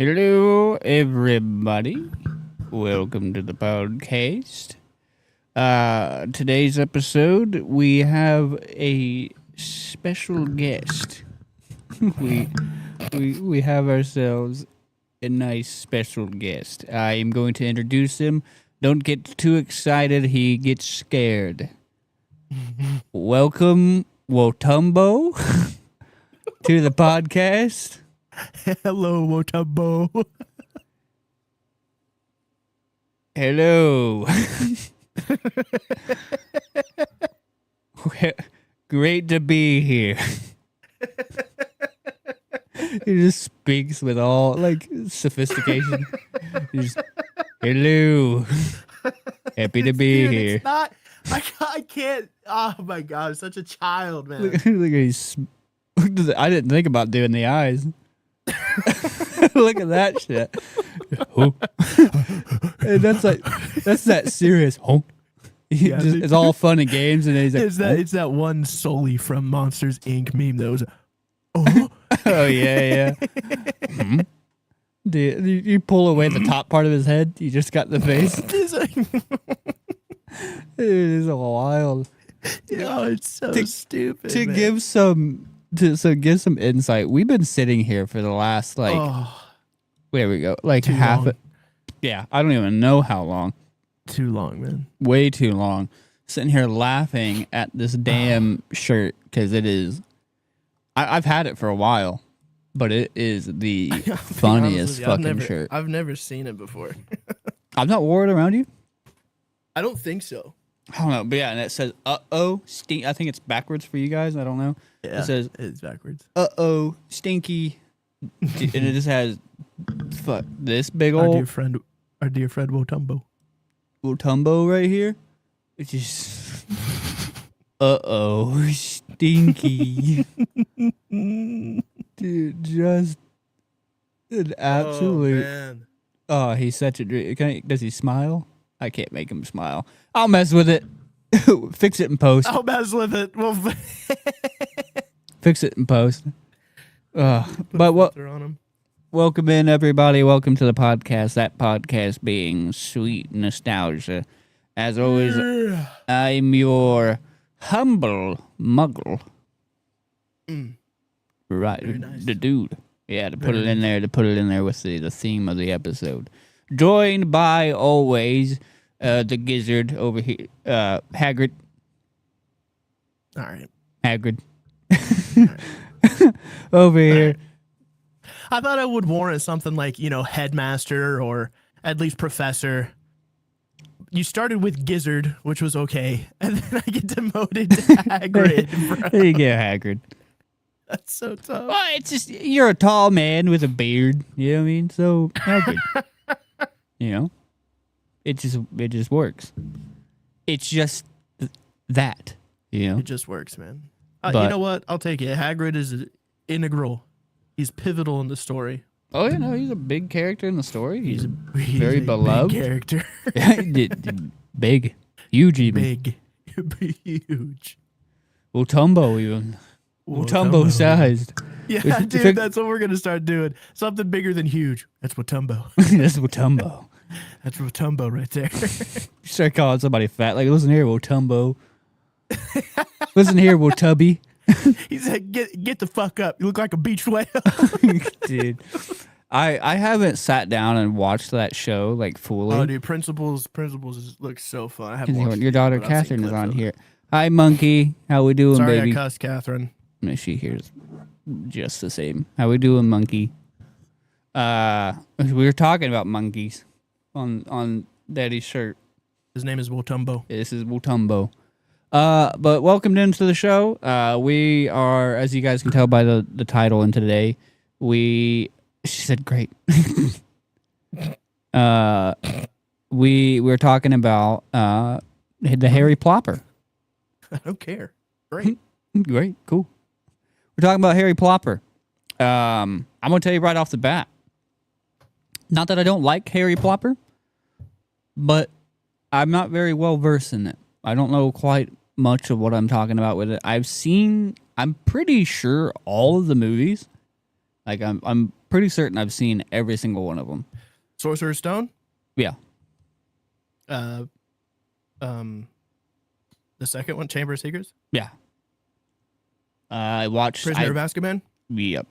Hello, everybody. Welcome to the podcast. Today's episode, we have a special guest. we have ourselves a nice special guest. I am going to introduce him. Don't get too excited; he gets scared. Welcome, Wotumbo, to the podcast. Hello, Wotumbo. Hello. Great to be here. He just speaks with all sophistication. Just, hello. Happy to be here. It's not. I can't. Oh my god, I'm such a child, man. Look, I didn't think about doing the eyes. Look at that shit. And that's that serious. Yeah, it's all fun and games, and he's like, it's that one Sully from Monsters Inc. meme that was. Oh yeah. Dude, you pull away the top part of his head. You just got the face. It is wild. Oh, it's so stupid. To man. give some insight, we've been sitting here for the last there we go, Too half long. it. Yeah, I don't even know how long. Too long, man. Way too long. Sitting here laughing at this damn shirt because it is. I've had it for a while, but it is the funniest fucking shirt. I've never seen it before. I've not wore it around you. I don't think so. I don't know, but yeah, and it says stink. I think it's backwards for you guys. I don't know. Yeah, It says it's backwards. stinky, and it just has this big Our old dear friend Wotumbo. Wotumbo right here. It's just stinky. Dude, just an absolute. Oh, man. Oh, he's such a dream. Does he smile? I can't make him smile. I'll mess with it. Fix it in post. I'll mess with it. Well, Fix it in post. But what? On him. Welcome in, everybody. Welcome to the podcast. That podcast being Sweet Nostalgia. As always, I'm your humble muggle. Right, Very nice. the dude. Yeah, to put Very it in there. To put it in there with the theme of the episode. Joined by always the gizzard over here, Hagrid. All right. Hagrid. Over here. I thought I would warrant something like, headmaster or at least professor. You started with Gizzard, which was okay, and then I get demoted to Hagrid, bro. There you go, Hagrid. That's so tough. Well, it's just you're a tall man with a beard. You know what I mean? So Hagrid. It just works. It's just that. It just works, man. You But- know what? I'll take it. Hagrid is integral. He's pivotal in the story. Oh, he's a big character in the story. He's He's very a beloved. big character. Big, huge even. Big, huge. Wotumbo even. Wotumbo sized. Yeah, If dude, it- that's what we're gonna start doing. Something bigger than huge. That's Wotumbo. That's Wotumbo. That's Wotumbo right there. You start calling somebody fat. Like, listen here, Wotumbo. Listen here, Wotubby. He's like, get the fuck up. You look like a beach whale. Dude. I haven't sat down and watched that show fully. Oh, dude, Principles looks so fun. I haven't watched Your it, daughter but I've seen Catherine is clips on of it. here. Hi, monkey. How we doing, Sorry, baby? I cussed Catherine. No, she hears just the same. How we doing, monkey? We were talking about monkeys on Daddy's shirt. His name is Wotumbo. This is Wotumbo. But welcome into the show. We are, as you guys can tell by the title and today, she said great. We're talking about the Harry Plopper. I don't care. Great. Great, cool. We're talking about Harry Plopper. I'm gonna tell you right off the bat. Not that I don't like Harry Plopper, but I'm not very well versed in it. I don't know quite much of what I'm talking about with it. I'm pretty sure all of the movies. Like I'm pretty certain I've seen every single one of them. Sorcerer's Stone. Yeah. The second one, Chamber of Secrets. Yeah. I watched Prisoner of Azkaban. Yep.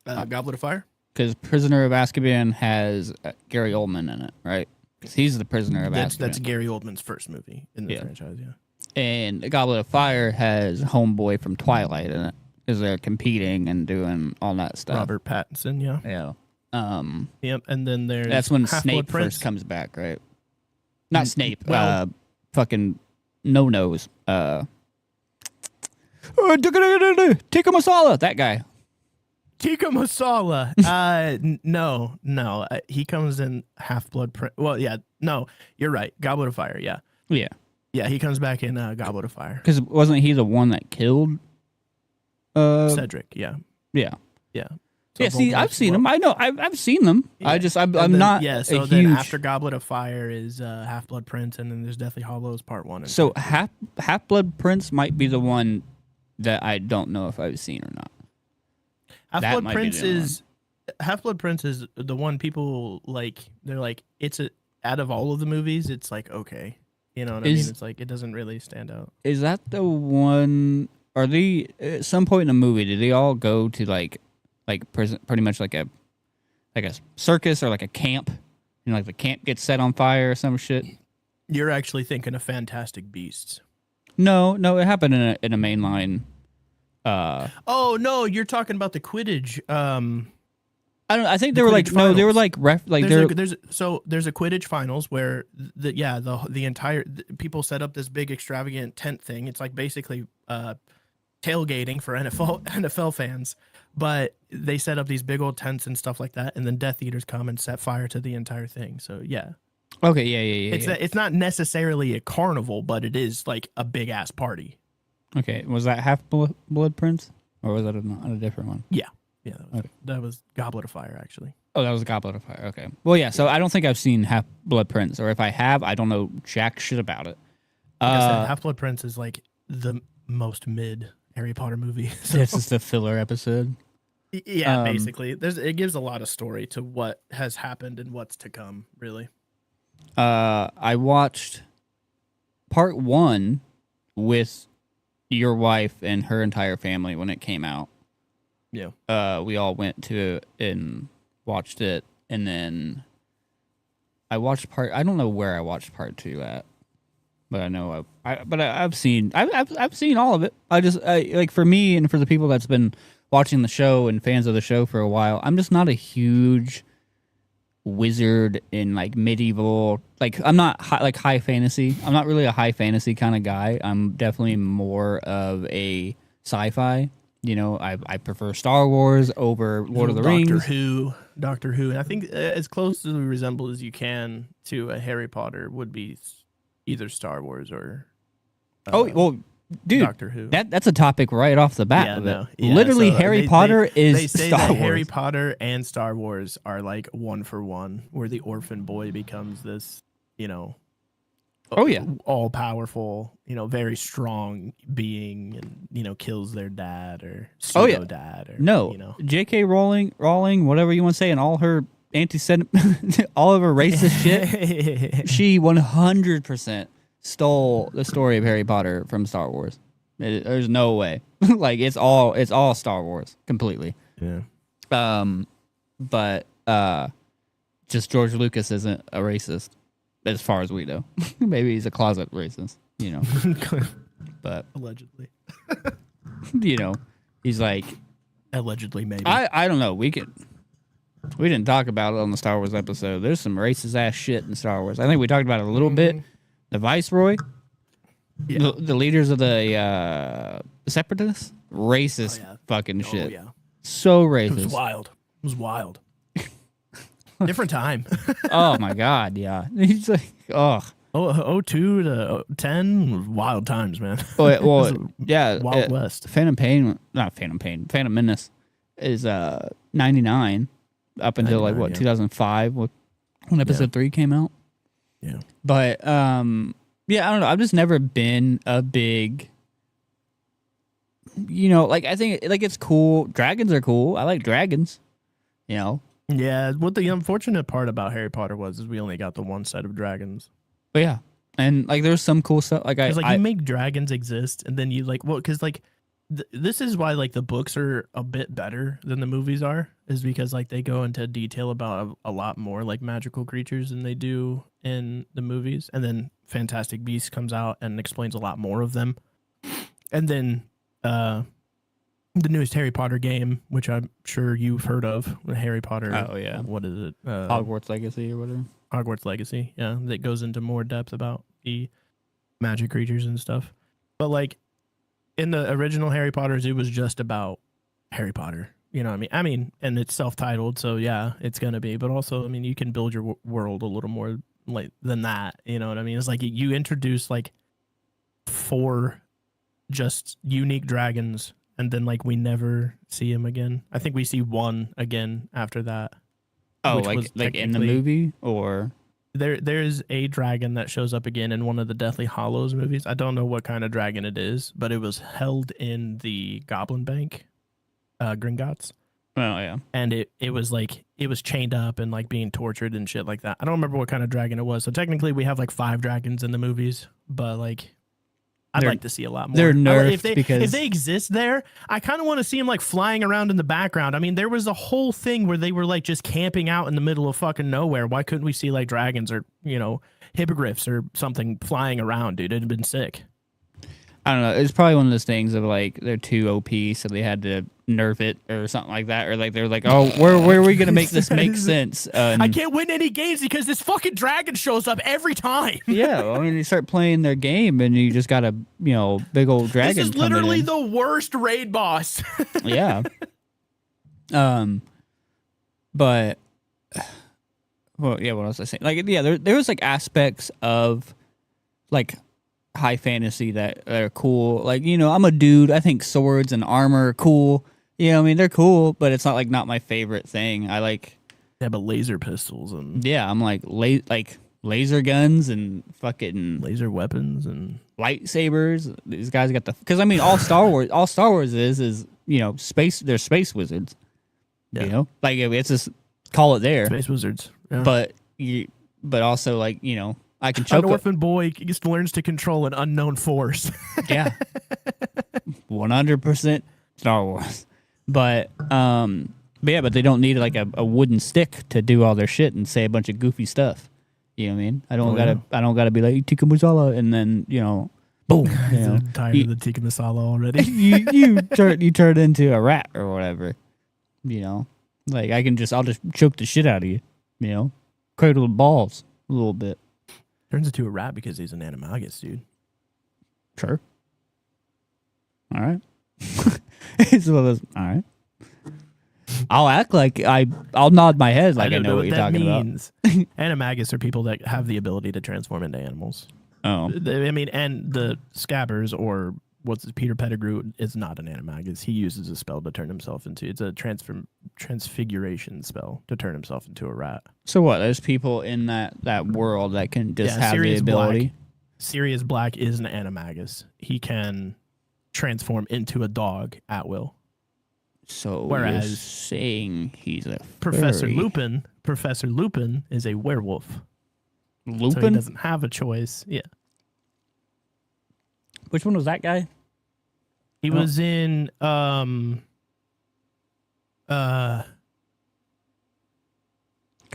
Goblet of Fire. Because Prisoner of Azkaban has Gary Oldman in it, right? 'Cause he's the prisoner of Azkaban. That's Gary Oldman's first movie in the franchise. Yeah. And Goblet of Fire has Homeboy from Twilight in it. Because they're competing and doing all that stuff. Robert Pattinson. Yeah. Yeah. Yep. And then there's that's when Half-Blood Snape Prince. first comes back, right? Not Snape. well- Fucking no-nose. Tikka Masala. That guy. Tikka Masala. No. He comes in Half-Blood Prince. Well, yeah. No, you're right. Goblet of Fire. Yeah. Yeah. Yeah, he comes back in Goblet of Fire. Because wasn't he the one that killed? Cedric. Yeah. Yeah. Yeah. Yeah. See, I've seen them. I know. I've seen them. Yeah. I'm then, not. Yeah. So a then huge... after Goblet of Fire is Half-Blood Prince, and then there's Deathly Hallows Part 1. And So Half-Blood Prince might be the one that I don't know if I've seen or not. Half-Blood Prince is Half-Blood Prince is the one people like. They're like, it's out of all of the movies, it's like okay, you know what I mean? It's like it doesn't really stand out. Is that the one? Are they at some point in the movie? Do they all go to like pretty much like a circus or like a camp? You know, like the camp gets set on fire or some shit. You're actually thinking of Fantastic Beasts. No, it happened in a mainline. Oh no, you're talking about the Quidditch. I don't. I think they were like finals. No, they were like there's a Quidditch finals where the entire people set up this big extravagant tent thing. It's like basically tailgating for NFL fans, but they set up these big old tents and stuff like that, and then Death Eaters come and set fire to the entire thing. So yeah. Okay, yeah. It's not necessarily a carnival, but it is like a big ass party. Okay, was that Half-Blood Prince, or was that a different one? Yeah, that was Goblet of Fire actually. Oh, that was Goblet of Fire. Okay, well, yeah. So I don't think I've seen Half-Blood Prince, or if I have, I don't know jack shit about it. Like I said, Half-Blood Prince is like the most mid Harry Potter movie. So. This is the filler episode. Yeah, basically, it gives a lot of story to what has happened and what's to come. Really. I watched part 1 with your wife and her entire family when it came out. Yeah. We all went to it and watched it, and then I watched I don't know where I watched part 2 at, but I know I've seen all of it. I like, for me and for the people that's been watching the show and fans of the show for a while, I'm just not a huge wizard in like medieval, like I'm not high fantasy. I'm not really a high fantasy kind of guy. I'm definitely more of a sci-fi. You know, I prefer Star Wars over Lord of the Rings. Doctor Who, and I think as closely resembled as you can to a Harry Potter would be either Star Wars or dude, Doctor Who. That's a topic right off the bat. Yeah, of no. it. Literally, Harry Potter is they say Star that Wars. Harry Potter and Star Wars are like one for one, where the orphan boy becomes this, all powerful, very strong being, and kills their dad or pseudo dad. Or, no, J.K. Rowling, whatever you want to say, and all her all of her racist shit. She 100% stole the story of Harry Potter from Star Wars. There's no way. Like it's all Star Wars completely. Yeah. But just George Lucas isn't a racist as far as we know. Maybe he's a closet racist, But allegedly. He's like allegedly maybe. I don't know. We didn't talk about it on the Star Wars episode. There's some racist ass shit in Star Wars. I think we talked about it a little bit. The Viceroy, the leaders of the Separatists, racist fucking shit. Oh, yeah. So racist. It was wild. Different time. Oh, my God, yeah. He's like, oh. 02 to 10, wild times, man. Well, yeah. Wild West. Phantom Menace is 99 up until 2005 when episode 3 came out. Yeah. But I don't know. I've just never been a big like I think like it's cool. Dragons are cool. I like dragons. You know, Yeah, what the unfortunate part about Harry Potter was is we only got the one set of dragons. but yeah, and like there's some cool stuff. Like Because like I you make dragons exist, and then you like well, because like this is why like the books are a bit better than the movies are, is because like they go into detail about a lot more like magical creatures than they do in the movies, and then Fantastic Beasts comes out and explains a lot more of them, and then the newest Harry Potter game, which I'm sure you've heard of, Harry Potter. Oh yeah, What is it? Hogwarts Legacy or whatever. Hogwarts Legacy. Yeah, that goes into more depth about the magic creatures and stuff. But like in the original Harry Potters, it was just about Harry Potter. You know what I mean? I mean, and it's self-titled, so yeah, it's gonna be. But also, I mean, you can build your world a little more like than that. You know what I mean? It's like you introduce like 4 just unique dragons, and then like we never see him again. I think we see one again after that. Oh, like in the movie or there's a dragon that shows up again in one of the Deathly Hallows movies. I don't know what kind of dragon it is, but it was held in the Goblin Bank, Gringotts. Oh yeah, And it was like it was chained up and like being tortured and shit like that. I don't remember what kind of dragon it was. So technically we have like 5 dragons in the movies, but like I'd like to see a lot more. They're nerfed if they exist there, I kind of want to see them like flying around in the background. I mean, there was a whole thing where they were like just camping out in the middle of fucking nowhere. Why couldn't we see like dragons or hippogriffs or something flying around, dude? It'd have been sick. I don't know. It's probably one of those things of like they're too OP, so they had to nerf it or something like that, or like they're like, oh, where are we gonna make this make sense? I can't win any games because this fucking dragon shows up every time. Yeah, I mean, you start playing their game and you just got a big old dragon. This is literally the worst raid boss. Yeah. But well, yeah. What else was I saying? Like, yeah, there was like aspects of like high fantasy that are cool. Like, I'm a dude. I think swords and armor are cool. I mean, they're cool, but it's not like not my favorite thing. I like but laser pistols and I'm like laser guns and fucking laser weapons and lightsabers. These guys got because I mean, all Star Wars is space. They're space wizards. Yeah. Like it's just call it there. Space wizards. Yeah. But also like I can choke an orphan boy just learns to control an unknown force. Yeah, 100% Star Wars. But but they don't need like a wooden stick to do all their shit and say a bunch of goofy stuff. You know what I mean? I don't gotta be like Tikka Masala and then boom. Tired of the Tikka Masala already. you turn into a rat or whatever. Like I'll just choke the shit out of you. Cradle the balls a little bit. Turns into a rat because he's an animagus, dude. Sure. All right. It's one of those. All right. I'll act like I'll nod my head like I know what you're talking about. Animagus are people that have the ability to transform into animals. Oh. I mean, and the Scabbers or Peter Pettigrew is not an animagus. He uses a spell to turn himself into. It's a transfiguration spell to turn himself into a rat. So what? There's people in that world that can just have Sirius the ability. Black. Sirius Black is an animagus. He can transform into a dog at will. So whereas you're saying he's a Professor furry. Lupin is a werewolf. Lupin? So he doesn't have a choice. Yeah. Which one was that guy? He was in because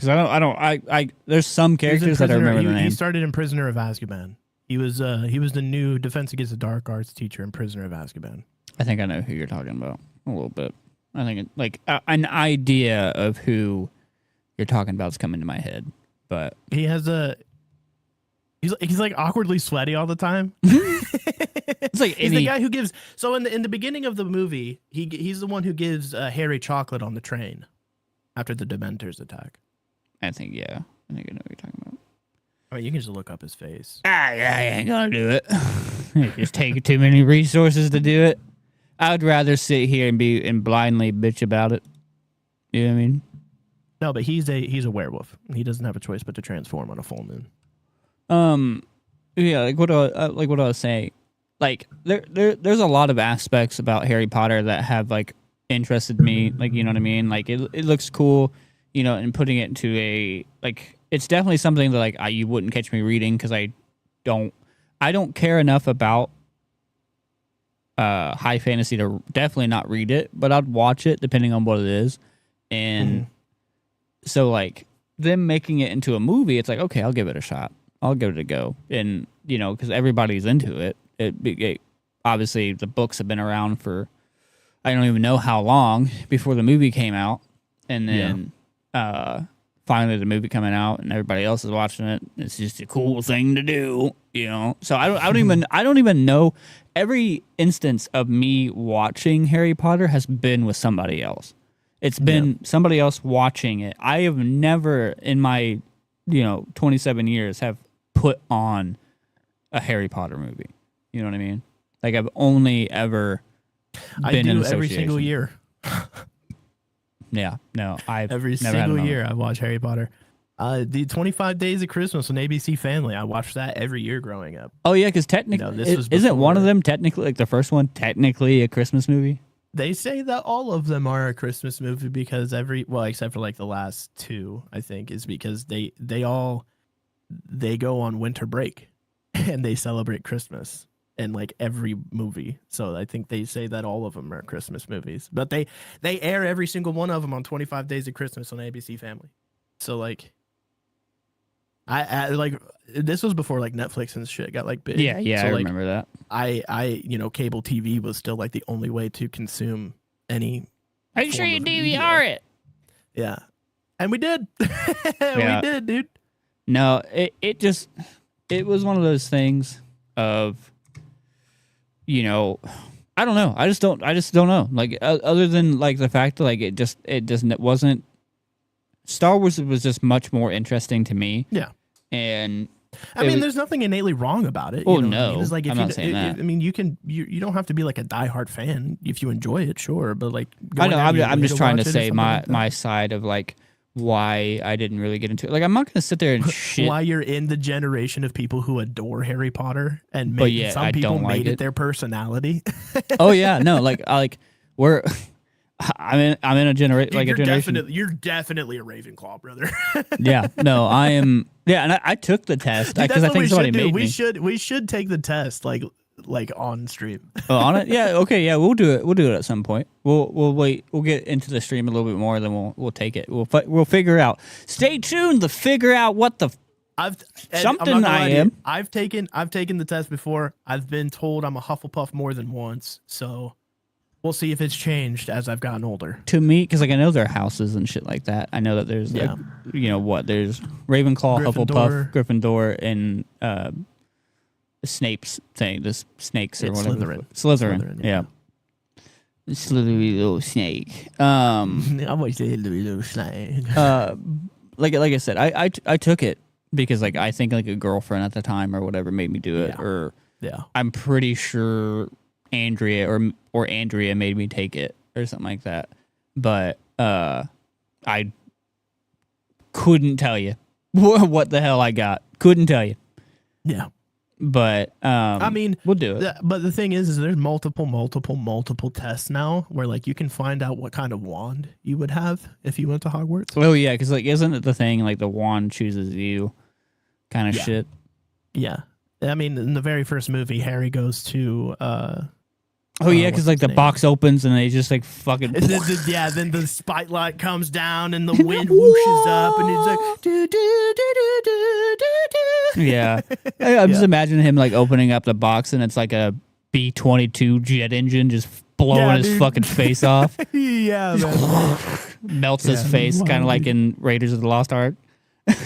I there's some characters that I remember the name. He started in Prisoner of Azkaban. He was the new Defense Against the Dark Arts teacher in Prisoner of Azkaban. I think I know who you're talking about a little bit. I think an idea of who you're talking about is coming to my head, but he has he's like awkwardly sweaty all the time. It's like he's the guy who gives. So in the beginning of the movie, he's the one who gives Harry chocolate on the train after the Dementors attack. I think I know what you're talking about. I mean, you can just look up his face. Yeah, I ain't gonna do it. It just take too many resources to do it. I would rather sit here and blindly bitch about it. You know what I mean? No, but he's a werewolf. He doesn't have a choice but to transform on a full moon. Yeah, like what I was saying. like there's a lot of aspects about Harry Potter that have like interested me, like, you know what I mean? Like it looks cool, you know, and putting it into a, like, it's definitely something that like you wouldn't catch me reading because I don't care enough about high fantasy to definitely not read it, but I'd watch it depending on what it is. And so like them making it into a movie, it's like, okay, I'll give it a shot. I'll give it a go. And, you know, because everybody's into it. It obviously the books have been around for I don't even know how long before the movie came out. And then finally the movie coming out and everybody else is watching it. It's just a cool thing to do, you know. So I don't even know. Every instance of me watching Harry Potter has been with somebody else. It's been somebody else watching it. I have never in my, 27 years have put on a Harry Potter movie. You know what I mean? Like I've only ever been in association. Every single year. Yeah, no, every single year I watch Harry Potter. The 25 Days of Christmas on ABC Family. I watched that every year growing up. Oh yeah, because technically, isn't one of them technically, like the first one, technically a Christmas movie? They say that all of them are a Christmas movie because except for like the last two, I think, is because they go on winter break and they celebrate Christmas in like every movie. So I think they say that all of them are Christmas movies, but they air every single one of them on 25 Days of Christmas on ABC Family. So like, I like this was before like Netflix and shit got like big. Yeah, so, I like, remember that. I cable TV was still like the only way to consume any. Are you sure you DVR it? Yeah, and we did. We did, dude. No, it was one of those things of, I don't know. I just don't know. Like other than like the fact that like it just wasn't. Star Wars was just much more interesting to me. Yeah, and I mean, there's nothing innately wrong about it. Oh no, no, I mean? It's like I'm not saying that. I mean, you don't have to be like a diehard fan if you enjoy it, sure. But like, I know. I'm just trying to say my side of like why I didn't really get into it. Like, I'm not gonna sit there and shit. Why you're in the generation of people who adore Harry Potter and some people made it their personality. Oh yeah, no, like we're. I'm in a generation like a generation. You're definitely a Ravenclaw, brother. Yeah, no, I am. Yeah, and I took the test because I think somebody made me. We should take the test like on stream. Oh, on it? Yeah. Okay. Yeah, we'll do it. We'll do it at some point. We'll wait. We'll get into the stream a little bit more, then we'll take it. We'll figure out. Stay tuned to figure out what the. I've taken the test before. I've been told I'm a Hufflepuff more than once, so. We'll see if it's changed as I've gotten older. To me, because like I know there are houses and shit like that. I know that there's there's Ravenclaw, Hufflepuff, Gryffindor, and Snape's thing. This snakes or whatever. Slytherin. Yeah. Slithery little snake. I want to say little snake. Like I said, I took it because like I think like a girlfriend at the time or whatever made me do it, or I'm pretty sure Andrea or Andrea made me take it or something like that, but I couldn't tell you what the hell I got. Couldn't tell you. Yeah, but I mean, we'll do it. But the thing is there's multiple tests now where like you can find out what kind of wand you would have if you went to Hogwarts. Oh yeah, because like isn't it the thing like the wand chooses you, kind of shit? Yeah. I mean, in the very first movie, Harry goes to. Oh yeah, because like the box opens and they just like fucking. Then the spotlight comes down and the wind whooshes up and it's like. Do, do, do, do, do, do, do. Yeah, I'm just imagining him like opening up the box and it's like a B-22 jet engine just blowing his fucking face off. Yeah, man. Melts his face, kind of like in Raiders of the Lost Ark.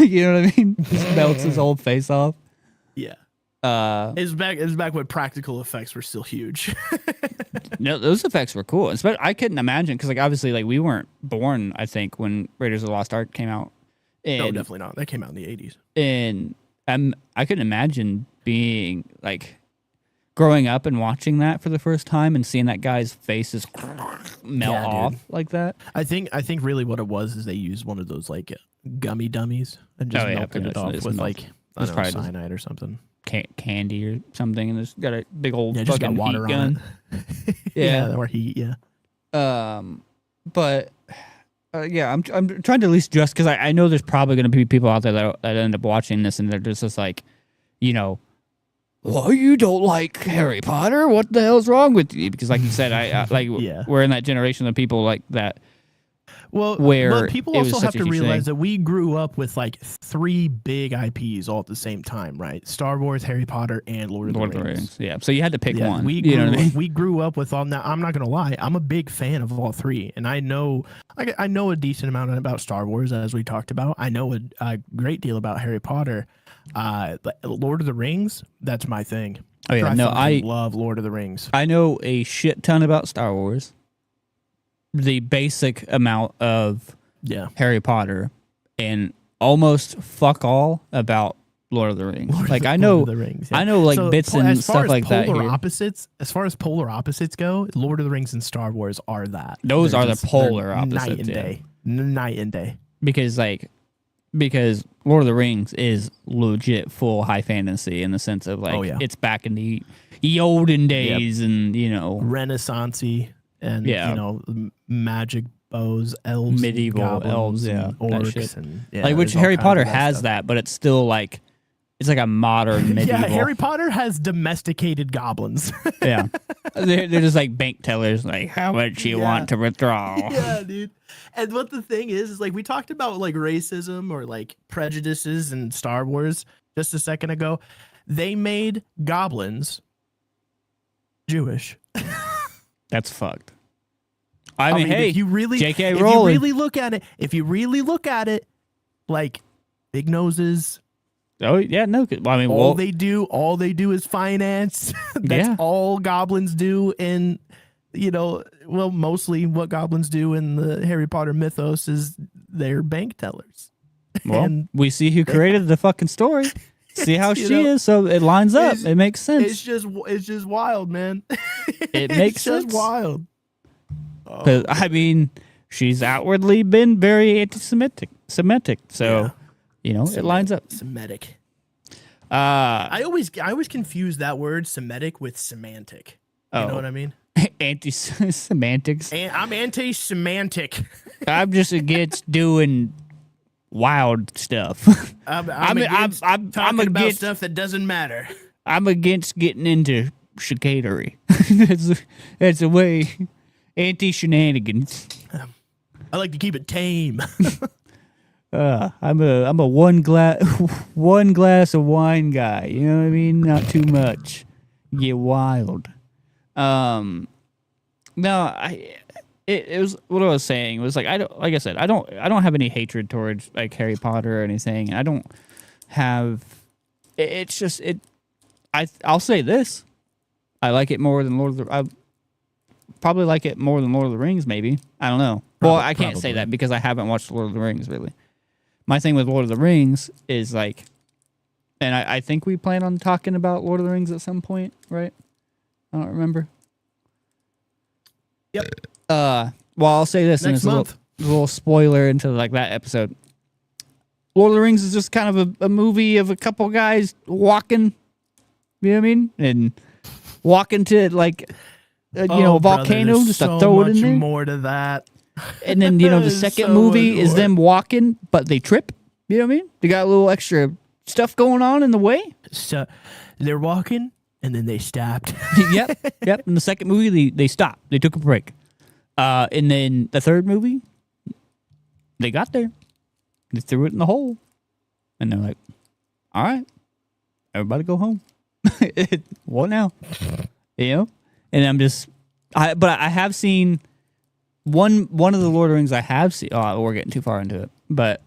You know what I mean? Just melts his whole face off. Yeah. It's back when practical effects were still huge. No, those effects were cool. I couldn't imagine because like obviously like we weren't born, I think, when Raiders of the Lost Ark came out. No, definitely not. That came out in the 80s. And I couldn't imagine being like growing up and watching that for the first time and seeing that guy's face just melt off like that. I think really what it was is they used one of those like gummy dummies and just melted it off with like I It's don't know, probably just cyanide or something. candy or something, and it's got a big old Yeah, just got fucking water heat on gun. it. Yeah. Or heat. Yeah. But yeah, I'm trying to at least just because I know there's probably going to be people out there that end up watching this and they're just like, you know, well, you don't like Harry Potter? What the hell's wrong with you? Because like you said, I like Yeah. we're in that generation of people like that. Well, Where people it was also such have a to huge realize thing. that we grew up with like 3 big IPs all at the same time, right? Star Wars, Harry Potter, and Lord of the Rings. Yeah. So you had to pick Yeah, one. we You know grew what I mean? we grew up with all. Now, I'm not gonna lie, I'm a big fan of all 3, and I know a decent amount about Star Wars, as we talked about. I know a great deal about Harry Potter. But Lord of the Rings, that's my thing. Oh yeah, no, fucking love Lord of the Rings. I know a shit ton about Star Wars. The basic amount of Yeah, Harry Potter, and almost fuck all about Lord of the Rings. I know, Lord of the Rings, yeah. I know like So, bits and as far stuff as like that polar here. opposites, as far as polar opposites go, Lord of the Rings and Star Wars are that. Those They're are the just- polar they're opposites, night and yeah. day, night and day. because Lord of the Rings is legit full high fantasy in the sense of like Oh, yeah. it's back in the olden days and Renaissance-y and Yeah. magic bows, elves, Medieval and goblins, elves, yeah, and that orcs, shit. and yeah, like which there's all Harry kinds Potter of has stuff. that, but it's still like it's like a modern medieval. Yeah, Harry Potter has domesticated goblins. Yeah. They're just like bank tellers, like how much you Yeah. want to withdraw. Yeah, dude. And what the thing is like we talked about like racism or like prejudices in Star Wars just a second ago. They made goblins Jewish. That's fucked. I mean, hey, if you really, J.K. if Rowling. you really look at it, like big noses. Oh yeah, no. I mean, All they do is finance. That's Yeah. all goblins do in, mostly what goblins do in the Harry Potter mythos is they're bank tellers. well, and we see who created the fucking story. See how You she know, is, so it lines up. it's- It makes sense. it's just wild, man. It makes it's sense. just wild. Because I mean, she's outwardly been very anti-Semitic. So it lines up. Semitic. Uh, I always confuse that word Semitic with semantic. You know what I mean? anti-semantics. And I'm anti-semantic. I'm just against doing wild stuff. I'm against talking about stuff that doesn't matter. I'm against getting into chicanery. That's a way anti-shenanigans. I like to keep it tame. I'm a one glass of wine guy. You know what I mean? Not too much. Get wild. No, it was what I was saying. It was like I don't have any hatred towards like Harry Potter or anything. I don't have. It's just it. I'll say this. I like it more than Lord of the. I probably like it more than Lord of the Rings. Maybe I don't know. Well, I can't say that because I haven't watched Lord of the Rings really. My thing with Lord of the Rings is like, and I think we plan on talking about Lord of the Rings at some point, right? I don't remember. Yep. Well, I'll say this, and Next it's month. a little spoiler into like that episode. Lord of the Rings is just kind of a movie of a couple guys walking, you know what I mean, and walking to like, a volcano brother, just so to throw it in much there. more to that. And then the There's second so movie much is more. them walking, but they trip. You know what I mean? They got a little extra stuff going on in the way. So they're walking and then they stopped. Yep. In the second movie, they stopped. They took a break. And then the third movie, they got there. They threw it in the hole. And they're like, all right, everybody go home. What now? And I'm just, but I have seen one of the Lord of the Rings I have seen. Oh, we're getting too far into it. But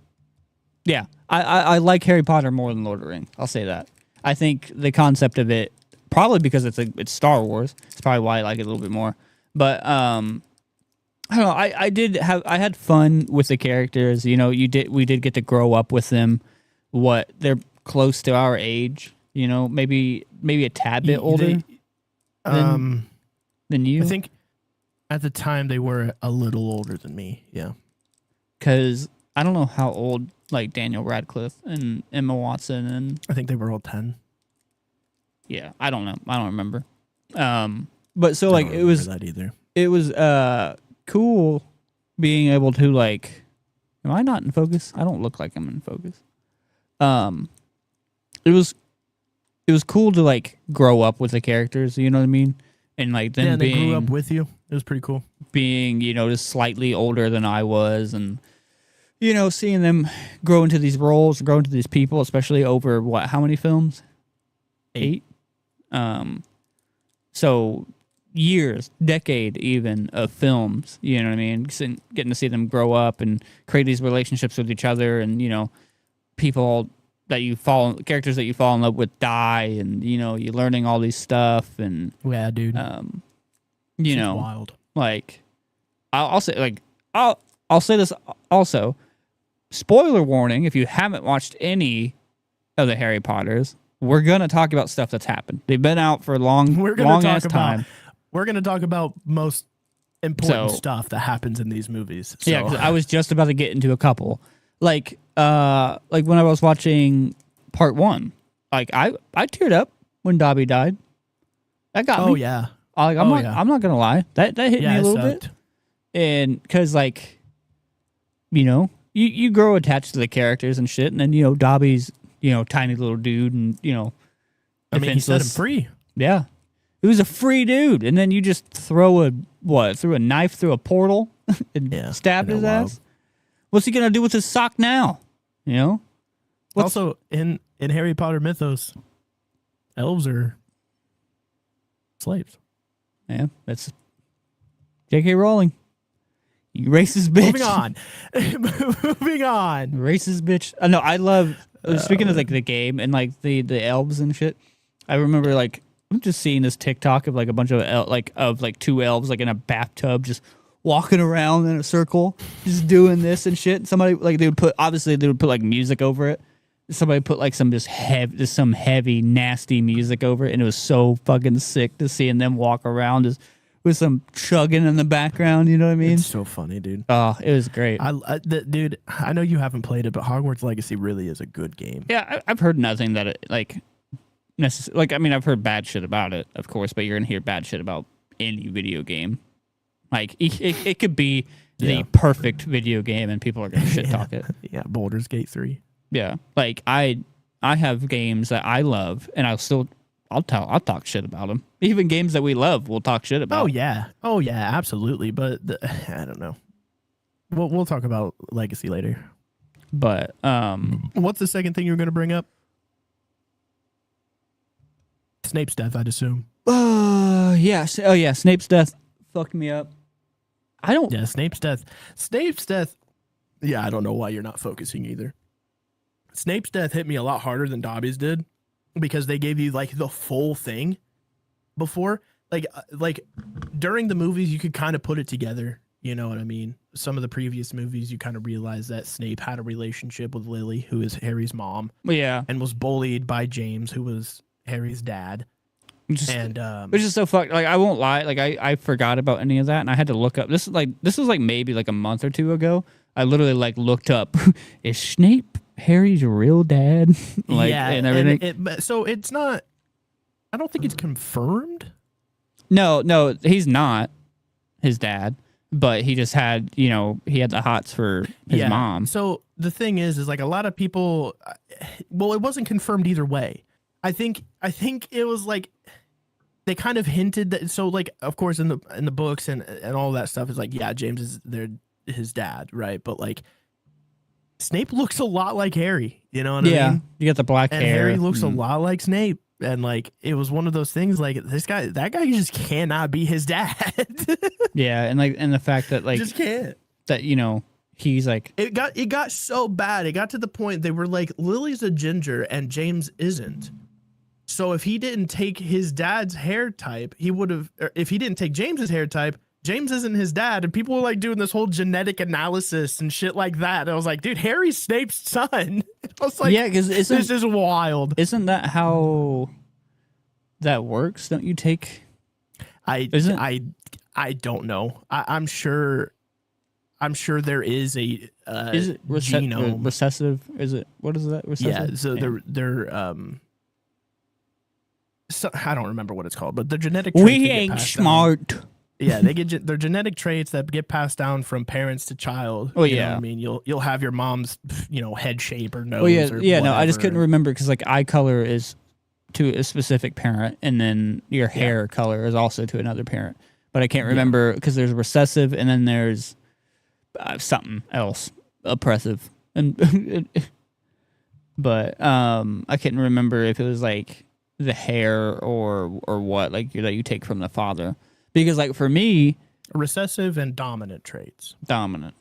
yeah, I like Harry Potter more than Lord of the Rings. I'll say that. I think the concept of it, probably because it's Star Wars. It's probably why I like it a little bit more. But I don't know. I had fun with the characters. We did get to grow up with them. They're close to our age. Maybe a tad bit older than you. I think at the time they were a little older than me. Yeah. Because I don't know how old like Daniel Radcliffe and Emma Watson, and I think they were all 10. yeah, I don't know, I don't remember. But so I like don't it was remember that either. it was cool being able to like. Am I not in focus? I don't look like I'm in focus. It was cool to like grow up with the characters, you know what I mean? And like them Yeah, and they being grew up with you. It was pretty cool. being, you know, just slightly older than I was, and you know, seeing them grow into these roles, grow into these people, especially over how many films? 8. So years, decade even of films, you know what I mean? Getting to see them grow up and create these relationships with each other, and you know, people that characters that you fall in love with die, and you know, you're learning all these stuff, and Yeah, dude. you It's know, wild. like I'll say like I'll say this also. Spoiler warning: if you haven't watched any of the Harry Potters, we're gonna talk about stuff that's happened. They've been out for a long ass time. We're gonna talk about most important stuff that happens in these movies. So. Yeah, because I was just about to get into a couple. Like when I was watching part 1, like I teared up when Dobby died. That got me. Oh yeah. Like I'm not gonna lie. That hit me a little bit. And because like, you know, you grow attached to the characters and shit, and then you know Dobby's, you know, tiny little dude, and you know, I mean, he set him defenseless. free. Yeah, he was a free dude, and then you just threw a knife through a portal and stab his ass. What's he gonna do with his sock now? You know. Also, in Harry Potter mythos, elves are slaves. Yeah, that's J.K. Rowling. You racist bitch. Moving on. Moving on. Racist bitch. No, I love. Speaking of like the game and like the elves and shit, I remember like I'm just seeing this TikTok of like a bunch of two elves like in a bathtub just walking around in a circle, just doing this and shit. Somebody like they would put like music over it. Somebody put like some heavy nasty music over it, and it was so fucking sick to seeing them walk around just with some chugging in the background. You know what I mean? It's so funny, dude. Oh, it was great. Dude, I know you haven't played it, but Hogwarts Legacy really is a good game. Yeah, I've heard nothing that it like necessarily. Like, I mean, I've heard bad shit about it, of course, but you're gonna hear bad shit about any video game. Like, it could be the perfect video game, and people are gonna shit talk it. Yeah, Baldur's Gate 3. Yeah, like I have games that I love, and I'll talk shit about them. Even games that we love, we'll talk shit about. Oh yeah, absolutely. But I don't know. We'll talk about Legacy later. But what's the second thing you were going to bring up? Snape's death, I'd assume. Yeah. Oh yeah, Snape's death fucked me up. Yeah, Snape's death. Yeah, I don't know why you're not focusing either. Snape's death hit me a lot harder than Dobby's did, because they gave you like the full thing before. Like during the movies, you could kind of put it together. You know what I mean? Some of the previous movies, you kind of realize that Snape had a relationship with Lily, who is Harry's mom. Yeah. And was bullied by James, who was Harry's dad. Which is so fucked. Like, I won't lie. Like, I forgot about any of that, and I had to look up. This was like maybe like a month or two ago. I literally like looked up, is Snape Harry's real dad? Like, yeah, and everything. So it's not. I don't think it's confirmed. No, he's not his dad, but he just had, you know, he had the hots for his mom. So the thing is like a lot of people. Well, it wasn't confirmed either way. I think it was like they kind of hinted that. So like, of course, in the books and all that stuff is like, yeah, James is his dad, right? But like, Snape looks a lot like Harry. You know what I mean? Yeah, you got the black and hair. Harry looks a lot like Snape. And like, it was one of those things like that guy just cannot be his dad. Yeah. And the fact that like, just can't, that, you know, he's like, it got so bad. It got to the point they were like, Lily's a ginger and James isn't. So if he didn't take his dad's hair type, he would have, if he didn't take James's hair type, James isn't his dad. And people were like doing this whole genetic analysis and shit like that. And I was like, dude, Harry's Snape's son. I was like, yeah, because this is wild. Isn't that how that works? Don't you take? I don't know. I'm sure I'm sure there is a Is it genome. recessive? Is it, what is that? Recessive? Yeah, so they're so, I don't remember what it's called, but the genetic traits We that get ain't passed smart. down. Yeah, they get they're genetic traits that get passed down from parents to child. Oh, You know yeah. what I mean, you'll have your mom's head shape or nose. Oh yeah, or yeah. No, I just whatever. couldn't remember because like eye color is to a specific parent, and then your hair color is also to another parent. But I can't remember because there's recessive, and then there's something else, oppressive, and but I couldn't remember if it was like the hair or what like that you take from the father, because like for me, Recessive and dominant traits. dominant.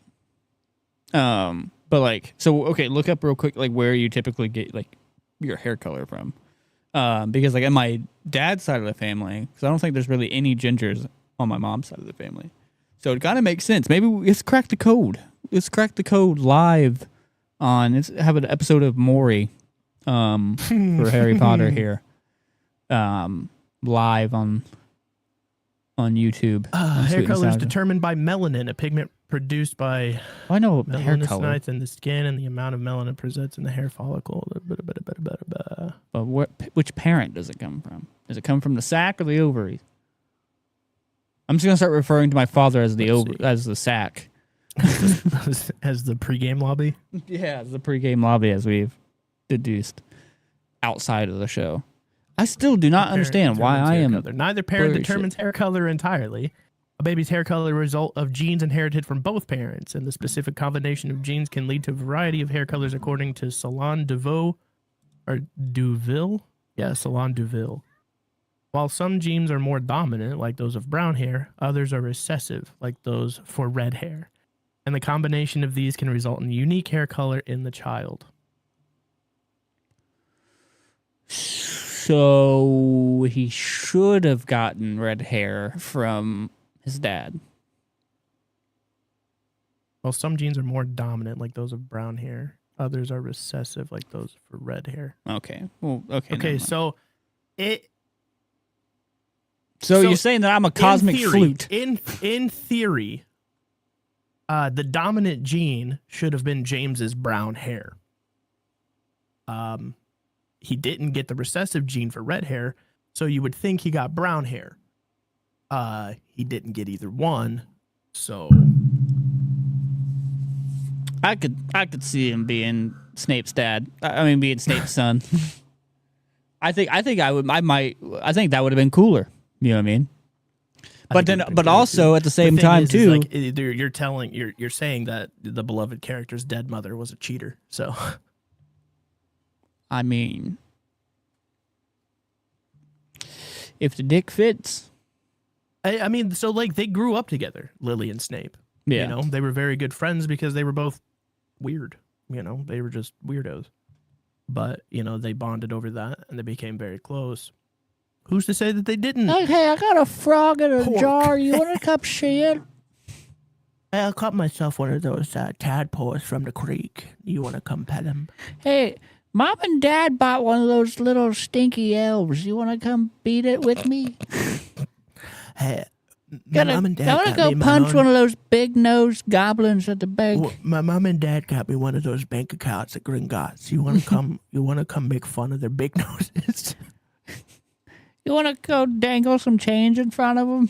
But like, so okay, look up real quick like where you typically get like your hair color from. Because like in my dad's side of the family, because I don't think there's really any gingers on my mom's side of the family, so it kind of makes sense. Maybe let's crack the code. Let's crack the code live on. Let's have an episode of Warry, for Harry Potter here, live on YouTube. Hair color is determined by melanin, a pigment produced by I know hair color, melanocytes in the skin, and the amount of melanin presents in the hair follicle. but which parent does it come from? Does it come from the sac or the ovary? I'm just gonna start referring to my father as as the sac. As the pregame lobby. Yeah, as the pregame lobby, as we've deduced outside of the show. I still do not understand why I am. Neither parent determines hair color entirely. A baby's hair color is a result of genes inherited from both parents, and the specific combination of genes can lead to a variety of hair colors, according to Salon Duville. Yeah, Salon Duville. While some genes are more dominant, like those of brown hair, others are recessive, like those for red hair. And the combination of these can result in unique hair color in the child. So he should have gotten red hair from his dad. While some genes are more dominant, like those of brown hair, others are recessive, like those for red hair. Okay. Well, okay. Okay, so So you're saying that I'm a cosmic flute? In theory, the dominant gene should have been James's brown hair. He didn't get the recessive gene for red hair, so you would think he got brown hair. He didn't get either one, so I could see him being Snape's dad. I mean, being Snape's son. I think that would have been cooler. You know what I mean? But also at the same time too, like, you're saying that the beloved character's dead mother was a cheater. So, I mean, if the dick fits. I mean, so like they grew up together, Lily and Snape. Yeah. You know, they were very good friends because they were both weird. You know, they were just weirdos. But, you know, they bonded over that and they became very close. Who's to say that they didn't? Okay, I got a frog in a jar. You want a cup shit? I caught myself one of those tadpoles from the creek. You want to come pet him? Hey, Mom and Dad bought one of those little stinky elves. You want to come beat it with me? Hey, Mom and Dad I want to go punch one of those big-nosed goblins at the bank. Well, my mom and dad got me one of those bank accounts at Gringotts. You want to come? You want to come make fun of their big noses? You want to go dangle some change in front of them?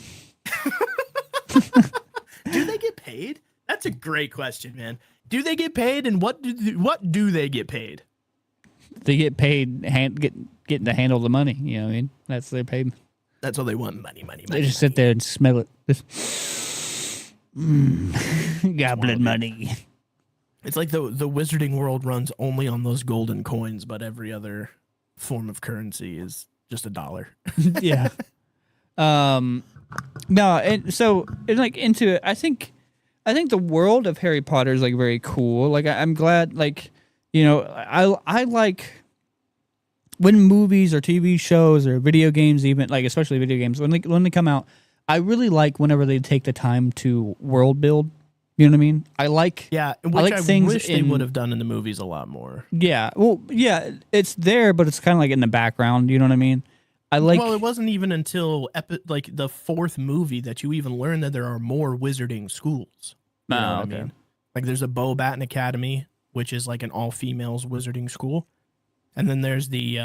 Do they get paid? That's a great question, man. Do they get paid, and what do they get paid? They get paid getting to handle the money. You know what I mean? That's their paid. That's all they want. Money. They just sit there and smell it. Goblin money. It's like the wizarding world runs only on those golden coins, but every other form of currency is just $1. Yeah. No, and so like into it, I think the world of Harry Potter is like very cool. Like I'm glad, like, you know, I like when movies or TV shows or video games, even like especially video games, when they come out, I really like whenever they take the time to world build. You know what I mean? I like which I wish they would have done in the movies a lot more. Yeah, well, yeah, it's there, but it's kind of like in the background. You know what I mean? Well, it wasn't even until like the fourth movie that you even learned that there are more wizarding schools. You know what I okay. mean? Like there's a Bobaton Academy, which is like an all-females wizarding school. And then there's the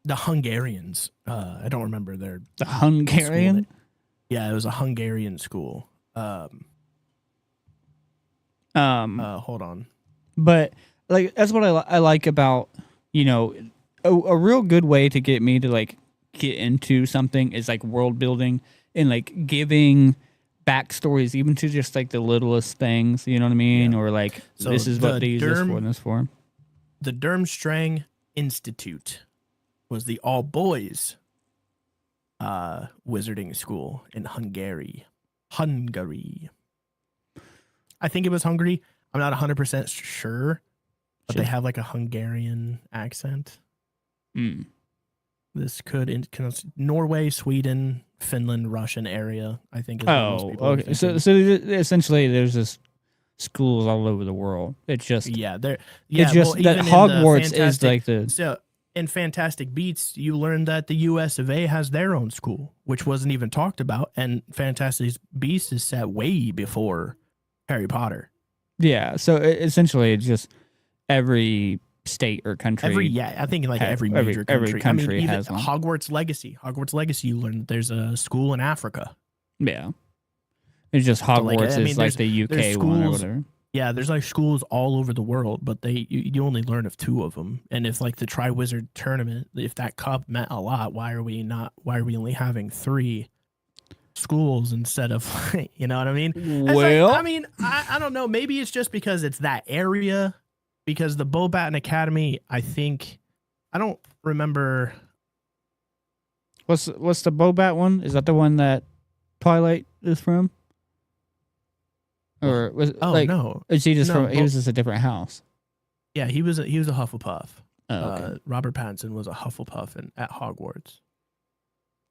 Hungarians. I don't remember their The Hungarian? Yeah, it was a Hungarian school. Hold on. But like that's what I like about, you know, a real good way to get me to like get into something is like world building and like giving backstories even to just like the littlest things, you know what I mean? Or like So this is what they use this for Durm- and this for. The Durmstrang Institute was the all boys wizarding school in Hungary. I think it was Hungary. I'm not 100% sure, but they have like a Hungarian accent. Mm. This could Norway, Sweden, Finland, Russian area. I think. Is what most Oh, people are okay. So thinking. essentially, there's just schools all over the world. It's just it's just that even in Hogwarts the is like the so in Fantastic Beasts, you learn that the U.S. of A. has their own school, which wasn't even talked about, and Fantastic Beasts is set way before Harry Potter. yeah. So essentially, it's just every state or country. I think like every major country. Every country even has one. Hogwarts Legacy. Hogwarts Legacy, you learn that there's a school in Africa. Yeah. It's just Hogwarts is like the UK one or whatever. Yeah, there's like schools all over the world, but you only learn of 2 of them. And if like the Triwizard Tournament, if that cup meant a lot, why are we only having 3 schools instead of you know what I mean? Well, I don't know. Maybe it's just because it's that area. Because the Bobaton Academy, I don't remember. What's the Bobat one? Is that the one that Twilight is from? Or was no? Is he just from? He was just a different house. Yeah, he was a Hufflepuff. Oh, okay. Robert Pattinson was a Hufflepuff at Hogwarts.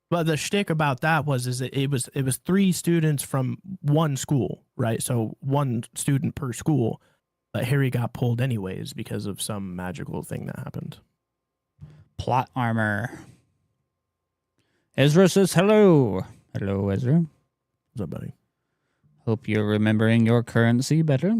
But the shtick about that was it was 3 students from one school, right? So 1 student per school. But Harry got pulled anyways because of some magical thing that happened. Plot armor. Ezra says hello. Hello, Ezra. What's up, buddy? Hope you're remembering your currency better.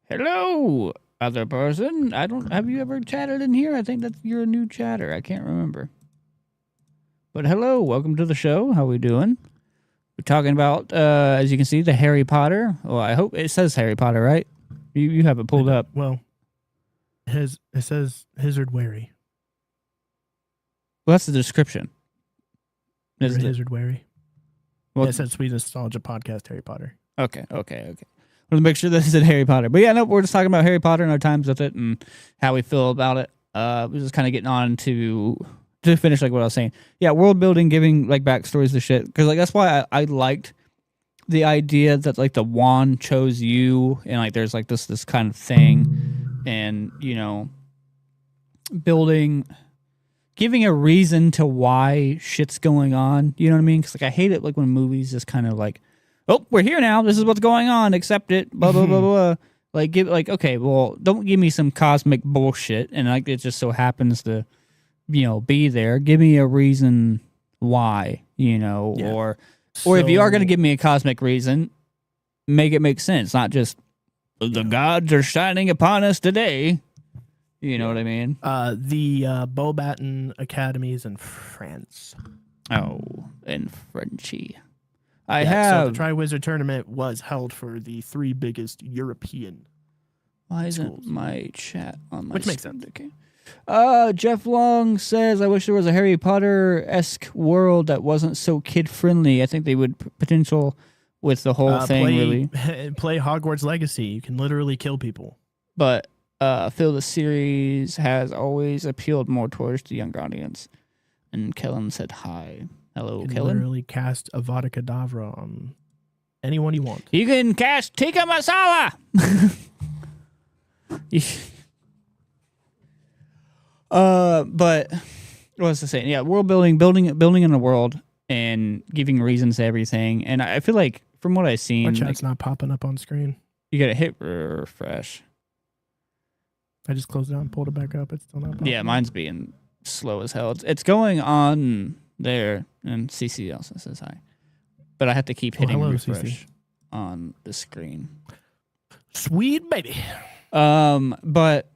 Hello, other person. Have you ever chatted in here? I think you're a new chatter. I can't remember. But hello, welcome to the show. How we doing? We're talking about, as you can see, the Harry Potter. Well, I hope it says Harry Potter, right? You have it pulled up. Well, it says Hizard Warry. Well, that's the description. Hizard Warry. Well, it said Swedish Nostalgia Podcast Harry Potter. Okay. I want to make sure this is Harry Potter. But yeah, no, we're just talking about Harry Potter and our times with it and how we feel about it. We're just kind of getting on to finish like what I was saying. Yeah, world building, giving like backstories to shit. Because like that's why I liked the idea that like the wand chose you and like there's like this kind of thing, and you know, giving a reason to why shit's going on. You know what I mean? Because like I hate it like when movies just kind of like, oh, we're here now. This is what's going on. Accept it. Blah blah blah blah. Like okay, well, don't give me some cosmic bullshit and like it just so happens to, you know, be there. Give me a reason why, you know, yeah. or if you are going to give me a cosmic reason, make it make sense, not just the gods are shining upon us today. You know what I mean? The Bobaton Academy is in France. Oh, in Frenchy. So the Triwizard Tournament was held for the 3 biggest European Why isn't schools. my chat on my Which makes sense. Okay. Jeff Long says, I wish there was a Harry Potter-esque world that wasn't so kid-friendly. I think they would potential with the whole thing, really. Play Hogwarts Legacy. You can literally kill people. But I feel the series has always appealed more towards the younger audience. And Kellen said hi. Hello, You can Kellen. literally cast Avada Kedavra on anyone you want. You can cast Tikka Masala! But what was I saying? Yeah, world building in a world and giving reasons to everything. And I feel like from what I've seen, My chat's not popping up on screen. you gotta hit refresh. I just closed it out and pulled it back up. It's still not popping Yeah, up. mine's being slow as hell. It's going on there, and CC also says hi. But I have to keep hitting hello, refresh CC. on the screen. Sweet baby. But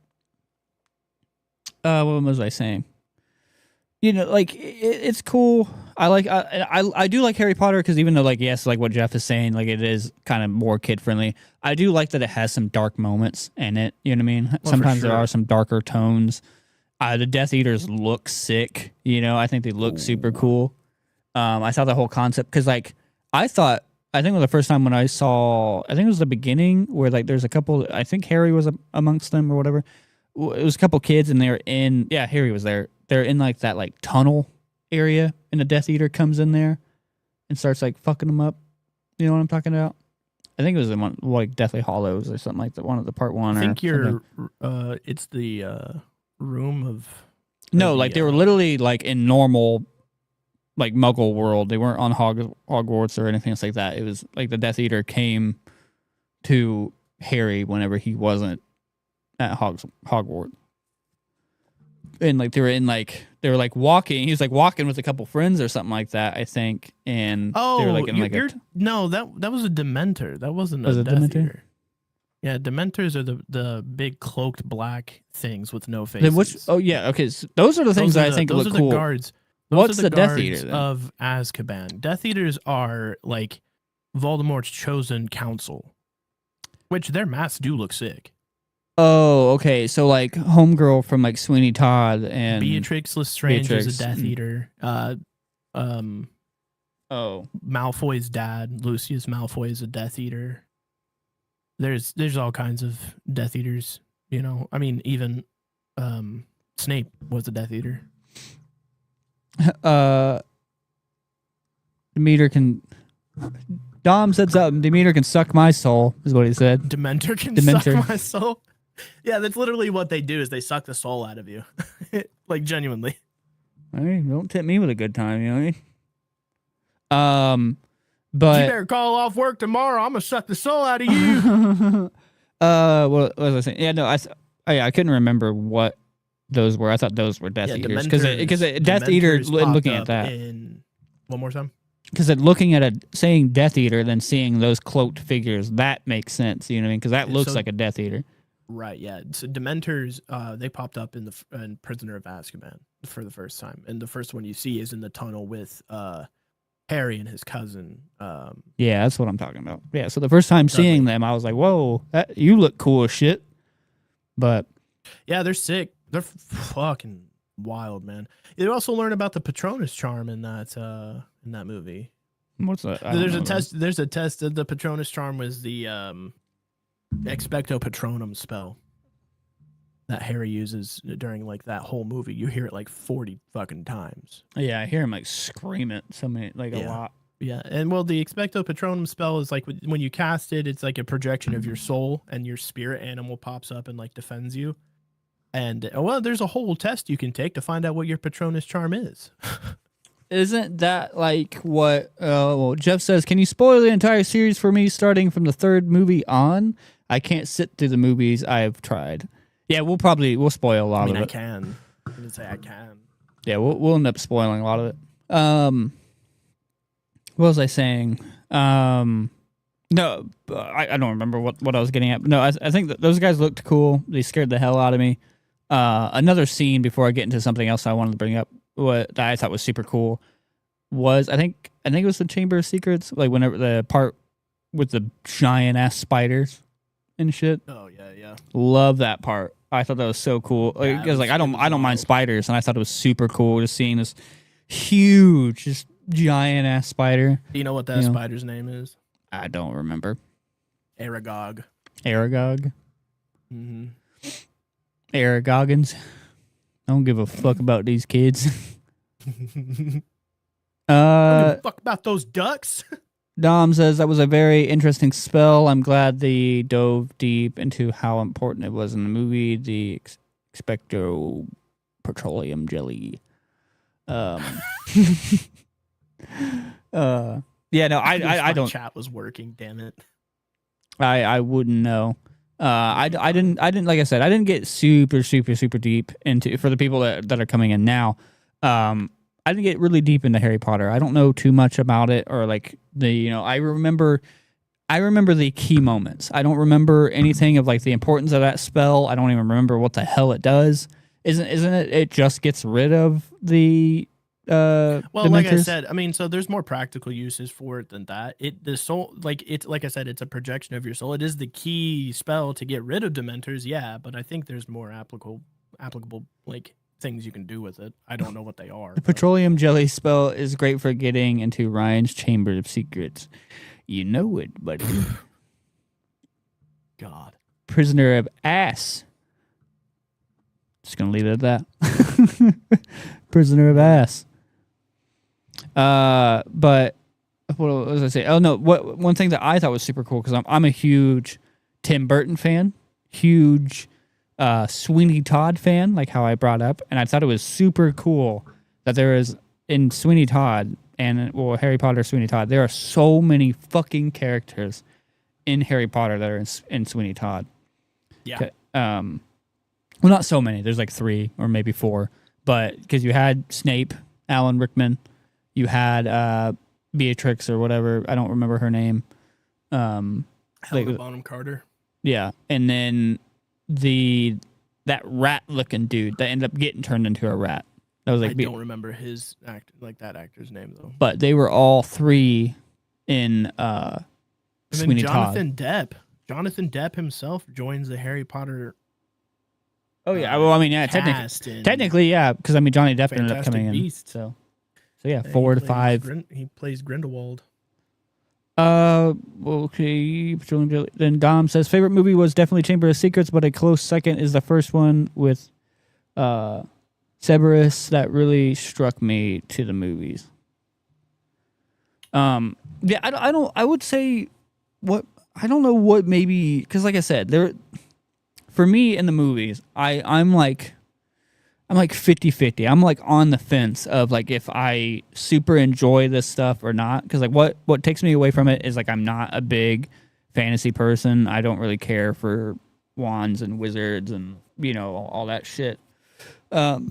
what was I saying? You know, like it's cool. I do like Harry Potter because even though like yes, like what Jeff is saying, like it is kind of more kid friendly. I do like that it has some dark moments in it. You know what I mean? Sometimes there are some darker tones. The Death Eaters look sick. You know, I think they look super cool. I saw the whole concept because like I think it was the first time when I saw. I think it was the beginning where like there's a couple. I think Harry was amongst them or whatever. It was a couple kids and they were in. Yeah, Harry was there. They're in like that like tunnel area, and the Death Eater comes in there and starts like fucking them up. You know what I'm talking about? I think it was in one like Deathly Hollows or something like that. One of the part one. I think it's the room of. No, like they were literally like in normal, like Muggle world. They weren't on Hogwarts or anything else like that. It was like the Death Eater came to Harry whenever he wasn't at Hogwarts. And like they were like walking. He was like walking with a couple friends or something like that, I think. And they were like in like no, that was a Dementor. That wasn't a Death Eater. Yeah, Dementors are the big cloaked black things with no faces. Oh yeah, okay. So those are the things that I think look cool. Those are the guards. What's the Death Eater then? Of Azkaban? Death Eaters are like Voldemort's chosen council, which their masks do look sick. Oh, okay. So like homegirl from like Sweeney Todd and Beatrix Lestrange is a Death Eater. Malfoy's dad, Lucius Malfoy, is a Death Eater. There's all kinds of Death Eaters. You know, I mean, even Snape was a Death Eater. Demeter can. Dom said something. Demeter can suck my soul, is what he said. Dementor can suck my soul. Yeah, that's literally what they do. Is they suck the soul out of you, like genuinely. I mean, don't tip me with a good time, you know what I mean? But you better call off work tomorrow. I'm gonna suck the soul out of you. What was I saying? Yeah, no, I couldn't remember what those were. I thought those were Death Eaters because Death Eater. Looking at that, one more time. Because looking at saying Death Eater, then seeing those cloaked figures, that makes sense. You know what I mean? Because that looks like a Death Eater. Right. Yeah. So Dementors, they popped up in Prisoner of Azkaban for the first time, and the first one you see is in the tunnel with Harry and his cousin. Yeah, that's what I'm talking about. Yeah. So the first time seeing them, I was like, "Whoa, you look cool as shit." But yeah, they're sick. They're fucking wild, man. You also learn about the Patronus charm in that movie. What's that? There's a test. There's a test. The Patronus charm was the Expecto Patronum spell that Harry uses during like that whole movie. You hear it like 40 fucking times. Yeah, I hear him like scream it a lot. Yeah, and well, the Expecto Patronum spell is like when you cast it, it's like a projection of your soul, and your spirit animal pops up and like defends you. And well, there's a whole test you can take to find out what your Patronus charm is. Isn't that like what? Well, Jeff says, "Can you spoil the entire series for me, starting from the third movie on? I can't sit through the movies. I've tried." Yeah, we'll spoil a lot of it. I can. I didn't say I can. Yeah, we'll end up spoiling a lot of it. What was I saying? No, I don't remember what I was getting at. No, I think that those guys looked cool. They scared the hell out of me. Another scene before I get into something else I wanted to bring up, what I thought was super cool, was I think it was the Chamber of Secrets, like whenever the part with the giant ass spiders and shit. Oh yeah. Love that part. I thought that was so cool. Because I don't mind spiders, and I thought it was super cool just seeing this huge, just giant ass spider. Do you know what that spider's name is? I don't remember. Aragog. Mm-hmm. Aragogans. I don't give a fuck about these kids. Don't give a fuck about those ducks. Dom says that was a very interesting spell. I'm glad they dove deep into how important it was in the movie. The Expecto Petroleum Jelly. Yeah, no, I don't. Chat was working. Damn it. I wouldn't know. I didn't. Like I said, I didn't get super deep into, for the people that are coming in now. I didn't get really deep into Harry Potter. I don't know too much about it, or like I remember the key moments. I don't remember anything of like the importance of that spell. I don't even remember what the hell it does. Isn't it? It just gets rid of the Well, Dementors? like I said, I mean, so there's more practical uses for it than that. The soul, like I said, it's a projection of your soul. It is the key spell to get rid of Dementors, yeah, but I think there's more applicable like things you can do with it. I don't know what they are. The petroleum jelly spell is great for getting into Ryan's chamber of secrets. You know it, buddy. God. Prisoner of ass. Just gonna leave it at that. Prisoner of ass. But what was I say? Oh no! One thing that I thought was super cool, because I'm a huge Tim Burton fan, huge Sweeney Todd fan, like how I brought up, and I thought it was super cool that there is in Sweeney Todd and Harry Potter Sweeney Todd. There are so many fucking characters in Harry Potter that are in Sweeney Todd. Yeah. Well, not so many. There's like 3 or maybe 4, but because you had Snape, Alan Rickman, you had Beatrix or whatever. I don't remember her name. Helena Bonham Carter. Yeah, and then that rat looking dude that ended up getting turned into a rat. That was like I don't remember his that actor's name though. But they were all 3 in Sweeney Jonathan Todd. Jonathan Depp himself joins the Harry Potter. Oh yeah, well I mean yeah, technically yeah, because I mean Johnny Depp ended up coming in. So yeah, 4 to 5. He plays Grindelwald. Okay. Then Dom says favorite movie was definitely Chamber of Secrets, but a close second is the first one with Cerberus that really struck me to the movies. Yeah, I would say what I don't know what maybe because like I said there. For me in the movies, I'm like 50-50. I'm like on the fence of like if I super enjoy this stuff or not. Because like what takes me away from it is like I'm not a big fantasy person. I don't really care for wands and wizards and all that shit. But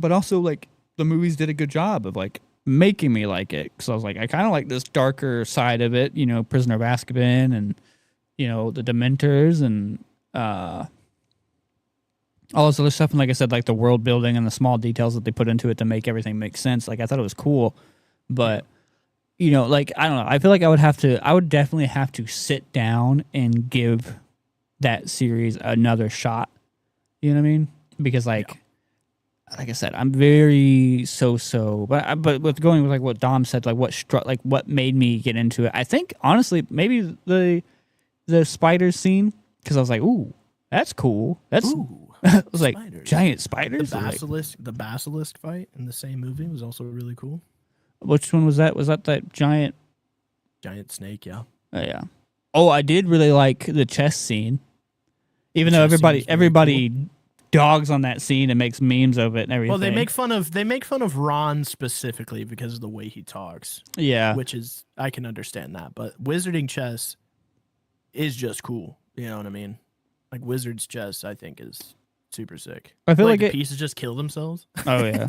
also like the movies did a good job of like making me like it. Because I was like I kind of like this darker side of it. Prisoner of Azkaban and. The Dementors and all this other stuff. And like I said, like the world building and the small details that they put into it to make everything make sense. Like I thought it was cool. But, like, I don't know. I feel like I would definitely have to sit down and give that series another shot. You know what I mean? Because like I said, I'm very so. But with going with like what Dom said, like what made me get into it. I think honestly, maybe the spiders scene, because I was like, ooh, that's cool. I was like, spiders. Giant spiders? The basilisk fight in the same movie was also really cool. Which one was that? Was that giant snake, yeah. Oh, yeah. Oh, I did really like the chess scene. Even though everybody cool. Dogs on that scene and makes memes of it and everything. Well, they make fun of Ron specifically because of the way he talks. Yeah. Which is, I can understand that. But wizarding chess is just cool. You know what I mean? Like Wizards chess, I think is super sick. I feel like the pieces just kill themselves. Oh yeah.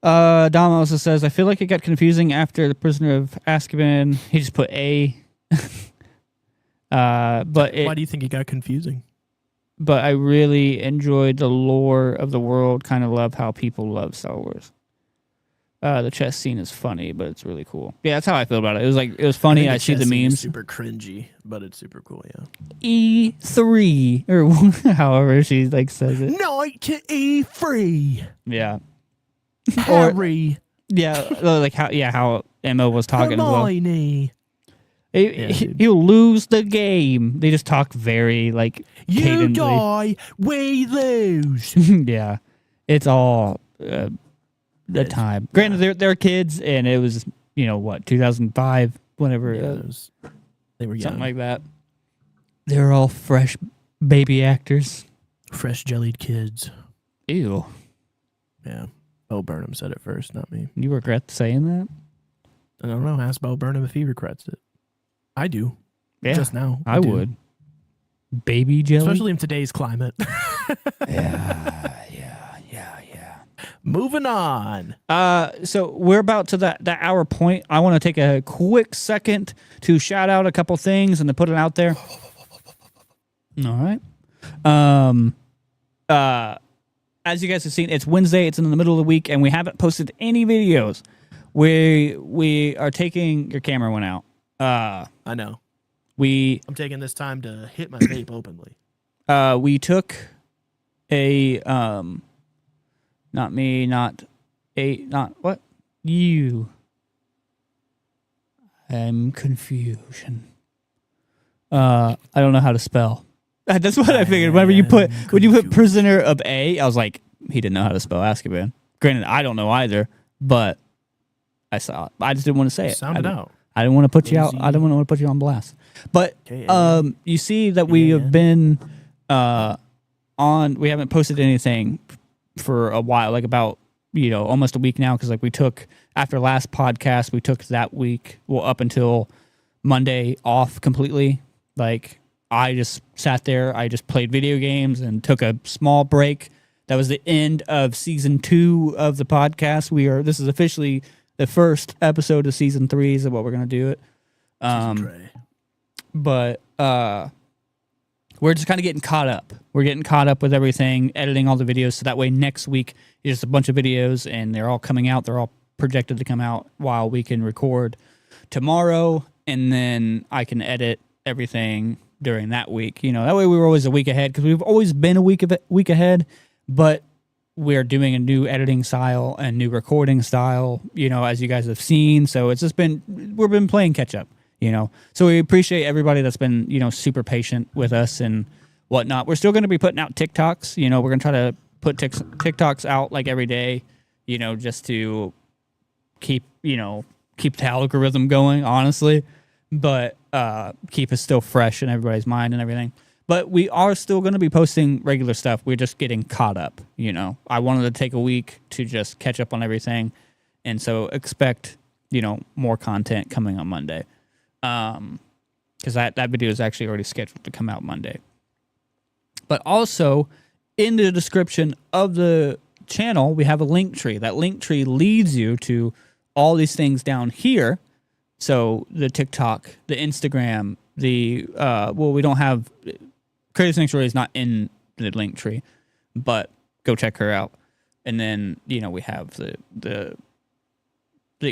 Dom also says I feel like it got confusing after the Prisoner of Azkaban. He just put A. But why do you think it got confusing? But I really enjoyed the lore of the world. Kind of love how people love Star Wars. The chess scene is funny, but it's really cool. Yeah, that's how I feel about it. It was funny. I see the memes. Super cringy, but it's super cool. Yeah. E3 or however she like says it. Knight to E3. Yeah. Harry. How Emma was talking Hermione. as well. He'll lose the game. They just talk very like you cadently. Die, we lose. Yeah, it's all. The time. Granted, they're kids, and it was 2005, whenever they were young. Something like that. They're all fresh baby actors, fresh jellied kids. Ew. Yeah. Bo Burnham said it first, not me. You regret saying that? I don't know. Ask Bo Burnham if he regrets it. I do. Yeah, just now. I would. Baby jelly, especially in today's climate. Yeah. Moving on. So we're about to that hour point. I want to take a quick second to shout out a couple things and to put it out there. All right. As you guys have seen, it's Wednesday. It's in the middle of the week, and we haven't posted any videos. We are taking your camera went out. I know. I'm taking this time to hit my vape openly. We took a not me, not what? You. I'm confusion. I don't know how to spell. That's what I figured. Whenever you put prisoner of A, I was like, he didn't know how to spell Azkaban. Granted, I don't know either, but I saw it. I just didn't want to say it. Sound it out. I didn't want to put you out. I didn't want to put you on blast. But you see that we have been on. We haven't posted anything for a while, like about almost a week now, because like we took after last podcast, we took that week, up until Monday off completely. Like I just sat there, I just played video games and took a small break. That was the end of season 2 of the podcast. This is officially the first episode of season 3 is what we're gonna do it. But we're just kind of getting caught up. We're getting caught up with everything, editing all the videos, so that way next week is just a bunch of videos, and they're all coming out. They're all projected to come out while we can record tomorrow, and then I can edit everything during that week. That way we were always a week ahead, because we've always been a week ahead, but we're doing a new editing style and new recording style, as you guys have seen. So it's just we've been playing catch up. So we appreciate everybody that's been, super patient with us and whatnot. We're still going to be putting out TikToks. We're going to try to put TikToks out like every day, just to keep the algorithm going, honestly, but keep us still fresh in everybody's mind and everything. But we are still going to be posting regular stuff. We're just getting caught up, I wanted to take a week to just catch up on everything. And so expect, more content coming on Monday. Because that video is actually already scheduled to come out Monday. But also, in the description of the channel, we have a link tree. That link tree leads you to all these things down here. So the TikTok, the Instagram, we don't have... Creative Sanctuary is not in the link tree, but go check her out. And then, we have the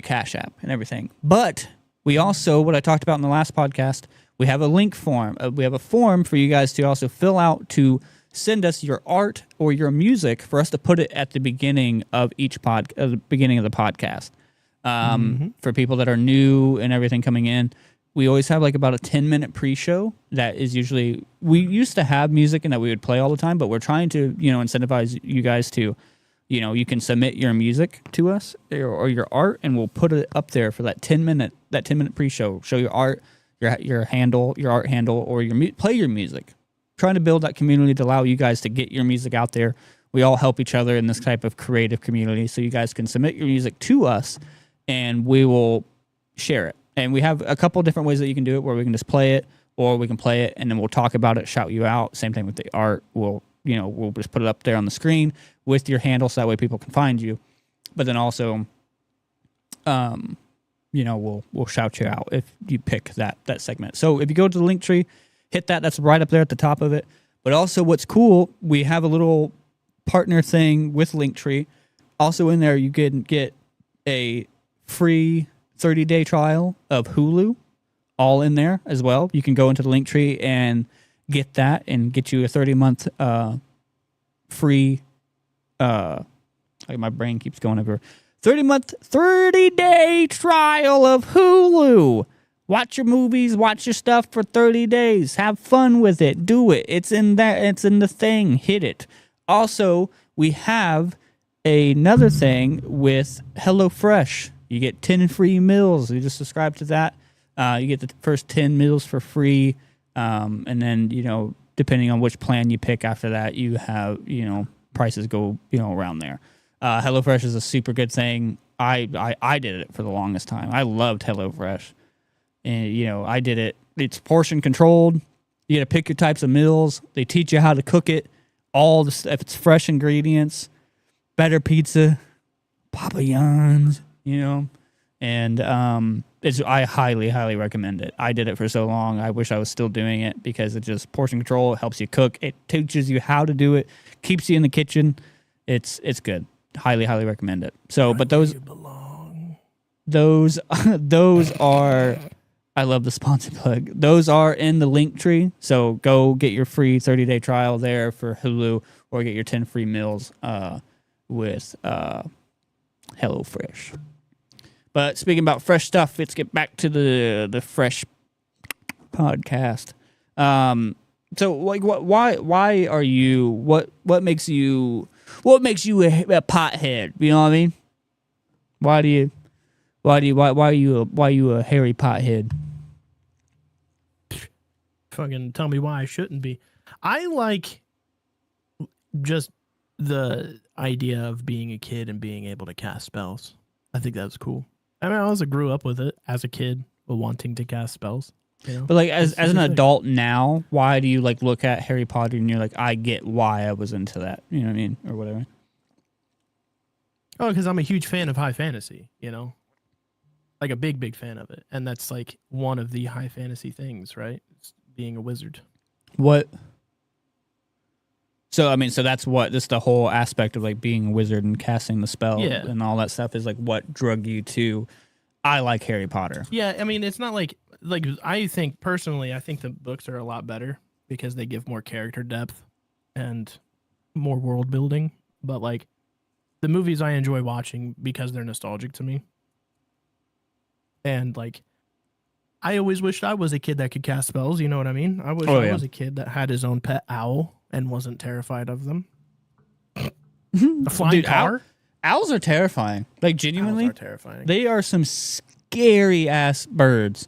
Cash App and everything. But... we also, what I talked about in the last podcast, we have a link form. We have a form for you guys to also fill out to send us your art or your music for us to put it at the beginning of the beginning of the podcast. For people that are new and everything coming in, we always have like about a 10-minute pre-show that is usually, we used to have music and that we would play all the time, but we're trying to, incentivize you guys to, you can submit your music to us or your art, and we'll put it up there for that 10-minute pre-show. Show your art, your handle, your art handle, or play your music. Trying to build that community to allow you guys to get your music out there. We all help each other in this type of creative community, so you guys can submit your music to us, and we will share it. And we have a couple different ways that you can do it, where we can just play it, or we can play it and then we'll talk about it, shout you out. Same thing with the art. We'll just put it up there on the screen with your handle, so that way people can find you. But then also, we'll shout you out if you pick that segment. So if you go to the link tree, hit that. That's right up there at the top of it. But also, what's cool, we have a little partner thing with Linktree. Also in there, you can get a free 30-day trial of Hulu, all in there as well. You can go into the Linktree and get that and get you a 30-month free. My brain keeps going over. 30-day trial of Hulu. Watch your movies, watch your stuff for 30 days. Have fun with it. Do it. It's in there. It's in the thing. Hit it. Also, we have another thing with HelloFresh. You get 10 free meals. You just subscribe to that. You get the first 10 meals for free. And then, depending on which plan you pick after that, you have, prices go, around there. HelloFresh is a super good thing. I did it for the longest time. I loved HelloFresh. And, I did it. It's portion controlled. You got to pick your types of meals. They teach you how to cook it. If it's fresh ingredients. better pizza, Papa John's, you know, and I highly, highly recommend it. I did it for so long. I wish I was still doing it because it just portion control. It helps you cook. It teaches you how to do it. Keeps you in the kitchen. It's good. Highly, highly recommend it. So, but those are. I love the sponsor plug. Those are in the link tree. So go get your free 30-day trial there for Hulu, or get your 10 free meals with HelloFresh. But speaking about fresh stuff, let's get back to the fresh podcast. So like, why are you? What makes you a pothead? You know what I mean? Why are you a hairy pothead? Fucking tell me why I shouldn't be. I like just the idea of being a kid and being able to cast spells. I think that's cool. I mean, I also grew up with it as a kid, wanting to cast spells. You know? But like as an adult now, why do you like look at Harry Potter and you're like, I get why I was into that? You know what I mean, or whatever. Oh, because I'm a huge fan of high fantasy. You know, like a big fan of it, and that's like one of the high fantasy things, right? It's being a wizard. What? So I mean, so that's the whole aspect of like being a wizard and casting the spell and all that stuff is like what drug you to. I like Harry Potter. Yeah, I mean, it's not like I think personally, I think the books are a lot better because they give more character depth and more world building. But like the movies, I enjoy watching because they're nostalgic to me. And like, I always wished I was a kid that could cast spells. You know what I mean? I wish I was a kid that had his own pet owl and wasn't terrified of them. A flying car? Owls are terrifying. Like, genuinely. Owls are terrifying. They are some scary ass birds.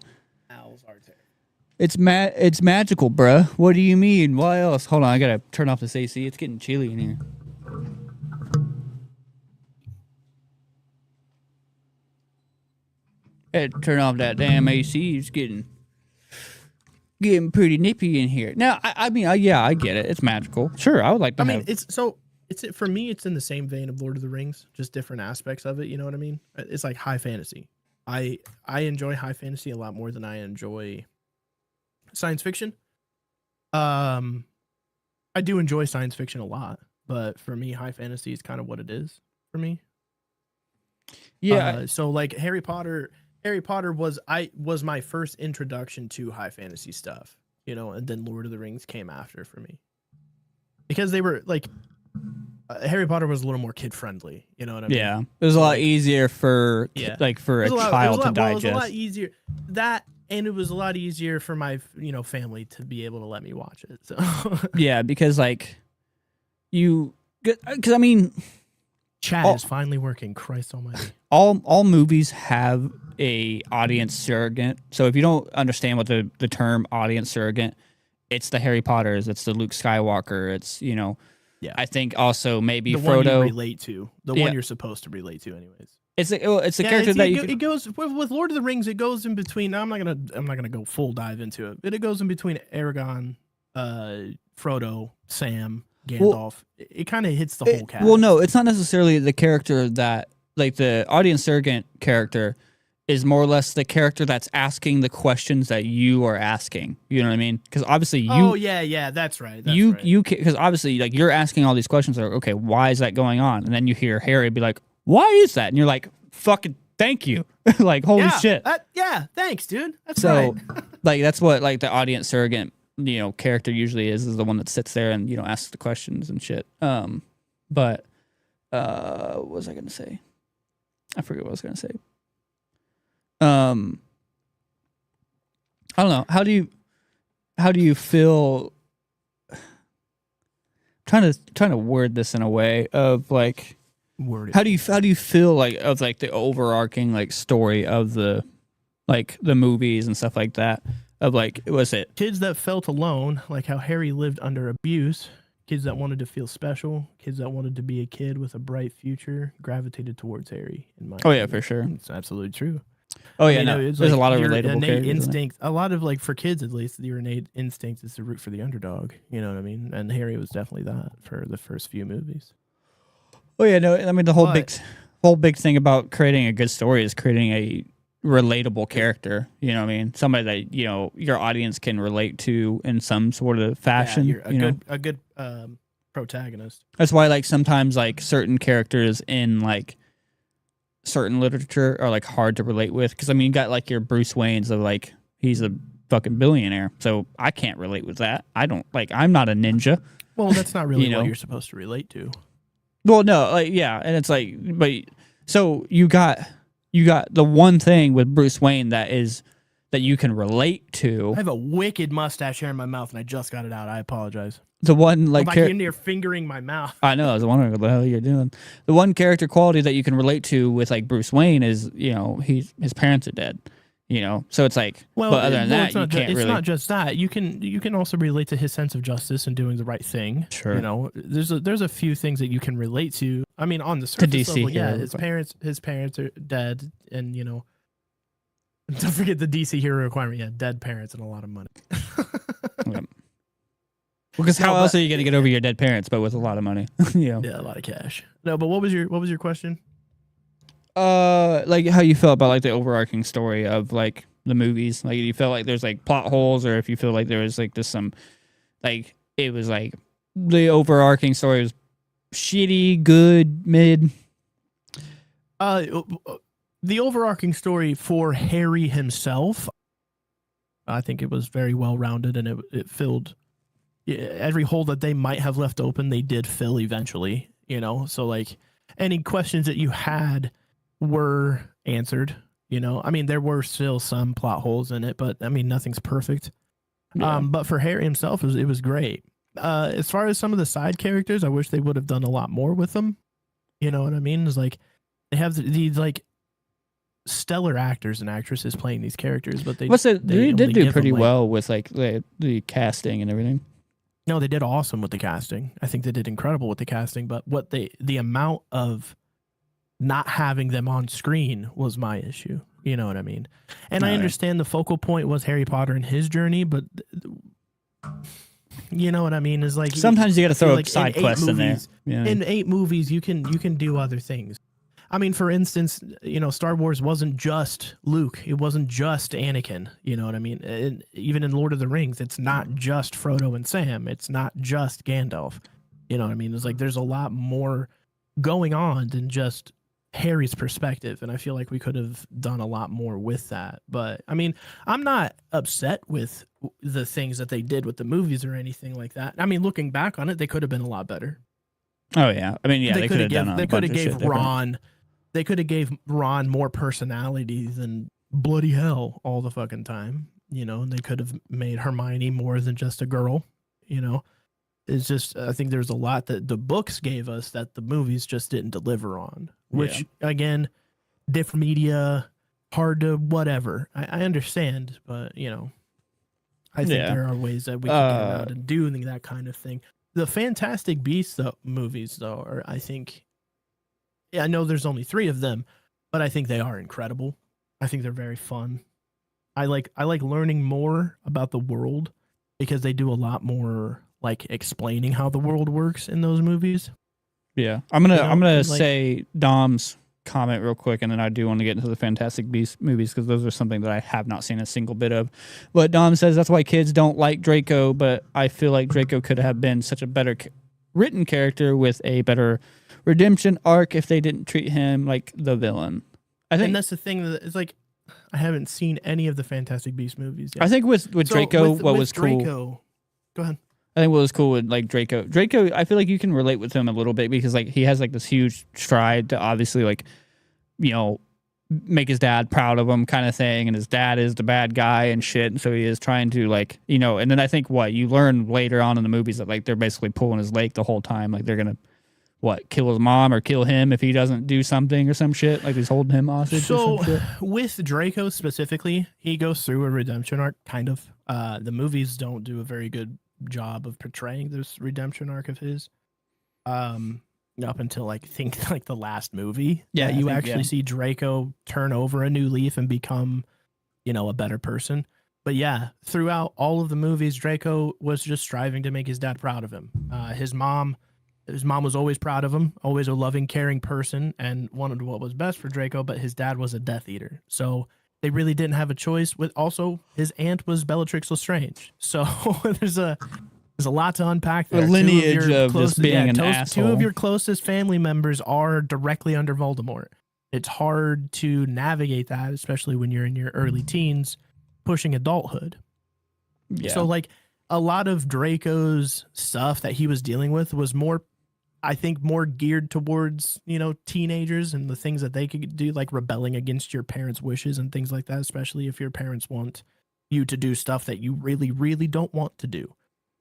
Owls are terrifying. It's magical, bruh. What do you mean? Why else? Hold on, I gotta turn off this AC. It's getting chilly in here. Had to turn off that damn AC. It's getting pretty nippy in here. Now, I mean, yeah, I get it. It's magical. Sure, I would like to. I mean, it's for me. It's in the same vein of Lord of the Rings, just different aspects of it. You know what I mean? It's like high fantasy. I enjoy high fantasy a lot more than I enjoy science fiction. I do enjoy science fiction a lot, but for me, high fantasy is kind of what it is for me. Yeah. So like Harry Potter was my first introduction to high fantasy stuff, you know, and then Lord of the Rings came after for me because they were like Harry Potter was a little more kid friendly, you know what I mean? Yeah, it was a lot easier for for a child to digest. It was a lot easier and it was a lot easier for my family to be able to let me watch it. So yeah, because like because I mean, chat is finally working. Christ Almighty! All movies have a audience surrogate. So if you don't understand what the term audience surrogate, it's the Harry Potters, it's the Luke Skywalker, it's I think also maybe the Frodo. One you relate to, the one you're supposed to relate to, anyways. It's a character that it goes with Lord of the Rings. It goes in between. I'm not gonna go full dive into it, but it goes in between Aragorn, Frodo, Sam, Gandalf. Well, it kind of hits the whole cast. Well, no, it's not necessarily the character that like the audience surrogate character is more or less the character that's asking the questions that you are asking. You know what I mean? Because obviously you. Oh yeah, that's right. Because obviously like you're asking all these questions. Like, okay, why is that going on? And then you hear Harry be like, "Why is that?" And you're like, "Fucking thank you!" Like holy shit. Thanks, dude. That's so, like that's what like the audience surrogate character usually is the one that sits there and asks the questions and shit. But what was I gonna say? I forget what I was gonna say. I don't know. How do you feel? Trying to word this in a way of like, how do you feel like of like the overarching like story of the movies and stuff like that of like was it kids that felt alone, like how Harry lived under abuse, kids that wanted to feel special, kids that wanted to be a kid with a bright future gravitated towards Harry. In my opinion. Yeah, for sure, it's absolutely true. Oh yeah, there's like a lot of relatable characters. Instinct, a lot of like for kids at least, your innate instinct is to root for the underdog. You know what I mean? And Harry was definitely that for the first few movies. Oh yeah, no, I mean the But- whole big thing about creating a good story is creating a relatable character. You know what I mean? Somebody that, you know, your audience can relate to in some sort of fashion. you're a good protagonist. That's why like sometimes like certain characters in like certain literature are like hard to relate with, because I mean you got like your Bruce Waynes of like he's a fucking billionaire, so I can't relate with that. I don't like I'm not a ninja. Well, that's not really You know? what you're supposed to relate to. Well, no, like yeah, and it's like, but so you got the one thing with Bruce Wayne that you can relate I to. have a wicked mustache hair in my mouth, and I just got it out. I apologize. The one like I'm like in there fingering my mouth. I know, I was wondering what the hell you're doing. The one character quality that you can relate to with like Bruce Wayne is, you know, his parents are dead. You know, so it's like, Well, but other than that, it's not you can't it's really. not just that. You can also relate to his sense of justice and doing the right thing. Sure. You know, there's a few things that you can relate to. I mean, on the surface DC level, yeah, hero, his parents are dead, and you know, don't forget the DC hero requirement. Yeah, dead parents and a lot of money. Yep. Because how else are you going to get over your dead parents, but with a lot of money? You know? Yeah, a lot of cash. No, but what was your question? Like how you feel about like the overarching story of like the movies. Like, you feel like there's like plot holes, or if you feel like there was like just some, like it was like the overarching story was shitty, good, mid. The overarching story for Harry himself, I think it was very well rounded, and it filled every hole that they might have left open. They did fill eventually, you know. So like any questions that you had were answered. You know, I mean, there were still some plot holes in it, but I mean, nothing's perfect. Yeah. But for Harry himself, it was great. As far as some of the side characters, I wish they would have done a lot more with them. You know what I mean? It's like they have these like stellar actors and actresses playing these characters, but they did only do give pretty them, like- well with like the casting and everything. No, they did awesome with the casting. I think they did incredible with the casting, but the amount of not having them on screen was my issue. You know what I mean? And I Alright. understand the focal point was Harry Potter and his journey, but you know what I mean? Is like Sometimes you got to throw like a side in 8 quest in there. movies- You know? in 8 movies you can do other things. I mean, for instance, you know, Star Wars wasn't just Luke. It wasn't just Anakin. You know what I mean? And even in Lord of the Rings, it's not just Frodo and Sam. It's not just Gandalf. You know what I mean? It's like there's a lot more going on than just Harry's perspective. And I feel like we could have done a lot more with that. But I mean, I'm not upset with the things that they did with the movies or anything like that. I mean, looking back on it, they could have been a lot better. Oh yeah, I mean yeah, they could have done. They could have gave Ron. They could have gave Ron more personality than bloody hell all the fucking time. You know, and they could have made Hermione more than just a girl. You know, it's just I think there's a lot that the books gave us that the movies just didn't deliver on. Which again, different media, hard to whatever. I understand, but you know, I think there are ways that we can get around and do that kind of thing. The Fantastic Beasts movies, though, are I think. Yeah, I know there's only 3 of them, but I think they are incredible. I think they're very fun. I like learning more about the world because they do a lot more like explaining how the world works in those movies. Yeah, I'm gonna like- say Dom's comment real quick, and then I do want to get into the Fantastic Beasts movies because those are something that I have not seen a single bit of. But Dom says that's why kids don't like Draco, but I feel like Draco could have been such a better written character with a better redemption arc if they didn't treat him like the villain. I think And that's the thing that it's like I haven't seen any of the Fantastic Beasts movies yet. I think with So Draco, with what was cool. Draco, go ahead. I think what was cool with like Draco, I feel like you can relate with him a little bit because like he has like this huge stride to obviously like, you know, make his dad proud of him kind of thing, and his dad is the bad guy and shit, and so he is trying to like, you know, and then I think what you learn later on in the movies that like they're basically pulling his leg the whole time, like they're gonna kill his mom or kill him if he doesn't do something or some shit, like he's holding him hostage. So or some shit. with Draco specifically, he goes through a redemption arc, kind of. The movies don't do a very good job of portraying this redemption arc of his. Up until like think like the last movie, Yeah, that I you think, actually see Draco turn over a new leaf and become, you know, a better person. But yeah, throughout all of the movies, Draco was just striving to make his dad proud of him. His mom His mom was always proud of him, always a loving, caring person, and wanted what was best for Draco. But his dad was a Death Eater, so they really didn't have a choice. With also his aunt was Bellatrix Lestrange, so there's a lot to unpack there. The lineage of just being an asshole. Two of your closest family members are directly under Voldemort. It's hard to navigate that, especially when you're in your early teens, pushing adulthood. Yeah. So like a lot of Draco's stuff that he was dealing with was more, I think, more geared towards, teenagers and the things that they could do, like rebelling against your parents' wishes and things like that, especially if your parents want you to do stuff that you really, really don't want to do.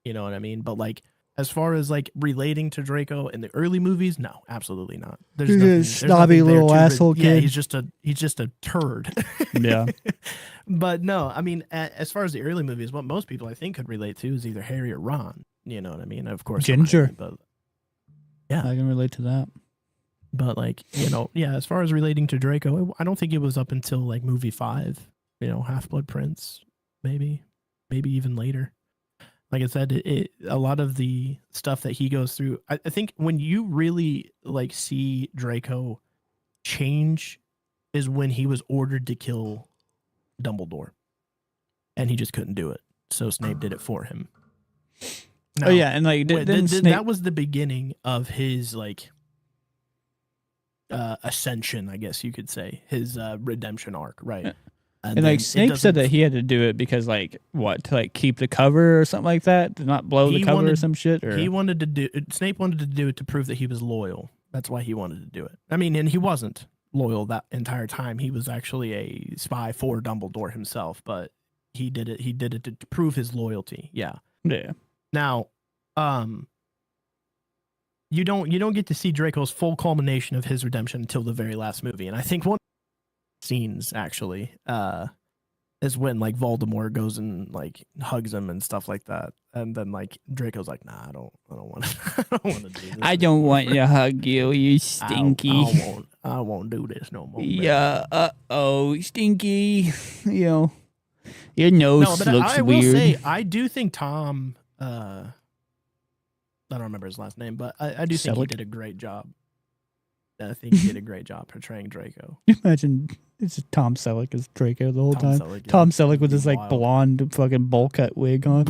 You know what I mean? But like, as far as like relating to Draco in the early movies, no, absolutely not. There's He's nothing, a snobby little asshole kid. Yeah, he's just a turd. Yeah. But no, I mean, as far as the early movies, what most people I think could relate to is either Harry or Ron. You know what I mean? Of course, Ginger. Harry, but yeah, I can relate to that. But like, yeah, as far as relating to Draco, I don't think it was up until like movie 5, Half-Blood Prince, maybe even later. Like I said, a lot of the stuff that he goes through, I think when you really like see Draco change is when he was ordered to kill Dumbledore, and he just couldn't do it. So Snape did it for him. Now, and like that was the beginning of his like ascension, I guess you could say, his redemption arc, right? And like Snape said that he had to do it because like what, to like keep the cover or something like that, to not blow the cover or some shit. Or Snape wanted to do it to prove that he was loyal. That's why he wanted to do it. I mean, and he wasn't loyal that entire time. He was actually a spy for Dumbledore himself, but he did it. He did it to prove his loyalty. Yeah. Yeah. Now, you don't get to see Draco's full culmination of his redemption until the very last movie, and I think one scenes actually is when like Voldemort goes and like hugs him and stuff like that, and then like Draco's like, nah, I don't want to I don't want to do this. I don't want to hug you stinky. I won't do this no more. Yeah. Stinky. Your nose looks I weird. will say, I do think Tom I don't remember his last name, but I do think he did a great job. I think he did a great job portraying Draco. Imagine it's just Tom Selleck as Draco the whole time. Selleck, yeah. Tom Selleck with his like blonde fucking bowl cut wig on.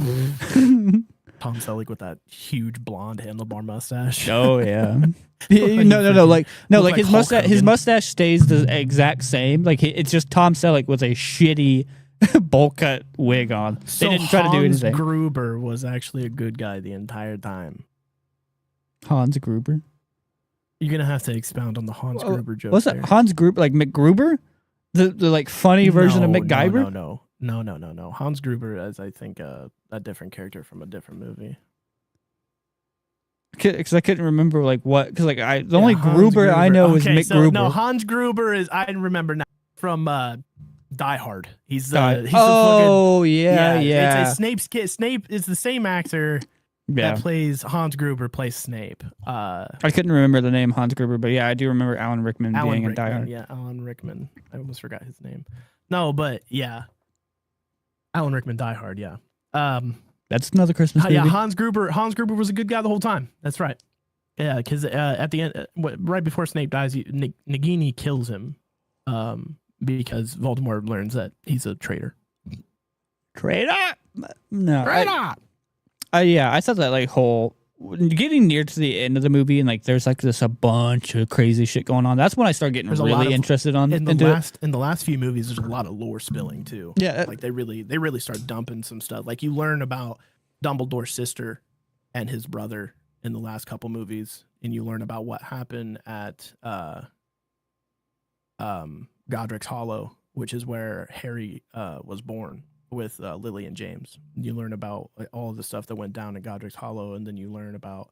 Tom Selleck with that huge blonde handlebar mustache. Oh yeah. Like his mustache. His mustache stays the exact same. Like it's just Tom Selleck with a shitty bowl cut wig on. So they didn't try to do anything. Hans Gruber was actually a good guy the entire time. Hans Gruber. You're gonna have to expound on the Hans Gruber joke. What's that? Hans Gruber, like McGruber, the like funny version of MacGyver. No. Hans Gruber is, I think, a different character from a different movie. Because I couldn't remember like what. Because like the only Gruber I know is Mick Gruber. No, Hans Gruber is, I remember now, from Die Hard. He's yeah. It's Snape's kid. Snape is the same actor. Yeah. That plays Hans Gruber plays Snape. I couldn't remember the name Hans Gruber, but yeah, I do remember Alan Rickman being in Die Hard. Yeah, Alan Rickman. I almost forgot his name. No, but yeah, Alan Rickman, Die Hard. Yeah. That's another Christmas movie. Yeah, Hans Gruber was a good guy the whole time. That's right. Yeah, because at the end, right before Snape dies, Nagini kills him, because Voldemort learns that he's a traitor. Traitor? No. Traitor! I thought that like whole getting near to the end of the movie and like there's like a bunch of crazy shit going on. That's when I started getting really interested in the last few movies. There's a lot of lore spilling too. Yeah, like they really start dumping some stuff. Like you learn about Dumbledore's sister and his brother in the last couple movies, and you learn about what happened at Godric's Hollow, which is where Harry was born with Lily and James. You learn about all of the stuff that went down in Godric's Hollow, and then you learn about,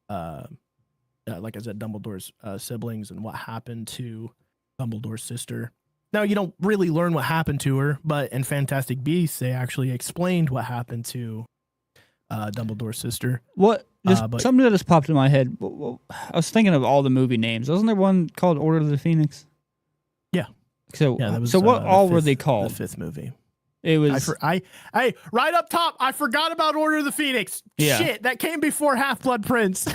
like I said, Dumbledore's siblings and what happened to Dumbledore's sister. Now, you don't really learn what happened to her, but in Fantastic Beasts, they actually explained what happened to Dumbledore's sister. Something that just popped in my head. I was thinking of all the movie names. Wasn't there one called Order of the Phoenix? Yeah. So what all were they called? The 5th movie. It was I right up top. I forgot about Order of the Phoenix. Yeah. Shit, that came before Half-Blood Prince.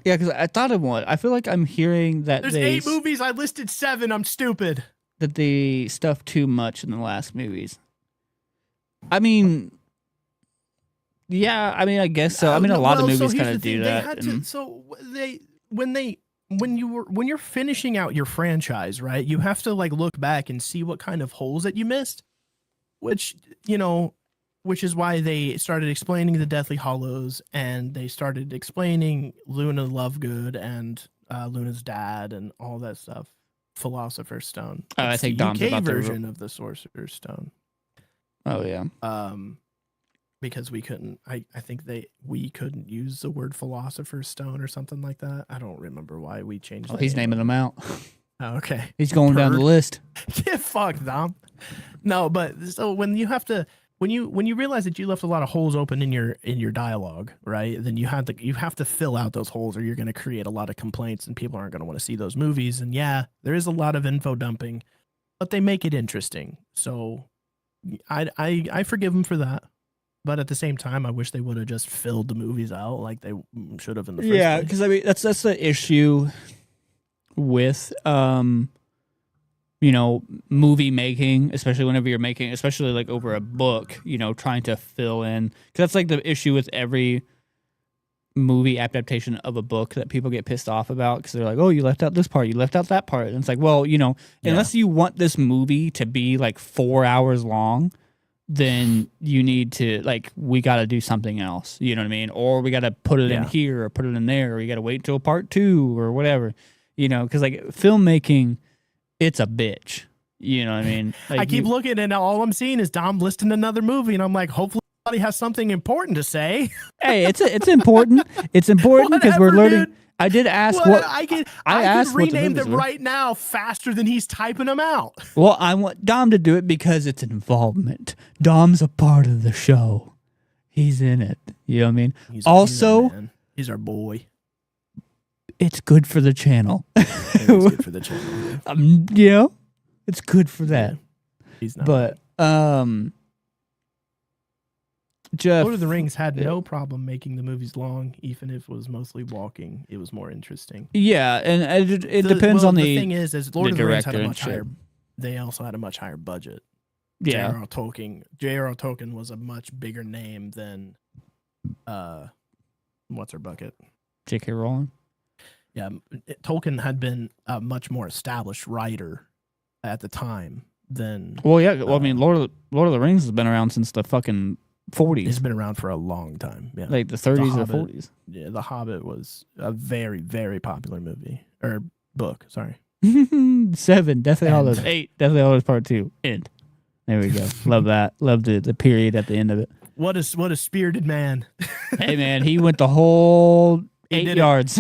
yeah, because I thought of one. I feel like I'm hearing that There's 8 movies. I listed 7. I'm stupid. That they stuffed too much in the last movies. I mean, yeah, I mean, I guess so. I mean, a lot of movies kind of do that. When you're finishing out your franchise, right? You have to like look back and see what kind of holes that you missed, which is why they started explaining the Deathly Hollows, and they started explaining Luna Lovegood and Luna's dad and all that stuff. Philosopher's Stone. I think the Dom's UK about version of the Sorcerer's Stone. Oh yeah. Because we couldn't. I think we couldn't use the word Philosopher's Stone or something like that. I don't remember why we changed. He's naming them out. Oh, okay. He's going down the list. Yeah, fuck Dom. No, but so when you have to. When you realize that you left a lot of holes open in your dialogue, right? Then you have to fill out those holes, or you're going to create a lot of complaints, and people aren't going to want to see those movies. And yeah, there is a lot of info dumping, but they make it interesting. So I forgive them for that. But at the same time, I wish they would have just filled the movies out like they should have in the first place. Yeah, because I mean that's the issue with movie making, especially whenever you're making, especially like over a book, trying to fill in. Because that's like the issue with every movie adaptation of a book that people get pissed off about, because they're like, oh, you left out this part, you left out that part. And it's like, well, unless you want this movie to be like 4 hours long, then you need to, like, we got to do something else. You know what I mean? Or we got to put it in here or put it in there, or you got to wait until part 2 or whatever, because like filmmaking, it's a bitch. You know what I mean? Like I keep looking and all I'm seeing is Dom listing another movie, and I'm like, hopefully somebody has something important to say. Hey, it's important. It's important because we're learning. Dude. I did ask I can rename them right now faster than he's typing them out. Well, I want Dom to do it because it's involvement. Dom's a part of the show. He's in it. You know what I mean? He's our boy. It's good for the channel. It's good for the channel. It's good for that. He's not. But Jeff, Lord of the Rings had no problem making the movies long, even if it was mostly walking. It was more interesting. Yeah, and it depends on the thing is Lord of the Rings had a much higher. Shit. They also had a much higher budget. Yeah, J.R.R. Tolkien was a much bigger name than, what's her bucket? J.K. Rowling. Yeah, Tolkien had been a much more established writer at the time than. Well, yeah. Well, I mean, Lord of the Rings has been around since the fucking 40s. It's been around for a long time. Yeah, like the 30s or 40s. Yeah, The Hobbit was a very, very popular movie or book. Sorry. 7 Deathly Hallows. 8 Deathly Hallows Part 2. End. There we go. Love that. Love the period at the end of it. What a spirited man. Hey man, he went the whole 8 yards.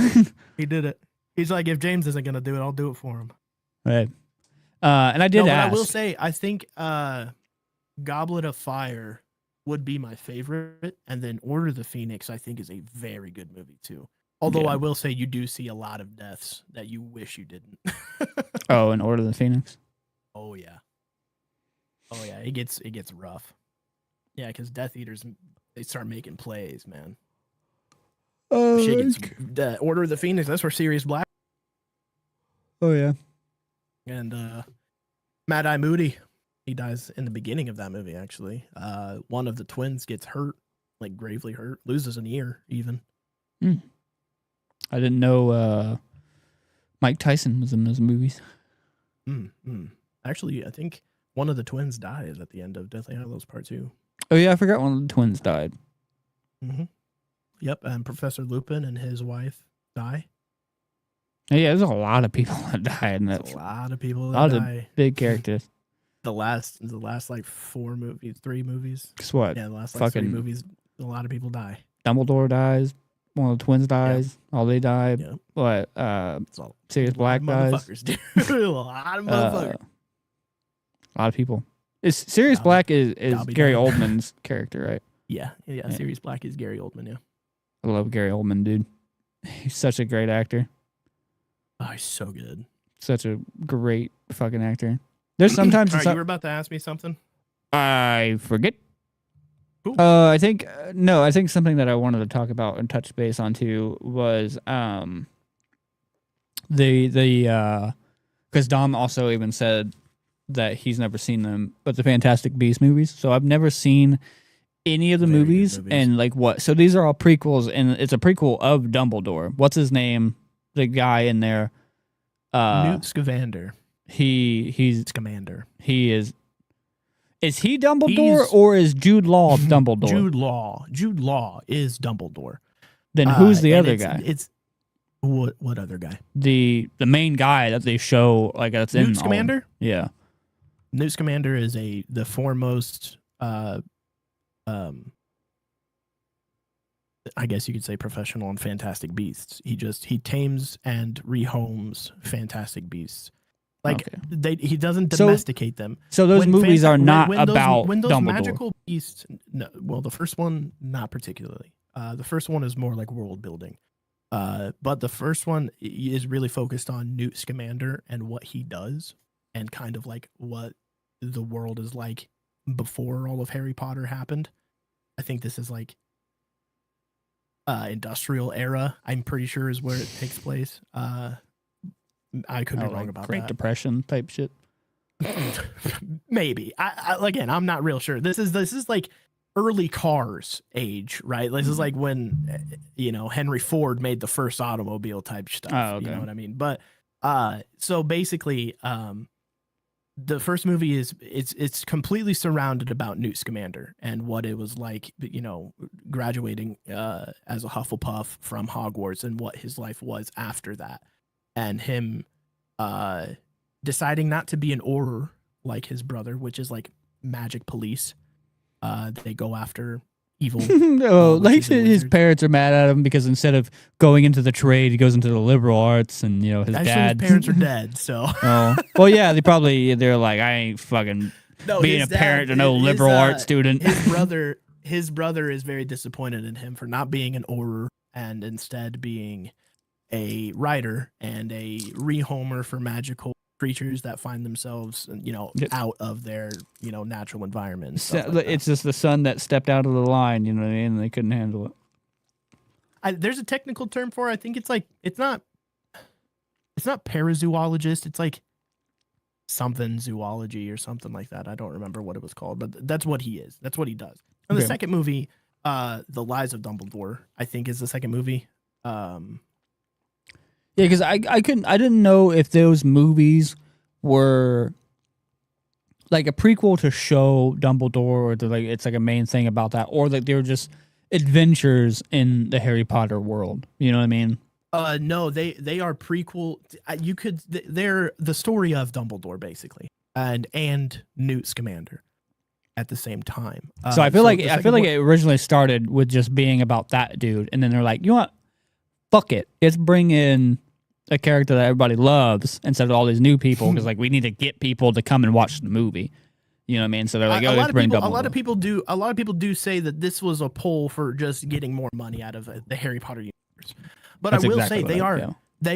He did it. He's like, if James isn't gonna do it, I'll do it for him. Right. And I did ask. I will say, I think Goblet of Fire would be my favorite, and then Order of the Phoenix I think is a very good movie too. Although I will say you do see a lot of deaths that you wish you didn't. Oh, in Order of the Phoenix? Oh yeah. It gets rough. Yeah, because Death Eaters, they start making plays, man. Oh, Order of the Phoenix, that's where Sirius Black. Oh yeah. And Mad Eye Moody, he dies in the beginning of that movie, actually. One of the twins gets hurt, like gravely hurt, loses an ear even. I didn't know Mike Tyson was in those movies. Actually, I think one of the twins dies at the end of Deathly Hallows Part 2. Oh yeah, I forgot one of the twins died. Mm-hmm. Yep, and Professor Lupin and his wife die. Yeah, there's a lot of people that die in that. A lot of people that die. A lot die. of big characters. The last like 3 movies. Guess what? Yeah, the last like 3 movies, a lot of people die. Dumbledore dies. One of the twins dies. Yeah. All they die. Yeah. What? Sirius Black dies. A lot of motherfuckers. A lot of people. Sirius Black is Gary Oldman's character, right? Yeah. Sirius Black is Gary Oldman. Yeah. I love Gary Oldman, dude. He's such a great actor. Oh, he's so good. Such a great fucking actor. There's sometimes you were about to ask me something. I forget. Cool. I think no. I think something that I wanted to talk about and touch base on too was the because Dom also even said that he's never seen them, but the Fantastic Beasts movies. So I've never seen any of the Very good movies, and like what? So these are all prequels, and it's a prequel of Dumbledore. What's his name? The guy in there. Newt Scamander. He's Scamander. He is. Is he Dumbledore or is Jude Law Dumbledore? Jude Law is Dumbledore. Then who's the other guy? It's what other guy? The main guy that they show like that's in Newt Scamander. Yeah. Newt Scamander is the foremost I guess you could say professional in Fantastic Beasts. He tames and rehomes Fantastic Beasts. Like he doesn't domesticate them. So those movies are not about when those Dumbledore. magical beasts. No, well, the first one not particularly. The first one is more like world building. But the first one is really focused on Newt Scamander and what he does, and kind of like what the world is like before all of Harry Potter happened. I think this is like industrial era. I'm pretty sure is where it takes place. I could be wrong about Great that. Depression type shit. Maybe. I again, I'm not real sure. This is like early cars age, right? This is like when Henry Ford made the first automobile type stuff. Oh, okay. You know what I mean? But so basically, the first movie is it's completely surrounded about Newt Scamander and what it was like, graduating as a Hufflepuff from Hogwarts and what his life was after that. And him deciding not to be an Auror like his brother, which is like magic police. They go after evil. Like his parents are mad at him because instead of going into the trade, he goes into the liberal arts, and his dad. His parents are dead. So. Oh well, yeah, they're like, I ain't fucking being a parent to no liberal arts student. His brother is very disappointed in him for not being an Auror and instead being a writer and a rehomer for magical creatures that find themselves, out of their, natural environment. It's just the son that stepped out of the line, you know what I mean? And they couldn't handle it. There's a technical term for it. I think it's like it's not parazoologist. It's like something zoology or something like that. I don't remember what it was called, but that's what he is. That's what he does. And the second movie, The Lies of Dumbledore, I think is the second movie. Yeah, because I didn't know if those movies were like a prequel to show Dumbledore, or it's like a main thing about that, or like they were just adventures in the Harry Potter world. You know what I mean? No, they are prequel. They're the story of Dumbledore basically, and Newt Scamander at the same time. So I feel like it originally started with just being about that dude, and then they're like, you know what? Fuck it. Let's bring in a character that everybody loves instead of all these new people, because like we need to get people to come and watch the movie. You know what I mean? So they're like, let's bring Dumbledore. A lot of people do say that this was a pull for just getting more money out of the Harry Potter universe. But I will say they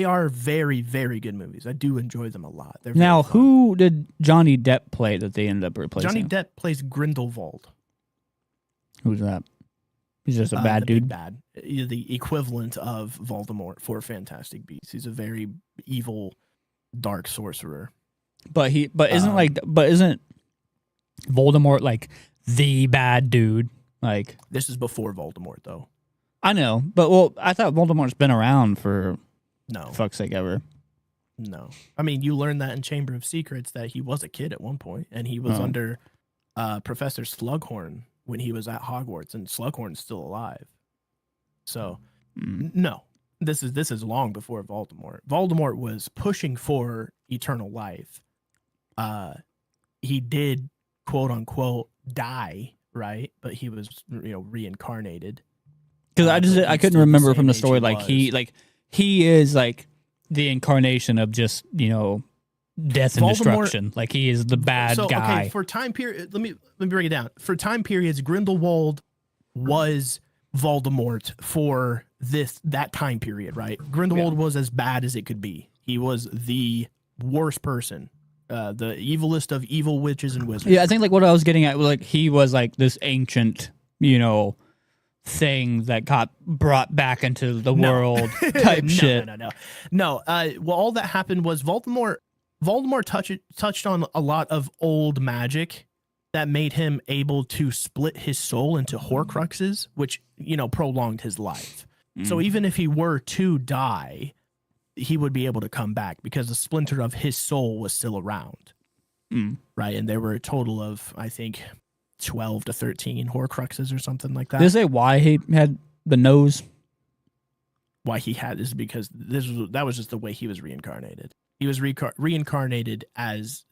are very, very good movies. I do enjoy them a lot. Now, who did Johnny Depp play that they ended up replacing? Johnny Depp plays Grindelwald. Who's that? He's just a bad dude. Bad. The equivalent of Voldemort for Fantastic Beasts. He's a very evil, dark sorcerer. But isn't Voldemort like the bad dude? Like, this is before Voldemort, though. I know, but I thought Voldemort's been around for fuck's sake ever. No, I mean you learn that in Chamber of Secrets that he was a kid at one point, and he was under Professor Slughorn when he was at Hogwarts, and Slughorn's still alive. So, no, this is long before Voldemort. Voldemort was pushing for eternal life. He did, quote unquote, die, right? But he was, reincarnated. Because I couldn't remember from the story he is like the incarnation of just death and destruction. Like he is the bad guy. Okay, for time period, let me break it down. For time periods, Grindelwald was Voldemort for that time period, right? Grindelwald was as bad as it could be. He was the worst person the evilest of evil witches and wizards. Yeah, I think like what I was getting at, like he was like this ancient, thing that got brought back into the world type shit. No. Well, all that happened was Voldemort touched on a lot of old magic that made him able to split his soul into Horcruxes, which prolonged his life. So even if he were to die, he would be able to come back because the splinter of his soul was still around. Right. And there were a total of, I think, 12 to 13 Horcruxes or something like that. Did it say why he had the nose? Why he had is because that was just the way he was reincarnated. He was reincarnated as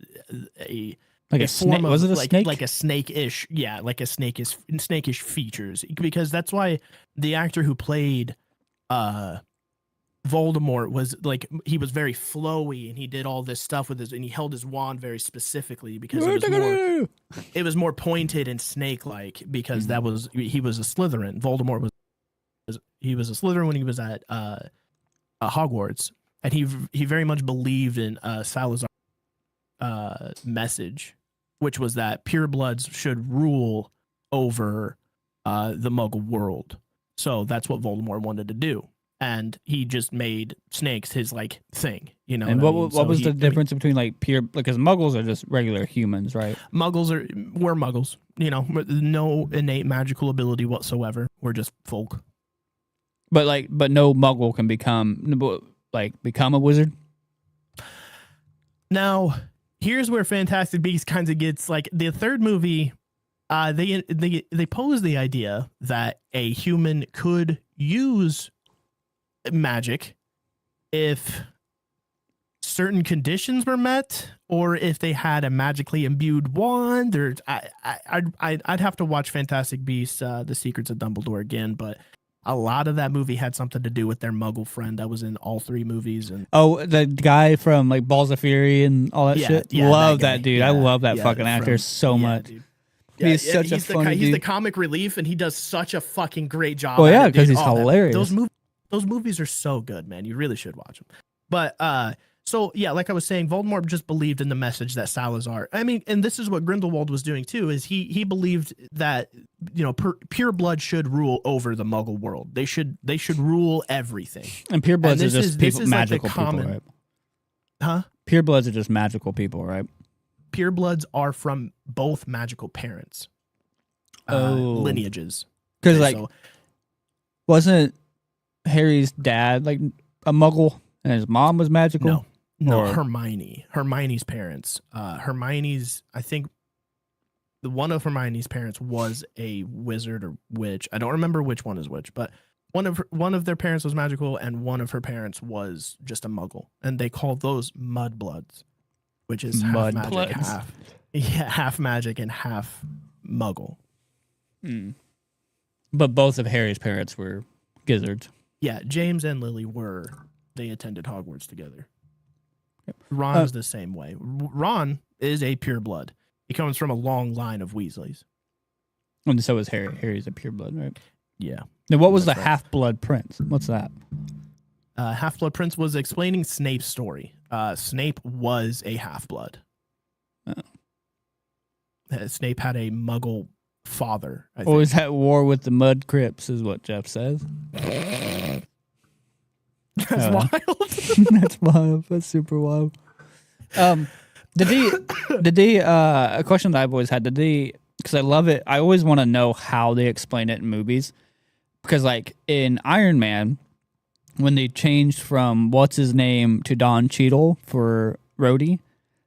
a snake. Was it a snake? Like a snake-ish, like a snakish features. Because that's why the actor who played Voldemort was like, he was very flowy and he did all this stuff with and he held his wand very specifically because it was more pointed and snake-like because he was a Slytherin. Voldemort was a Slytherin when he was at Hogwarts, and he very much believed in Salazar's message, which was that purebloods should rule over the Muggle world. So that's what Voldemort wanted to do. And he just made snakes his thing, And what was the difference between pure, because Muggles are just regular humans, right? We're Muggles, no innate magical ability whatsoever. We're just folk. But no Muggle can become a wizard. Now, here's where Fantastic Beasts kind of gets the third movie. They pose the idea that a human could use magic if certain conditions were met, or if they had a magically imbued wand. Or I'd have to watch Fantastic Beasts: The Secrets of Dumbledore again, but a lot of that movie had something to do with their Muggle friend that was in all three movies. And the guy from Balls of Fury and all that shit. Love that dude. I love that fucking actor so much. Dude. He's such a funny dude. He's the comic relief, and he does such a fucking great job. Oh yeah, because he's hilarious. Those movies are so good, man. You really should watch them. But so yeah, like I was saying, Voldemort just believed in the message that Salazar. I mean, and this is what Grindelwald was doing too. Is he believed that pure blood should rule over the Muggle world. They should rule everything. And pure bloods are just magical people, right? Huh? Pure bloods are just magical people, right? Pure bloods are from both magical parents. Lineages. Because wasn't Harry's dad a Muggle and his mom was magical? No, Hermione's parents. Hermione's, I think one of Hermione's parents was a wizard or witch. I don't remember which one is which, but one of their parents was magical and one of her parents was just a Muggle, and they called those mudbloods, which is half magic, half magic and half Muggle. But both of Harry's parents were gizzards. Yeah, James and Lily they attended Hogwarts together. Ron is the same way. Ron is a pureblood. He comes from a long line of Weasleys. And so is Harry. Harry's a pureblood, right? Yeah. Now, what was the Half-Blood Prince? What's that? Half-Blood Prince was explaining Snape's story. Snape was a half-blood. Snape had a Muggle father. I think. Or was at war with the Mud Crips, is what Jeff says. That's wild. That's wild. That's super wild. A question that I've always had, because I love it, I always want to know how they explain it in movies. Because in Iron Man, when they changed from what's his name to Don Cheadle for Rhodey,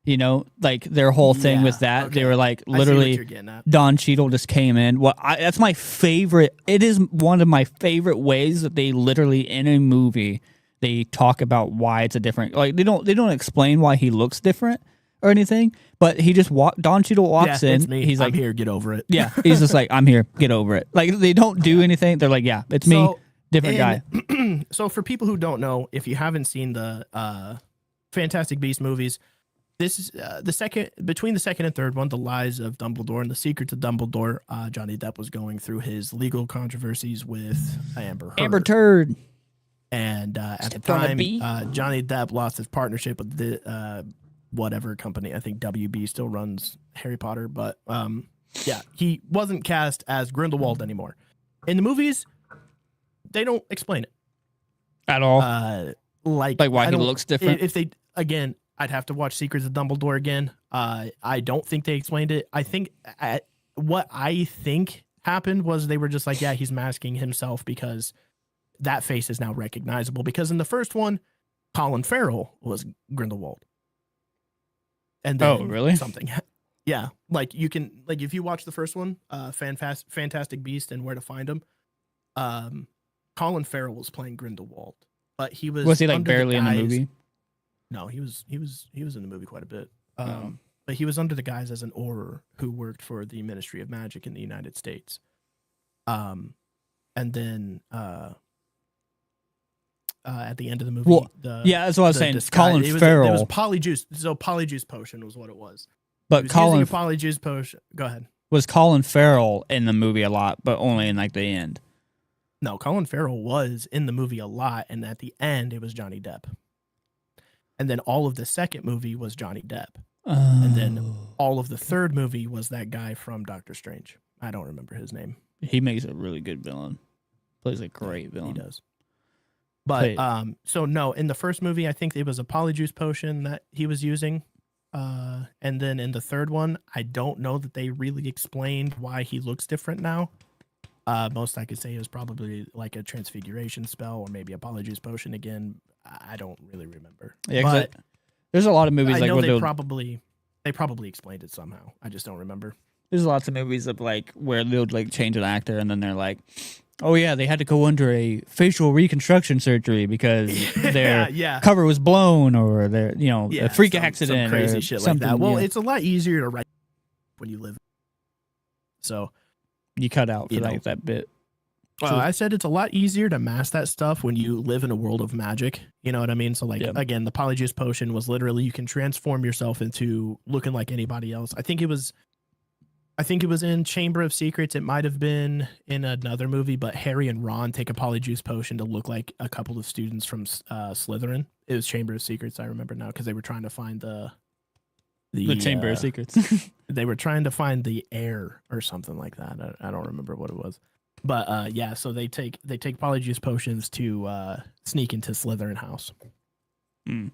their whole thing with that, they were literally Don Cheadle just came in. That's my favorite. It is one of my favorite ways that they literally in a movie they talk about why it's a different. They don't explain why he looks different or anything, but he just Don Cheadle walks in. It's me. He's I'm here, get over it. Yeah, he's just I'm here, get over it. They don't do anything. They're yeah, it's me, different guy. So for people who don't know, if you haven't seen the Fantastic Beasts movies, this is between the second and third one, The Lies of Dumbledore and The Secrets of Dumbledore. Johnny Depp was going through his legal controversies with Amber Heard. Amber Turd. And at the time, Johnny Depp lost his partnership with whatever company. I think WB still runs Harry Potter, but yeah, he wasn't cast as Grindelwald anymore. In the movies, they don't explain it at all. Like why he looks different. If they, again, I'd have to watch Secrets of Dumbledore again. I don't think they explained it. I think what I think happened was they were just like, yeah, he's masking himself because that face is now recognizable. Because in the first one, Colin Farrell was Grindelwald. And then really? something. Yeah. Like you can, like if you watch the first one, Fantastic Beast and Where to Find Him, Colin Farrell was playing Grindelwald, but he was he like barely in the movie? No, he was in the movie quite a bit. But he was under the guise as an Auror who worked for the Ministry of Magic in the United States. And then at the end of the movie, that's what I was saying. Disguise, Colin Farrell. It was Polyjuice. So Polyjuice potion was what it was. But Colin using a Polyjuice potion. Go ahead. Was Colin Farrell in the movie a lot, but only in like the end? No, Colin Farrell was in the movie a lot, and at the end it was Johnny Depp. And then all of the second movie was Johnny Depp. And then all of the third movie was that guy from Doctor Strange. I don't remember his name. He makes a really good villain. Plays a great villain. He does. But so no, in the first movie, I think it was a Polyjuice potion that he was using. And then in the third one, I don't know that they really explained why he looks different now. Most I could say is probably like a transfiguration spell or maybe a Polyjuice potion again. I don't really remember. Yeah, but there's a lot of movies I like know they probably explained it somehow. I just don't remember. There's lots of movies of like where they'll like change an actor and then they're like, oh yeah, they had to go under a facial reconstruction surgery because their cover was blown or their a freak accident, some crazy or shit like that. Well, yeah. It's a lot easier to write when you live. So you cut out for like that bit. Well, I said it's a lot easier to mask that stuff when you live in a world of magic. You know what I mean? So like, again, the Polyjuice potion was literally, you can transform yourself into looking like anybody else. I think it was in Chamber of Secrets. It might have been in another movie, but Harry and Ron take a Polyjuice potion to look like a couple of students from Slytherin. It was Chamber of Secrets. I remember now because they were trying to find the Chamber of Secrets. They were trying to find the heir or something like that. I don't remember what it was. But so they take Polyjuice potions to sneak into Slytherin house. Mm.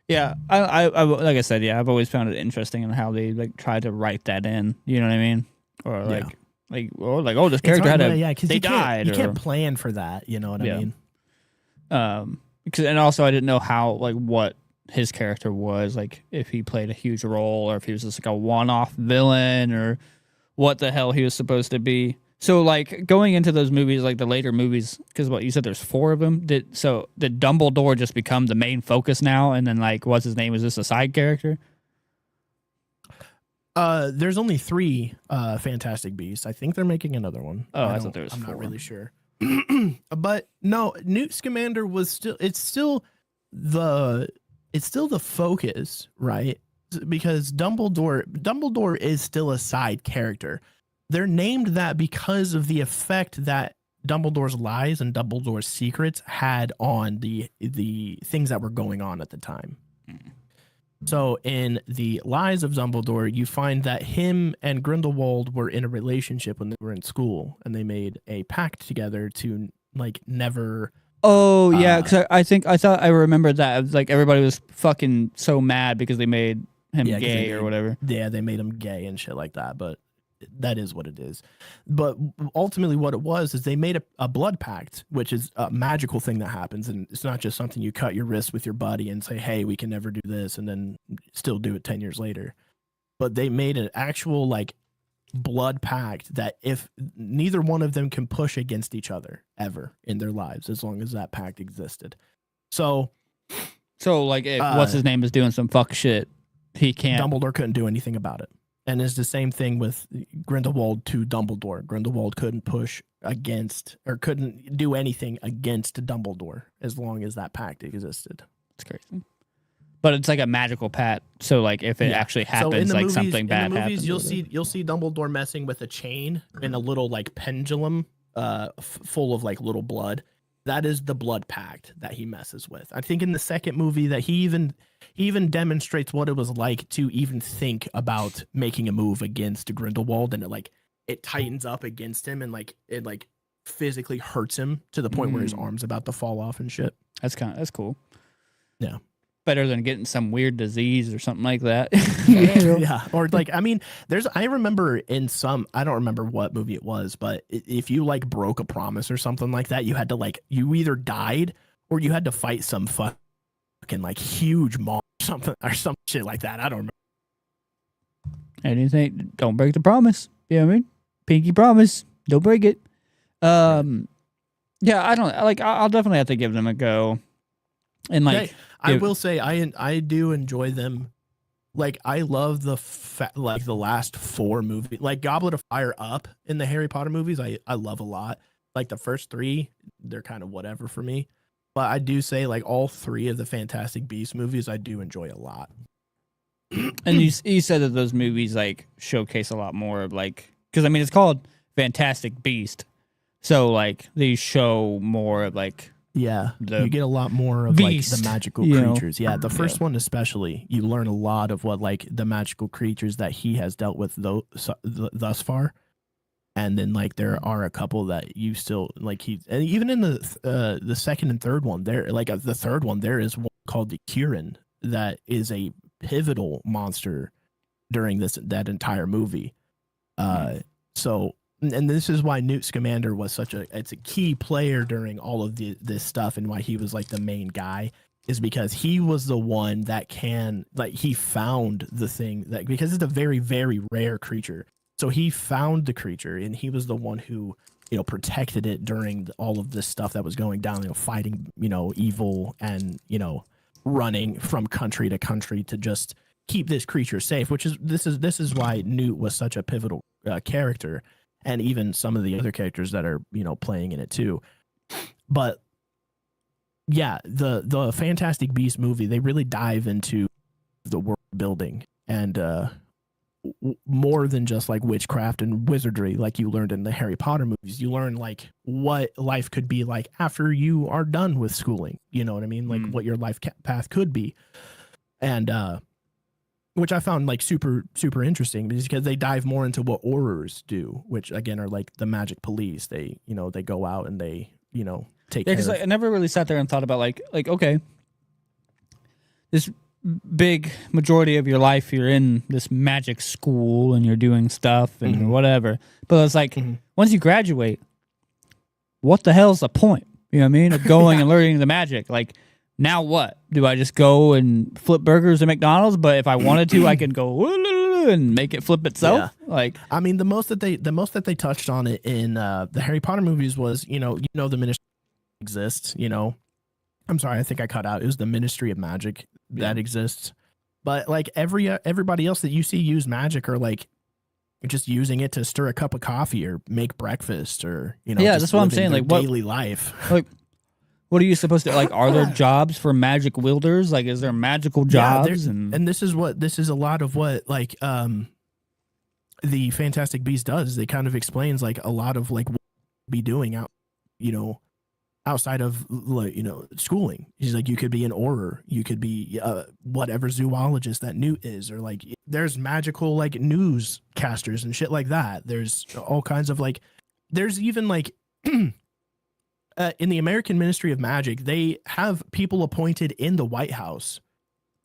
Yeah, I like I said, I've always found it interesting in how they like try to write that in. You know what I mean? Or this character had they died. You can't plan for that. You know what I mean? And also I didn't know how what his character was, like if he played a huge role or if he was just like a one-off villain or what the hell he was supposed to be. So, like, going into those movies, like the later movies, because what you said, there's 4 of them. Did Dumbledore just become the main focus now? And then, like, what's his name? Is this a side character? There's only 3 Fantastic Beasts. I think they're making another one. Oh, I thought there was 4. I'm not really sure. But no, Newt Scamander was still the focus, right? Because Dumbledore is still a side character. They're named that because of the effect that Dumbledore's lies and Dumbledore's secrets had on the things that were going on at the time. So in the Lies of Dumbledore, you find that him and Grindelwald were in a relationship when they were in school, and they made a pact together to like never. Oh yeah, because I thought I remembered that. Like everybody was fucking so mad because they made him gay or whatever. Yeah, they made him gay and shit like that, but. That is what it is. But ultimately what it was is they made a blood pact, which is a magical thing that happens. And it's not just something you cut your wrist with your buddy and say, hey, we can never do this. And then still do it 10 years later. But they made an actual like blood pact that if neither one of them can push against each other ever in their lives, as long as that pact existed. So like if what's his name is doing some fuck shit, he can't. Dumbledore couldn't do anything about it. And it's the same thing with Grindelwald to Dumbledore. Grindelwald couldn't push against or couldn't do anything against Dumbledore as long as that pact existed. It's crazy. But it's like a magical pact. So like if it actually happens, like something bad happens. You'll see Dumbledore messing with a chain and a little like pendulum full of like little blood. That is the blood pact that he messes with. I think in the second movie that he even demonstrates what it was like to even think about making a move against Grindelwald, and it tightens up against him, and it physically hurts him to the point where his arm's about to fall off and shit. That's cool. Yeah. Better than getting some weird disease or something like that. Yeah. Or I remember in some, I don't remember what movie it was, but if you broke a promise or something like that, you had to you either died or you had to fight some fucking huge monster or some shit like that. I don't remember. Anything, don't break the promise. You know what I mean? Pinky promise. Don't break it. Yeah, I don't I'll definitely have to give them a go. And I will say I do enjoy them. I love the last 4 movies, Goblet of Fire up in the Harry Potter movies. I love a lot. The first 3, they're kind of whatever for me, but I do say all 3 of the Fantastic Beasts movies I do enjoy a lot. And you said that those movies showcase a lot more of because I mean it's called Fantastic Beast, so they show more of yeah, you get a lot more of beast, the magical creatures. Yeah, the first one especially, you learn a lot of what the magical creatures that he has dealt with thus far. And then there are a couple that you still and even in the second and third one there, the third one there is one called the Kieran that is a pivotal monster during that entire movie. So. And this is why Newt Scamander was it's a key player during all of this stuff, and why he was the main guy is because he was the one that he found the thing because it's a very, very rare creature. So he found the creature, and he was the one who, protected it during all of this stuff that was going down, fighting, evil and, running from country to country to just keep this creature safe, this is why Newt was such a pivotal character. And even some of the other characters that are, playing in it too. But yeah, the Fantastic Beasts movie, they really dive into the world building and more than just witchcraft and wizardry like you learned in the Harry Potter movies. You learn what life could be like after you are done with schooling. You know what I mean? What your life path could be. And which I found super, super interesting because they dive more into what Aurors do, which again are the magic police. They, they go out and they, take care because I never really sat there and thought about okay, this big majority of your life you're in this magic school and you're doing stuff and whatever. But it's once you graduate, what the hell's the point? You know what I mean? Of going and learning the magic. Now what? Do I just go and flip burgers at McDonald's? But if I wanted to, I could go and make it flip itself. Yeah. I mean, the most that they touched on it in the Harry Potter movies was, the ministry exists. I'm sorry, I think I cut out. It was the Ministry of Magic that exists. But everybody else that you see use magic are just using it to stir a cup of coffee or make breakfast or yeah, that's what I'm saying. Daily life. What are you supposed to are there jobs for magic wielders? Is there magical jobs? Yeah, and this is a lot of what the Fantastic Beast does. They kind of explains a lot of what be doing out, outside of schooling. He's you could be an Auror, you could be whatever zoologist that Newt is, or there's magical newscasters and shit like that. There's all kinds of there's even in the American Ministry of Magic, they have people appointed in the White House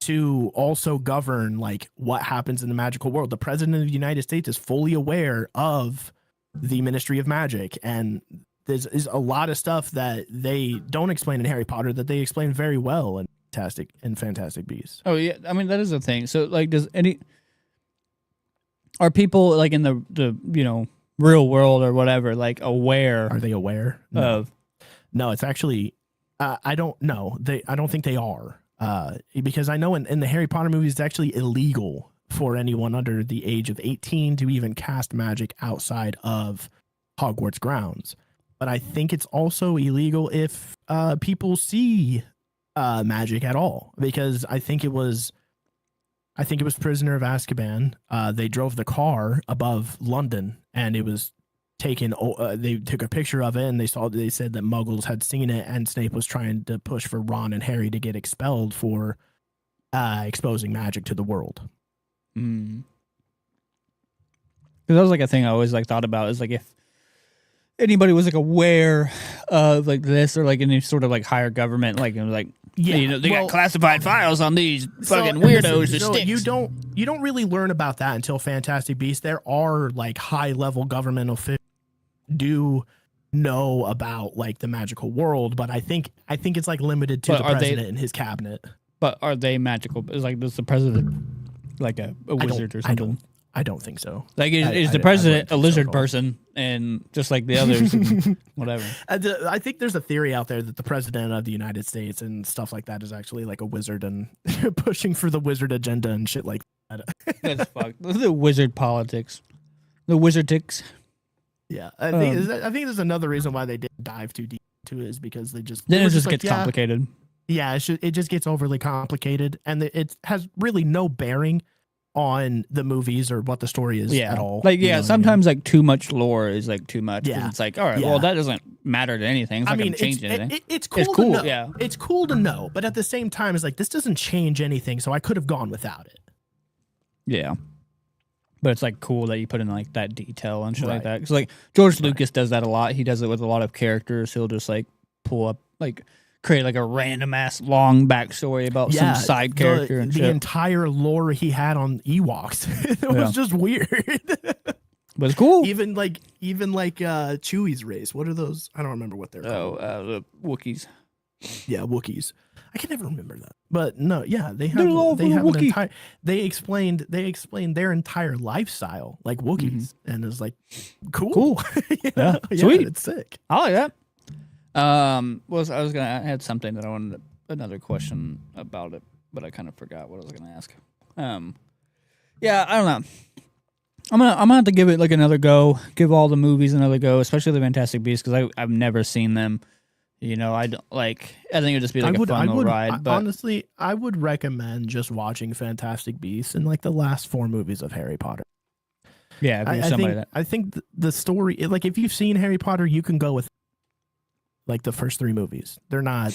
to also govern what happens in the magical world. The President of the United States is fully aware of the Ministry of Magic, and there's a lot of stuff that they don't explain in Harry Potter that they explain very well in Fantastic Beasts. Oh yeah, I mean that is a thing. So are people in the real world or whatever aware? Are they aware of? No, it's actually, I don't know. I don't think they are, because I know in the Harry Potter movies, it's actually illegal for anyone under the age of 18 to even cast magic outside of Hogwarts grounds. But I think it's also illegal if people see magic at all, because I think it was Prisoner of Azkaban. They drove the car above London, and it was they took a picture of it and they said that Muggles had seen it, and Snape was trying to push for Ron and Harry to get expelled for exposing magic to the world. Because that was like a thing I always like thought about is like if anybody was like aware of like this or like any sort of like higher government, like it was like they got classified files on these fucking weirdos. So you don't really learn about that until Fantastic Beasts. There are like high level government officials do know about like the magical world, but I think it's like limited to the president and his cabinet. But are they magical? Is like does the president like a wizard or something? I don't think so. Like, is the president a lizard person, and just like the others, whatever? I think there's a theory out there that the president of the United States and stuff like that is actually like a wizard and pushing for the wizard agenda and shit like that. That's fucked. The wizard politics, the wizardics. Yeah, I think there's another reason why they didn't dive too deep into it is because they just gets complicated. Yeah, it just gets overly complicated, and it has really no bearing on the movies or what the story is at all. Like, sometimes like too much lore is like too much. Yeah. It's like, all right, well, that doesn't matter to anything. It's not going to change anything. It's cool to know. Yeah. It's cool to know. But at the same time, it's like, this doesn't change anything. So I could have gone without it. Yeah. But it's like cool that you put in like that detail and shit like that. Because like George Lucas does that a lot. He does it with a lot of characters. He'll just like pull up like create like a random ass long backstory about some side character and the entire lore he had on Ewoks. It was just weird. But it's cool. Even like Chewie's race. What are those? I don't remember what they're called. The Wookiees. Yeah, Wookiees. I can never remember that. But no, they have they explained their entire lifestyle like Wookiees, and it's like cool. Sweet. It's sick. I like that. I had something that I wanted another question about it, but I kind of forgot what I was going to ask. I don't know. I'm gonna have to give it like another go. Give all the movies another go, especially the Fantastic Beasts, because I've never seen them. You know, I don't like. I think it'd just be like a fun little ride. But honestly, I would recommend just watching Fantastic Beasts and like the last 4 movies of Harry Potter. Yeah, I think the story, like if you've seen Harry Potter, you can go with like the first 3 movies. They're not.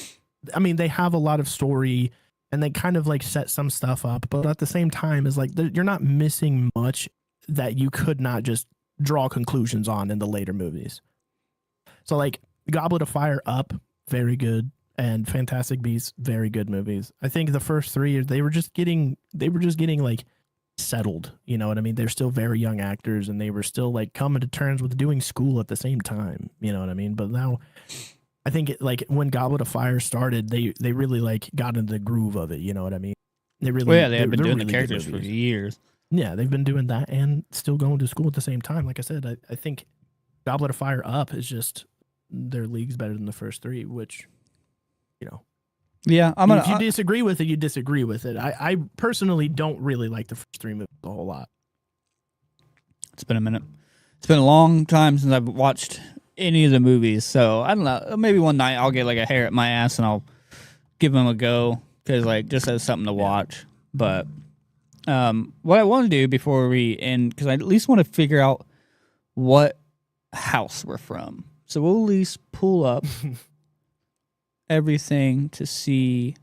I mean, they have a lot of story and they kind of like set some stuff up, but at the same time, is like you're not missing much that you could not just draw conclusions on in the later movies. So like Goblet of Fire, Up, very good, and Fantastic Beasts, very good movies. I think the first 3 they were just getting like settled, you know what I mean? They're still very young actors and they were still like coming to terms with doing school at the same time, you know what I mean? But now I think like when Goblet of Fire started, they really like got into the groove of it, you know what I mean? They really they have been doing the characters for years. Yeah, they've been doing that and still going to school at the same time. Like I said, I think Goblet of Fire, Up is just their league's better than the first 3, which, you know. Yeah, if you disagree with it, you disagree with it. I personally don't really like the first 3 movies a whole lot. It's been a minute. It's been a long time since I've watched any of the movies, so I don't know. Maybe one night I'll get like a hair at my ass and I'll give them a go because like just as something to watch. But what I want to do before we end, because I at least want to figure out what house we're from. So we'll at least pull up everything to see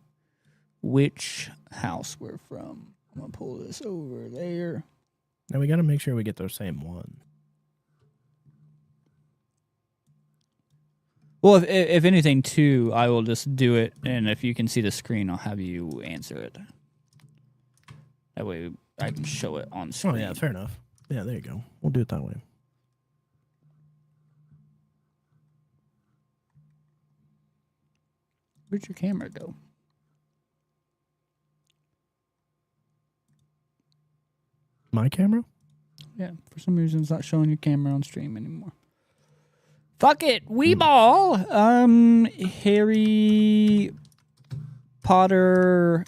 which house we're from. I'm going to pull this over there. Now we got to make sure we get the same one. Well, if anything, too, I will just do it, and if you can see the screen, I'll have you answer it. That way I can show it on screen. Oh, yeah, fair enough. Yeah, there you go. We'll do it that way. Where'd your camera go? My camera? Yeah, for some reason it's not showing your camera on stream anymore. Fuck it, Weeball. Harry Potter.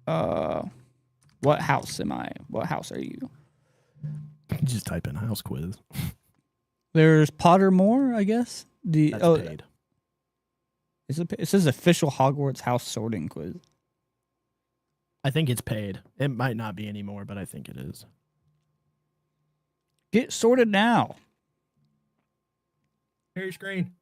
What house am I? What house are you? Just type in house quiz. There's Pottermore, I guess. That's paid. It says official Hogwarts house sorting quiz. I think it's paid. It might not be anymore, but I think it is. Get sorted now. Share your screen.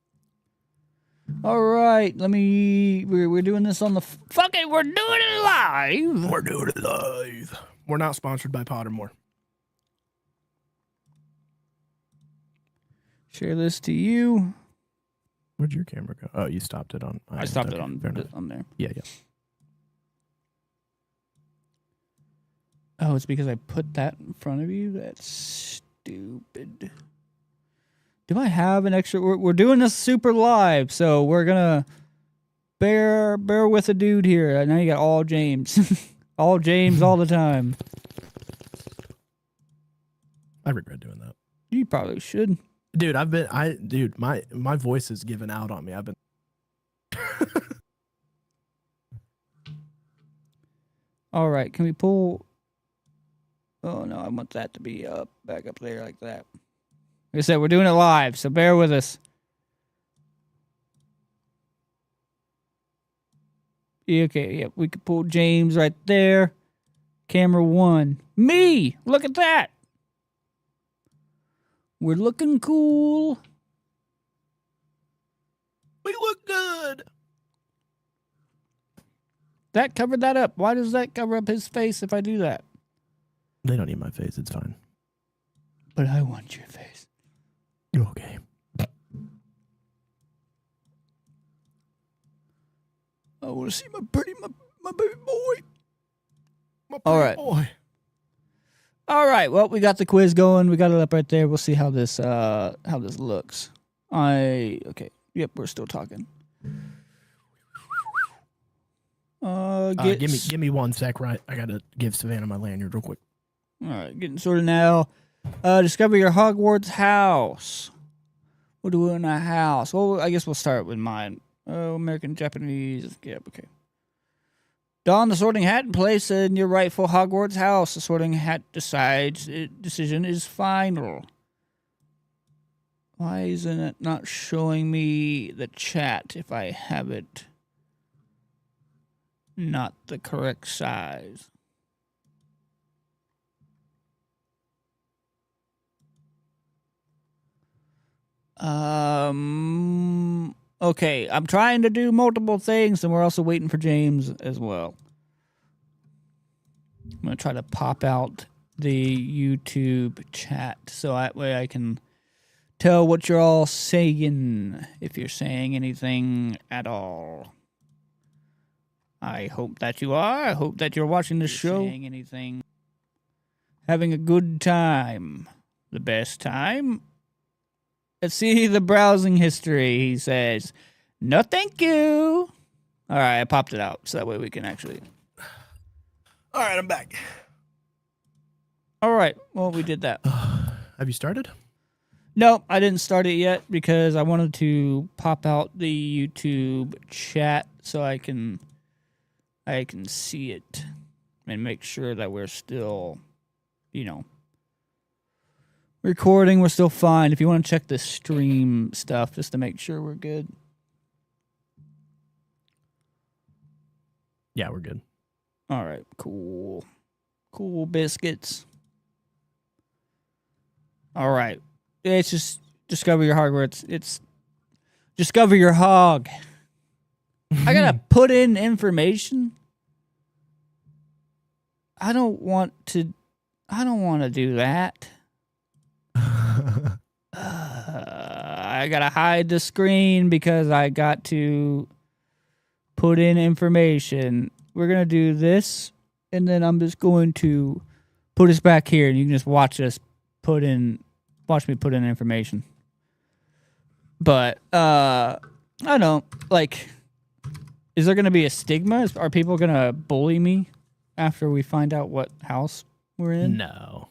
All right, we're doing this on the fuck it, we're doing it live. We're doing it live. We're not sponsored by Pottermore. Share this to you. Where'd your camera go? Oh, you stopped it on. I stopped it on there. Yeah. Oh, it's because I put that in front of you? That's stupid. Do I have an extra? We're doing this super live, so we're gonna bear with a dude here. Now you got all James, all James, all the time. I regret doing that. You probably should, dude. My voice is giving out on me. I've been. All right, can we pull? Oh no, I want that to be back up there like that. Like I said, we're doing it live, so bear with us. Okay, yeah, we could pull James right there. Camera 1. Me! Look at that! We're looking cool. We look good. That covered that up. Why does that cover up his face if I do that? They don't need my face. It's fine. But I want your face. Okay. I want to see my baby boy. All right. Boy. All right. Well, we got the quiz going. We got it up right there. We'll see how this looks. Okay. Yep, we're still talking. Give me 1 sec, right? I gotta give Savannah my lanyard real quick. All right, getting sorted now. Discover your Hogwarts house. We'll do it in a house. Well, I guess we'll start with mine. American, Japanese. Yep, okay. Don the sorting hat and place in your rightful Hogwarts house. The sorting hat decision is final. Why isn't it not showing me the chat if I have it not the correct size? Okay, I'm trying to do multiple things, and we're also waiting for James as well. I'm going to try to pop out the YouTube chat so that way I can tell what you're all saying, if you're saying anything at all. I hope that you are. I hope that you're watching the show. Saying anything. Having a good time. The best time. Let's see the browsing history, he says. No, thank you. All right, I popped it out so that way we can actually... All right, I'm back. All right, well, we did that. Have you started? No, I didn't start it yet because I wanted to pop out the YouTube chat so I can see it and make sure that we're still, recording. We're still fine. If you want to check the stream stuff just to make sure we're good. Yeah, we're good. All right, cool. Cool biscuits. All right. It's just discover your Hogwarts. It's discover your hog. I gotta put in information. I don't want to do that. I gotta hide the screen because I got to put in information. We're gonna do this, and then I'm just going to put us back here, and you can just watch me put in information. But I don't is there gonna be a stigma? Are people gonna bully me after we find out what house we're in? No.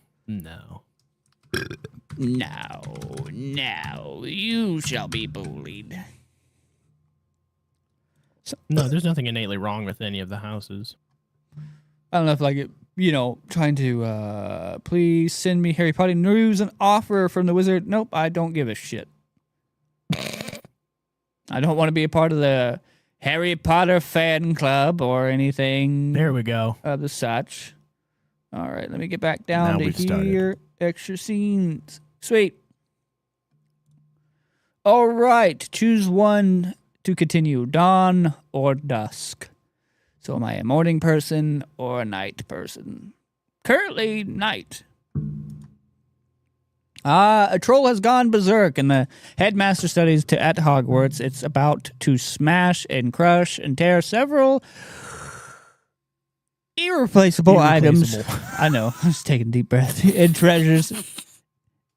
No, you shall be bullied. No, there's nothing innately wrong with any of the houses. I don't know if trying to please send me Harry Potter news and offer from the wizard. Nope, I don't give a shit. I don't want to be a part of the Harry Potter fan club or anything. There we go. Of the such. All right, let me get back down Now to we've here. started. extra scenes. Sweet. All right. Choose one to continue. Dawn or dusk. So am I a morning person or a night person? Currently, night. A troll has gone berserk, and the headmaster studies at Hogwarts. It's about to smash and crush and tear several irreplaceable items. I know. I was taking a deep breath. And treasures.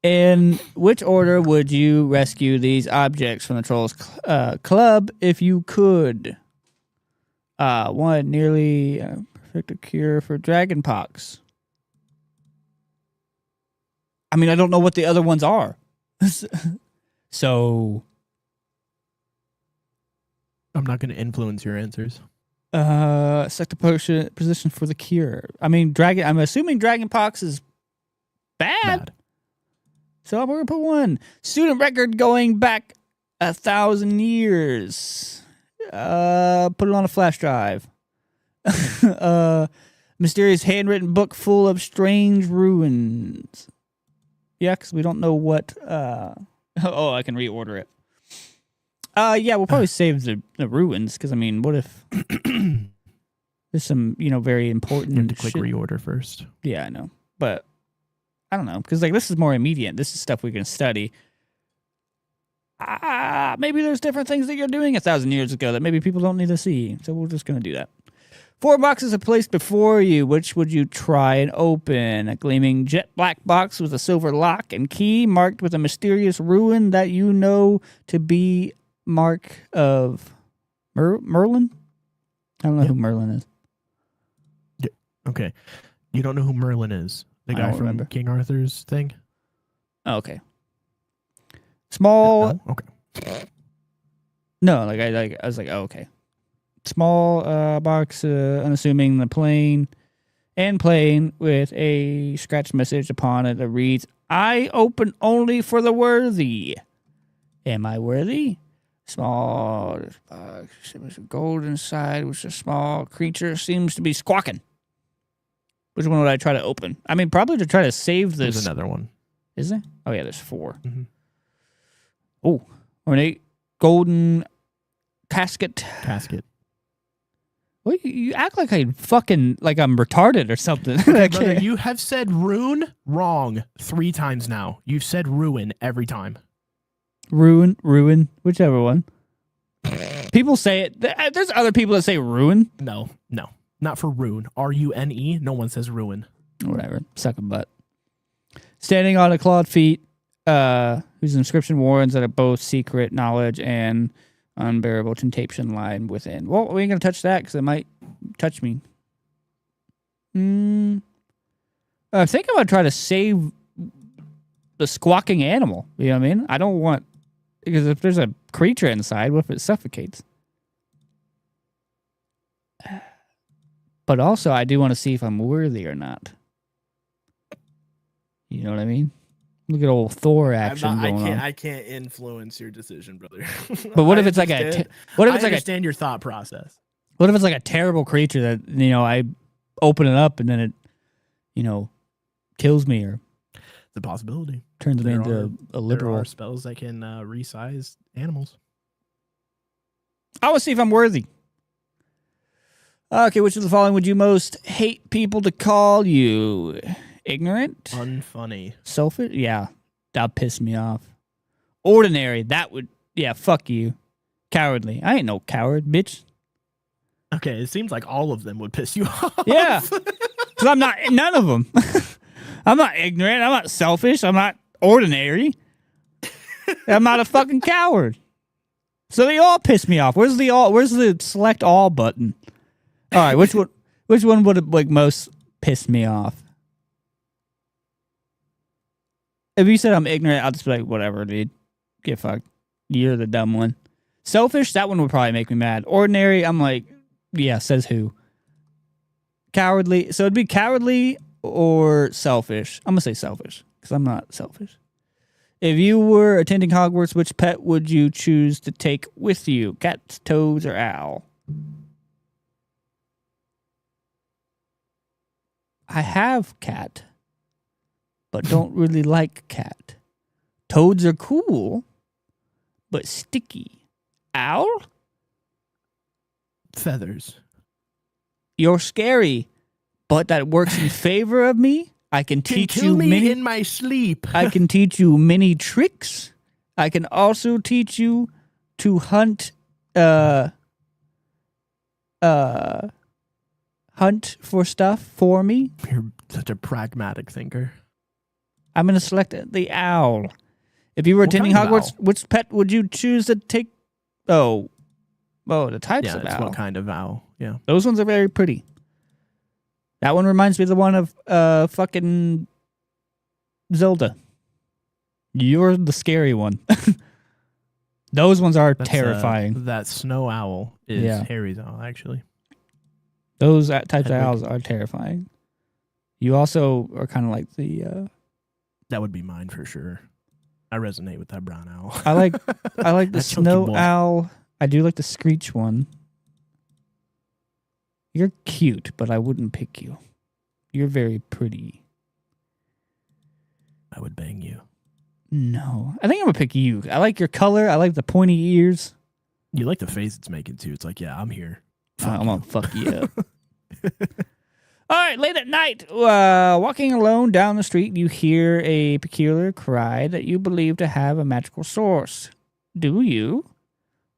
In which order would you rescue these objects from the troll's club if you could? 1, nearly perfect cure for dragonpox. I mean, I don't know what the other ones are. So I'm not going to influence your answers. Select a position for the cure. I mean, I'm assuming dragonpox is bad. So we're going to put 1. Student record going back 1,000 years. Put it on a flash drive. Mysterious handwritten book full of strange ruins. Yeah, because we don't know what... oh, I can reorder it. Yeah, we'll probably save the ruins, because, I mean, what if... there's some, very important... You have to click reorder first. Yeah, I know. But, I don't know, because, this is more immediate. This is stuff we can study. Maybe there's different things that you're doing 1,000 years ago that maybe people don't need to see. So we're just going to do that. 4 boxes are placed before you. Which would you try and open? A gleaming jet black box with a silver lock and key marked with a mysterious ruin that you know to be mark of Merlin? I don't know who Merlin is. Yeah. Okay. You don't know who Merlin is? The guy from King Arthur's thing? Oh, okay. Small. No? Okay. No, I was like, oh, okay. Small box, unassuming, plain with a scratch message upon it that reads, "I open only for the worthy." Am I worthy? Small box, gold inside, which a small creature seems to be squawking. Which one would I try to open? I mean, probably to try to save this. There's another one. Is there? Oh, yeah, there's 4. Mm-hmm. Oh, ornate golden casket. Well, you act like I'm retarded or something. Okay, brother, you have said rune wrong 3 times now. You've said ruin every time. Ruin, whichever one. People say it. There's other people that say ruin. No, not for rune. R-U-N-E. No one says ruin. Whatever. Suck a butt. Standing on a clawed feet, whose inscription warns that are both secret knowledge and unbearable temptation line within. Well, we ain't gonna touch that because it might touch me. I think I'm gonna try to save the squawking animal. You know what I mean? I don't want, because if there's a creature inside, what if it suffocates? But also, I do want to see if I'm worthy or not. You know what I mean? Look at old Thor action going on. I can't influence your decision, brother. But what if it's like what if it's I understand your thought process. What if it's like a terrible creature that I open it up and then it kills me or the possibility turns me into a liberal? There are spells that can resize animals. I want to see if I'm worthy. Okay, which of the following would you most hate people to call you? Ignorant? Unfunny. Selfish? Yeah, that'd piss me off. Ordinary? That would, yeah, fuck you. Cowardly? I ain't no coward, bitch. Okay, it seems like all of them would piss you off. Yeah, because I'm not, none of them. I'm not ignorant. I'm not selfish. I'm not ordinary. I'm not a fucking coward. So they all piss me off. Where's the select all button? All right, which one would most piss me off? If you said I'm ignorant, I'll just be like, whatever, dude. Get fucked. You're the dumb one. Selfish, that one would probably make me mad. Ordinary, I'm like, yeah, says who? Cowardly. So it'd be cowardly or selfish. I'm going to say selfish because I'm not selfish. If you were attending Hogwarts, which pet would you choose to take with you? Cat, toads, or owl? I have cat. but don't really like cat. Toads are cool, but sticky. Owl? Feathers. You're scary, but that works in favor of me. I can teach kill you me many. in my sleep. I can teach you many tricks. I can also teach you to hunt. Hunt for stuff for me. You're such a pragmatic thinker. I'm gonna select the owl. If you were attending kind of Hogwarts, owl? which pet would you choose to take? Oh, the types Yeah, of it's owl. what kind of owl. Yeah. Those ones are very pretty. That one reminds me of the one of fucking Zelda. You're the scary one. Those ones are terrifying. That snow owl is Yeah. Harry's owl, actually. Those types of Hedwig. owls are terrifying. You also are kind of like the. That would be mine for sure. I resonate with that brown owl. I like the That chunky snow boy. owl. I do like the screech one. You're cute, but I wouldn't pick you. You're very pretty. I would bang you. No, I think I'm gonna pick you. I like your color. I like the pointy ears. You like the face it's making too. It's like, yeah, I'm here. I'm gonna fuck you up. All right, late at night, walking alone down the street, you hear a peculiar cry that you believe to have a magical source. Do you?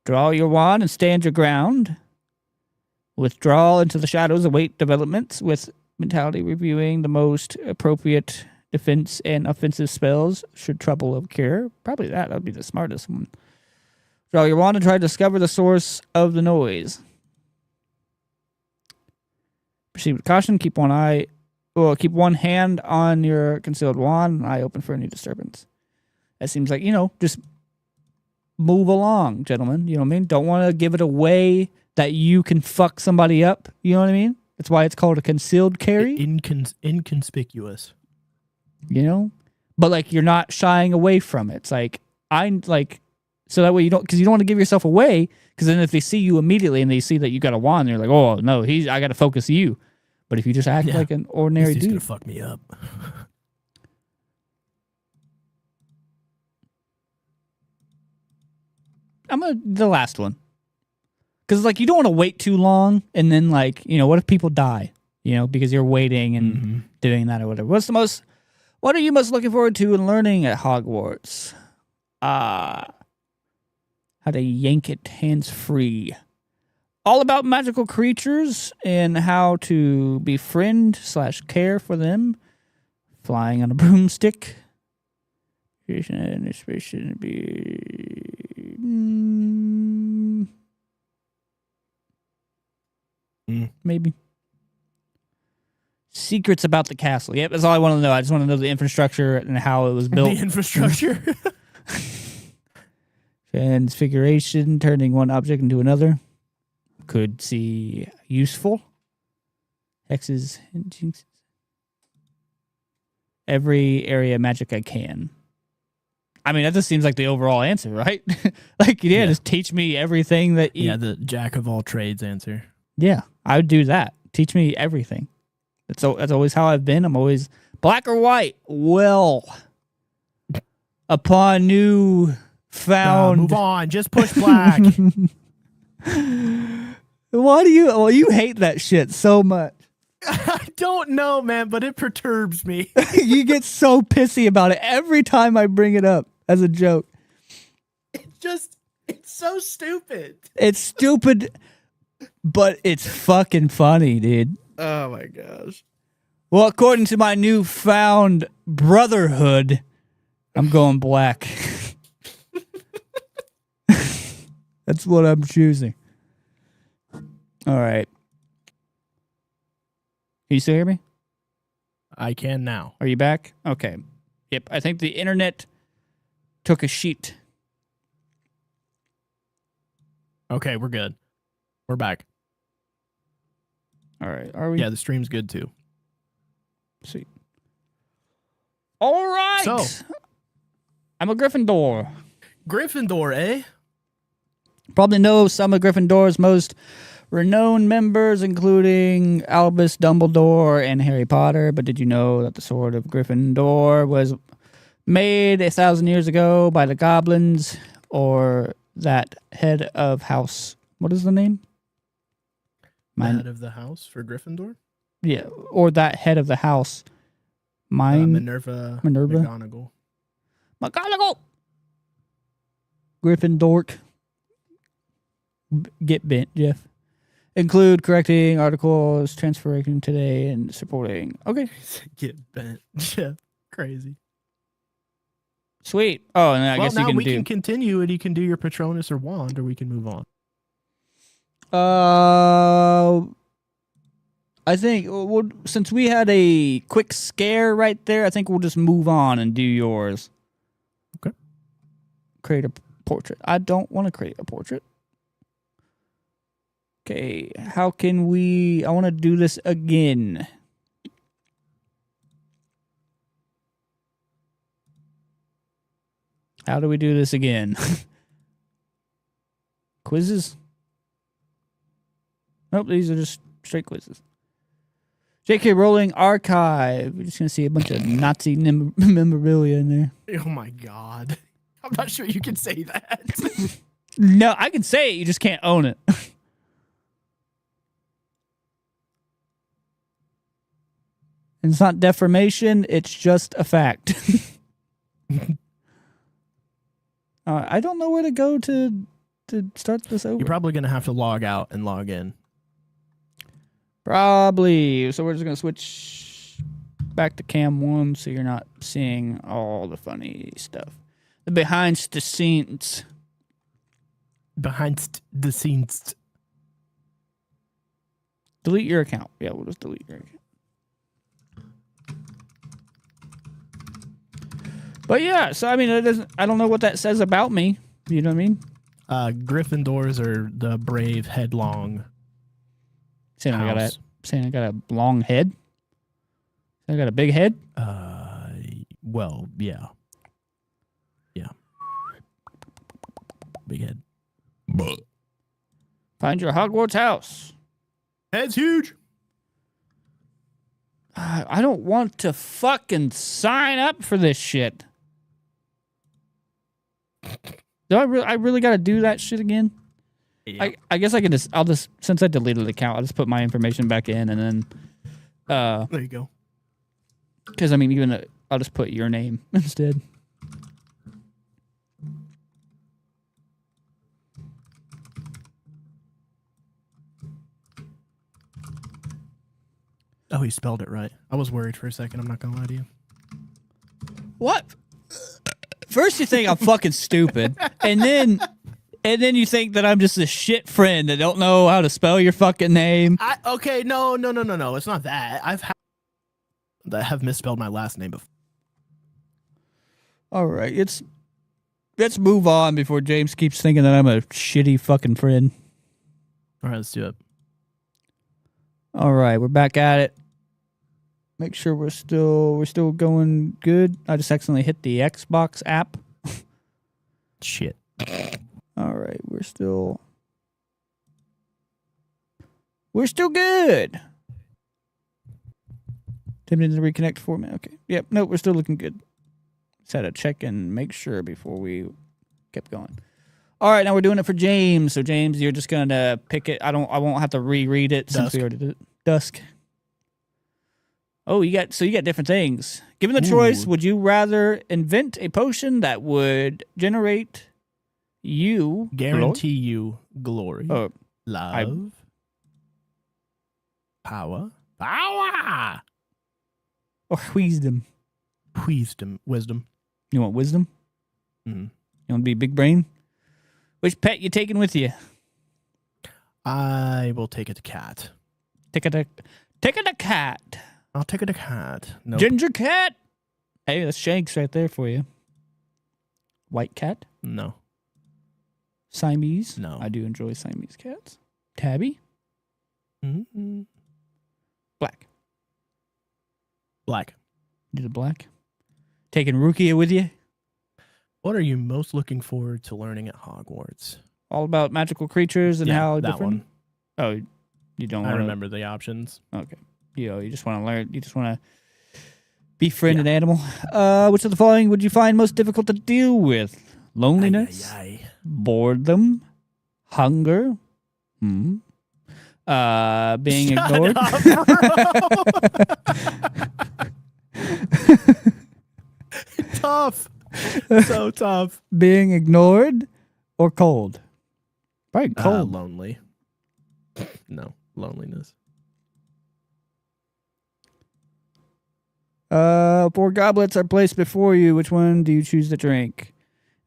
Draw your wand and stand your ground. Withdraw into the shadows, await developments with mentality reviewing the most appropriate defense and offensive spells should trouble occur. Probably that would be the smartest one. Draw your wand and try to discover the source of the noise. Proceed with caution. Keep one hand on your concealed wand, and eye open for any disturbance. That seems like, just move along, gentlemen. You know what I mean? Don't want to give it away that you can fuck somebody up. You know what I mean? That's why it's called a concealed carry. Inconspicuous. But like you're not shying away from it. It's like so that way you don't, because you don't want to give yourself away. Because then if they see you immediately and they see that you got a wand, they're like, oh no, I got to focus you. But if you just act like an ordinary He's dude, gonna fuck me up. the last one. Because like you don't want to wait too long, and then like what if people die? Because you're waiting and doing that or whatever. What are you most looking forward to in learning at Hogwarts? How to yank it hands free. All about magical creatures and how to befriend/care for them. Flying on a broomstick. Maybe. Secrets about the castle. Yep, that's all I want to know. I just want to know the infrastructure and how it was built. The infrastructure. Transfiguration, turning one object into another. Could see useful. Hexes and jinxes. Every area of magic I can. I mean, that just seems like the overall answer, right? Just teach me everything that you... Yeah, the jack of all trades answer. Yeah, I would do that. Teach me everything. That's always how I've been. I'm always black or white. Well, upon new found... Move on. Just push black. Why do you hate that shit so much? I don't know, man, but it perturbs me. You get so pissy about it every time I bring it up as a joke. It's so stupid. It's stupid, but it's fucking funny, dude. Oh my gosh. Well, according to my newfound brotherhood, I'm going black. That's what I'm choosing. All right. Can you still hear me? I can now. Are you back? Okay. Yep. I think the internet took a sheet. Okay, we're good. We're back. All right. Are we? Yeah, the stream's good too. Sweet. All right. So, I'm a Gryffindor. Gryffindor, eh? Probably know some of Gryffindor's most renowned members, including Albus Dumbledore and Harry Potter. But did you know that the sword of Gryffindor was made 1,000 years ago by the goblins, or that head of house? What is the name? Head of the house for Gryffindor? Yeah, or that head of the house. Minerva. McGonagall. Gryffindor. Get bent, Jeff. Include correcting articles, transferring today, and supporting. Okay. Get bent. Jeff. Crazy. Sweet. Oh, and I guess you can we can continue it. You can do your Patronus or wand, or we can move on. I think since we had a quick scare right there, I think we'll just move on and do yours. Okay. Create a portrait. I don't want to create a portrait. Okay, how can we... I want to do this again. How do we do this again? Quizzes? Nope, these are just straight quizzes. J.K. Rowling Archive. We're just going to see a bunch of Nazi memorabilia in there. Oh my God. I'm not sure you can say that. No, I can say it. You just can't own it. It's not defamation. It's just a fact. I don't know where to go to start this over. You're probably going to have to log out and log in. Probably. So we're just going to switch back to cam 1 so you're not seeing all the funny stuff. The behind the scenes. Behind the scenes. Delete your account. Yeah, we'll just delete your account. But yeah, so I mean, I don't know what that says about me. You know what I mean? Gryffindors are the brave, headlong. Saying I got a long head. I got a big head. Well, yeah. Big head. Find your Hogwarts house. Head's huge. I don't want to fucking sign up for this shit. Do I really got to do that shit again? Yeah. I guess I can I'll just, since I deleted the account, I'll just put my information back in and then. There you go. Because, I mean, I'll just put your name instead. Oh, he spelled it right. I was worried for a second. I'm not going to lie to you. What? First you think I'm fucking stupid, and then you think that I'm just a shit friend that don't know how to spell your fucking name. Okay, no. It's not that. I have misspelled my last name before. All right, let's move on before James keeps thinking that I'm a shitty fucking friend. All right, let's do it. All right, we're back at it. Make sure we're still going good. I just accidentally hit the Xbox app. Shit. All right, we're still good. 10 minutes to reconnect for me. Okay. Yep. Nope. We're still looking good. Just had to check and make sure before we kept going. All right, now we're doing it for James. So James, you're just gonna pick it. I won't have to reread it since we already did it. Dusk. Oh, you got different things. Given the choice, would you rather invent a potion that would guarantee you glory, love, power, or wisdom? Wisdom. You want wisdom? Mm-hmm. You want to be big brain? Which pet you taking with you? I will take it a cat. Take it a cat. I'll take it a cat. Nope. Ginger cat. Hey, that's Shanks right there for you. White cat? No. Siamese? No. I do enjoy Siamese cats. Tabby? Mm-hmm. Black. You did black. Taking Rukia with you? What are you most looking forward to learning at Hogwarts? All about magical creatures and how different. One. Oh, you don't I want to remember the options. Okay. You just want to learn. You just want to befriend an animal. Which of the following would you find most difficult to deal with? Loneliness, boredom, hunger, being Shut ignored. up, bro. Tough. So tough. Being ignored or cold? Probably cold. Lonely. No, loneliness. 4 goblets are placed before you. Which one do you choose to drink?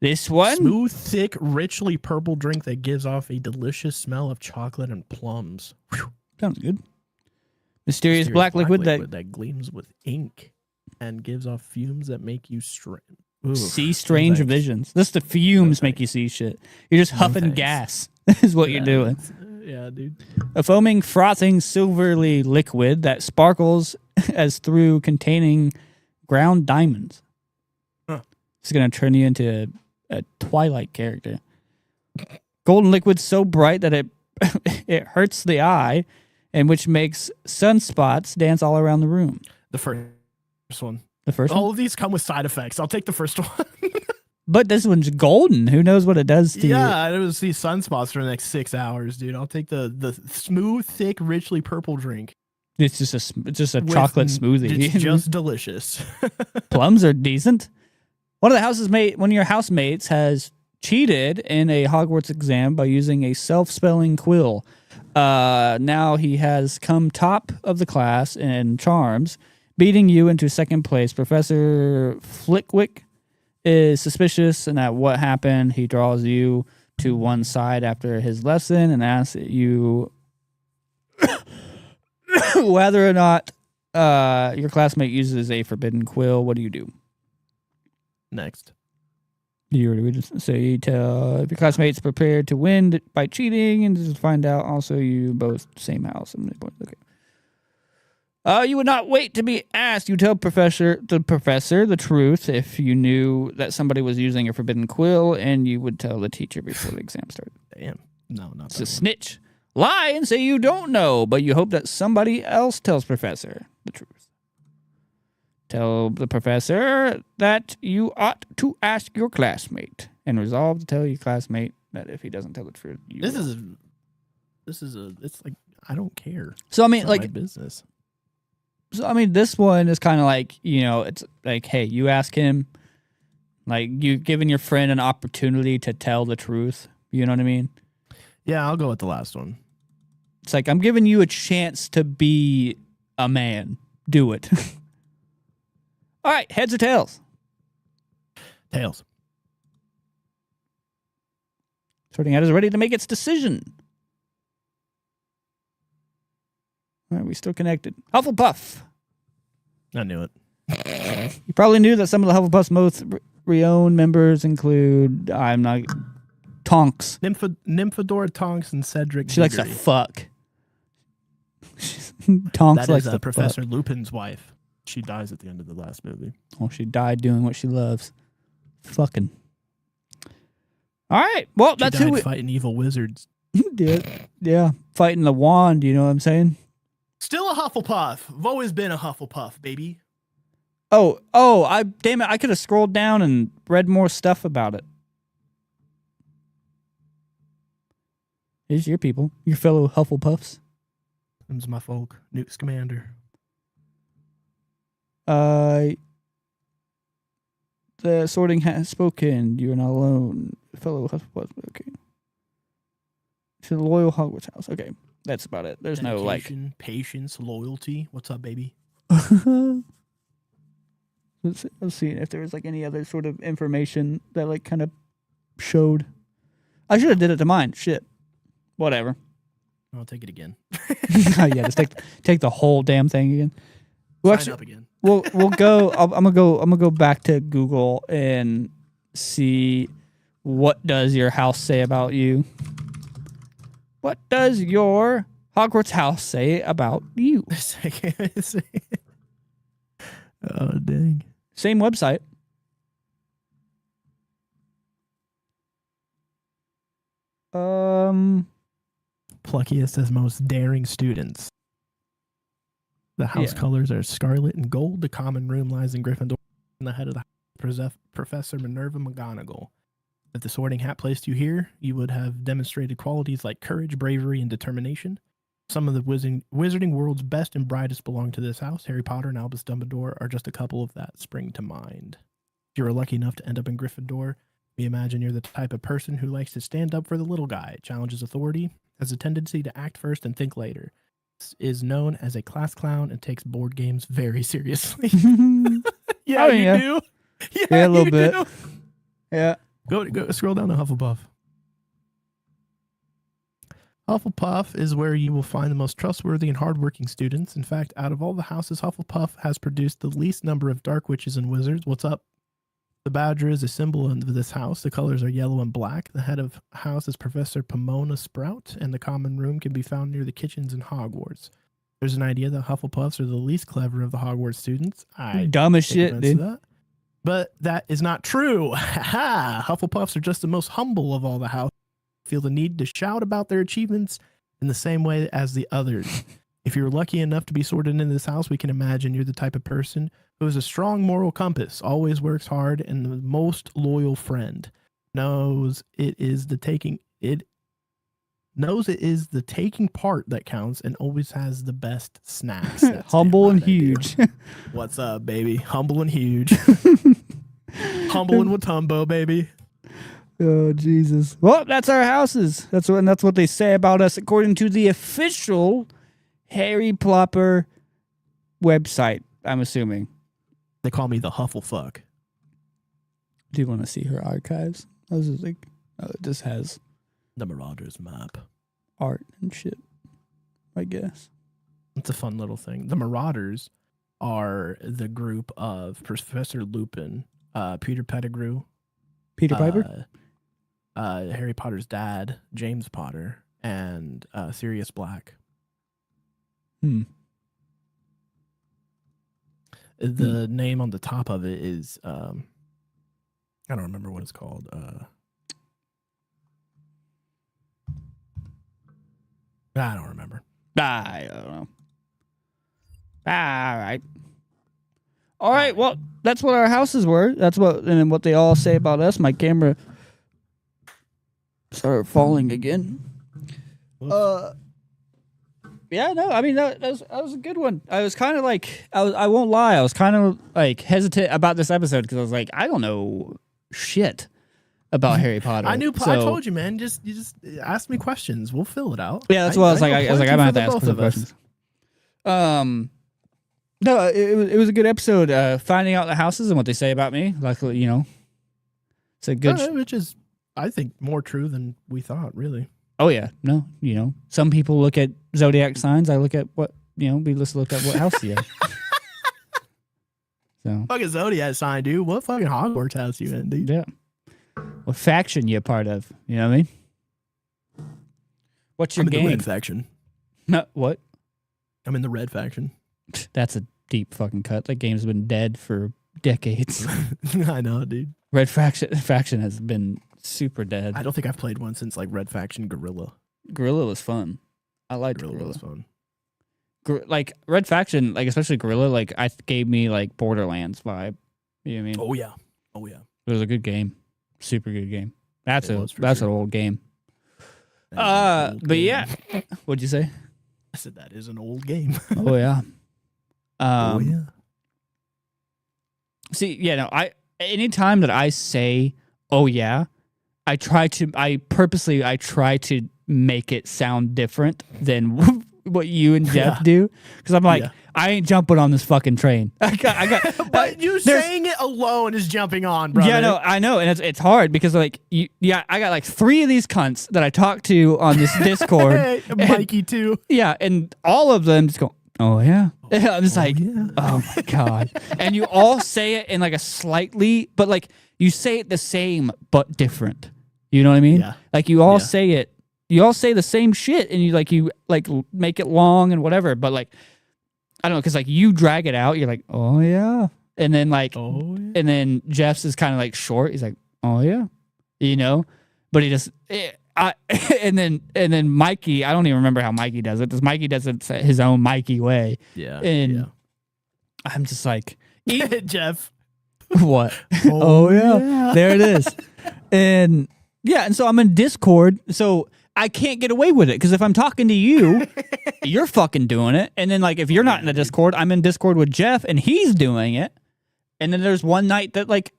This one? Smooth, thick, richly purple drink that gives off a delicious smell of chocolate and plums. Whew. Sounds good. Mysterious black liquid that gleams with ink and gives off fumes that make you see strange visions. This the fumes make you see shit. You're just huffing gas. Is what you're doing. Yeah, dude. A foaming, frothing, silverly liquid that sparkles as through containing ground diamonds. Huh. It's gonna turn you into a Twilight character. Golden liquid so bright that it hurts the eye, and which makes sunspots dance all around the room. The first one. The first All one? of these come with side effects. I'll take the first one. But this one's golden. Who knows what it does to you? Yeah, it was see sunspots for the next 6 hours, dude. I'll take the smooth, thick, richly purple drink. It's just a chocolate smoothie. It's just delicious. Plums are decent. One of your housemates has cheated in a Hogwarts exam by using a self-spelling quill. Now he has come top of the class in charms, beating you into second place. Professor Flickwick is suspicious and at what happened. He draws you to one side after his lesson and asks you whether or not your classmate uses a forbidden quill. What do you do? Next. We just say tell if your classmate's prepared to win by cheating and just find out also you both same house. Okay. You would not wait to be asked. You tell the professor the truth if you knew that somebody was using a forbidden quill, and you would tell the teacher before the exam started. Damn. No, not It's that a one. snitch. Lie and say you don't know, but you hope that somebody else tells professor the truth. Tell the professor that you ought to ask your classmate, and resolve to tell your classmate that if he doesn't tell the truth, you will. It's like, I don't care. So I mean, It's not like my business. So, I mean, this one is kind of like, it's like, hey, you ask him, like, you giving your friend an opportunity to tell the truth. You know what I mean? Yeah, I'll go with the last one. It's like, I'm giving you a chance to be a man. Do it. All right, heads or tails? Tails. Sorting out is ready to make its decision. All right, we still connected. Hufflepuff. I knew it. You probably knew that some of the Hufflepuff's most renowned members include, Tonks. Nymphadora, Tonks, and Cedric. She likes to Diggory. fuck. Tonks That likes is to Professor fuck. Lupin's wife. She dies at the end of the last movie. Well, she died doing what she loves. Fucking. All right. Well, She that's died who we fighting evil wizards. did. Yeah. Fighting the wand, you know what I'm saying? Still a Hufflepuff. I've always been a Hufflepuff, baby. Damn it, I could have scrolled down and read more stuff about it. Here's your people, your fellow Hufflepuffs. Them's my folk. Newt Scamander. The sorting has spoken. You're not alone. Fellow Hufflepuffs. Okay. To the loyal Hogwarts house. Okay. That's about it. There's no like. Dedication, patience, loyalty. What's up, baby? Let's see if there was like any other sort of information that like kind of showed. I should have did it to mine. Shit. Whatever. I'll take it again. Yeah, just take the whole damn thing again. Well, Sign actually, up again. we'll go. I'm gonna go back to Google and see what does your house say about you. What does your Hogwarts house say about you? Oh, dang. Same website. pluckiest as most daring students. The house colors are scarlet and gold. The common room lies in Gryffindor. In the head of the house, Professor Minerva McGonagall. If the Sorting Hat placed you here, you would have demonstrated qualities like courage, bravery, and determination. Some of the wizarding world's best and brightest belong to this house. Harry Potter and Albus Dumbledore are just a couple of that spring to mind. If you were lucky enough to end up in Gryffindor, we imagine you're the type of person who likes to stand up for the little guy, challenges authority, has a tendency to act first and think later, is known as a class clown, and takes board games very seriously. Yeah, you do. Yeah, a little bit. Do. Yeah. Go scroll down to Hufflepuff. Hufflepuff is where you will find the most trustworthy and hardworking students. In fact, out of all the houses, Hufflepuff has produced the least number of dark witches and wizards. What's up? The badger is a symbol of this house. The colors are yellow and black. The head of house is Professor Pomona Sprout, and the common room can be found near the kitchens in Hogwarts. There's an idea that Hufflepuffs are the least clever of the Hogwarts students. Dumb as shit, dude. That. But that is not true. Hufflepuffs are just the most humble of all the houses. Feel the need to shout about their achievements in the same way as the others. If you're lucky enough to be sorted into this house, we can imagine you're the type of person who has a strong moral compass, always works hard, and the most loyal friend. Knows it is the taking part that counts, and always has the best snacks. Humble and huge. What's up, baby? Humble and huge. Humble and Watumbo, baby. Oh, Jesus. Well, that's our houses. That's what they say about us according to the official Harry Plopper website, I'm assuming. They call me the Hufflefuck. Do you want to see her archives? I was just like, it just has the Marauders map. Art and shit, I guess. It's a fun little thing. The Marauders are the group of Professor Lupin, Peter Pettigrew, Peter Piper, Harry Potter's dad, James Potter, and Sirius Black. The name on the top of it is I don't remember what it's called. I don't remember. I don't know. All right. Well, that's what our houses were. That's what they all say about us. My camera started falling again. Yeah, no, I mean that was a good one. I was kind of like I won't lie, I was kind of like hesitant about this episode because I was like, I don't know shit about Harry Potter. I told you, man. You just ask me questions. We'll fill it out. Yeah, that's what I was like. I was like, I might have to ask some questions. No, it was a good episode. Finding out the houses and what they say about me. Luckily, it's a good. Which is, I think, more true than we thought. Really. Oh yeah, no, some people look at zodiac signs. I look at what we just look at what house you in. So fucking zodiac sign, dude. What fucking Hogwarts house you in, dude? Yeah. What faction you a part of? You know what I mean? What's your game? I'm in the red faction. No, what? I'm in the red faction. That's a deep fucking cut. That game's been dead for decades. I know, dude. Red faction has been super dead. I don't think I've played one since like Red Faction Gorilla. Gorilla was fun. I liked Gorilla. Was fun. Like Red Faction, like especially Gorilla, like gave me like Borderlands vibe. You know what I mean? Oh yeah. It was a good game. Super good game. That's an old game. But yeah. What'd you say? I said that is an old game. Oh yeah. Oh yeah. See, anytime that I say, oh yeah, I try to make it sound different than what you and Jeff do. Because I'm like, I ain't jumping on this fucking train. I got but you saying it alone is jumping on, brother. Yeah, no, I know. And it's hard because like, I got like 3 of these cunts that I talk to on this Discord. Mikey too. Yeah, and all of them just go, oh yeah. I'm just oh my God. And you all say it in like a slightly, but like you say it the same, but different. You know what I mean? Yeah. Like you all say it. You all say the same shit and you make it long and whatever. But like, I don't know. Cause like you drag it out. You're like, oh yeah. And then like, and then Jeff's is kind of like short. He's like, oh yeah, but he just, and then Mikey, I don't even remember how Mikey does it. Because Mikey does it his own Mikey way. Yeah. And I'm just like, Jeff. What? Oh yeah. There it is. And and so I'm in Discord, so I can't get away with it because if I'm talking to you, you're fucking doing it. And then like if you're not in the Discord, I'm in Discord with Jeff and he's doing it. And then there's one night that like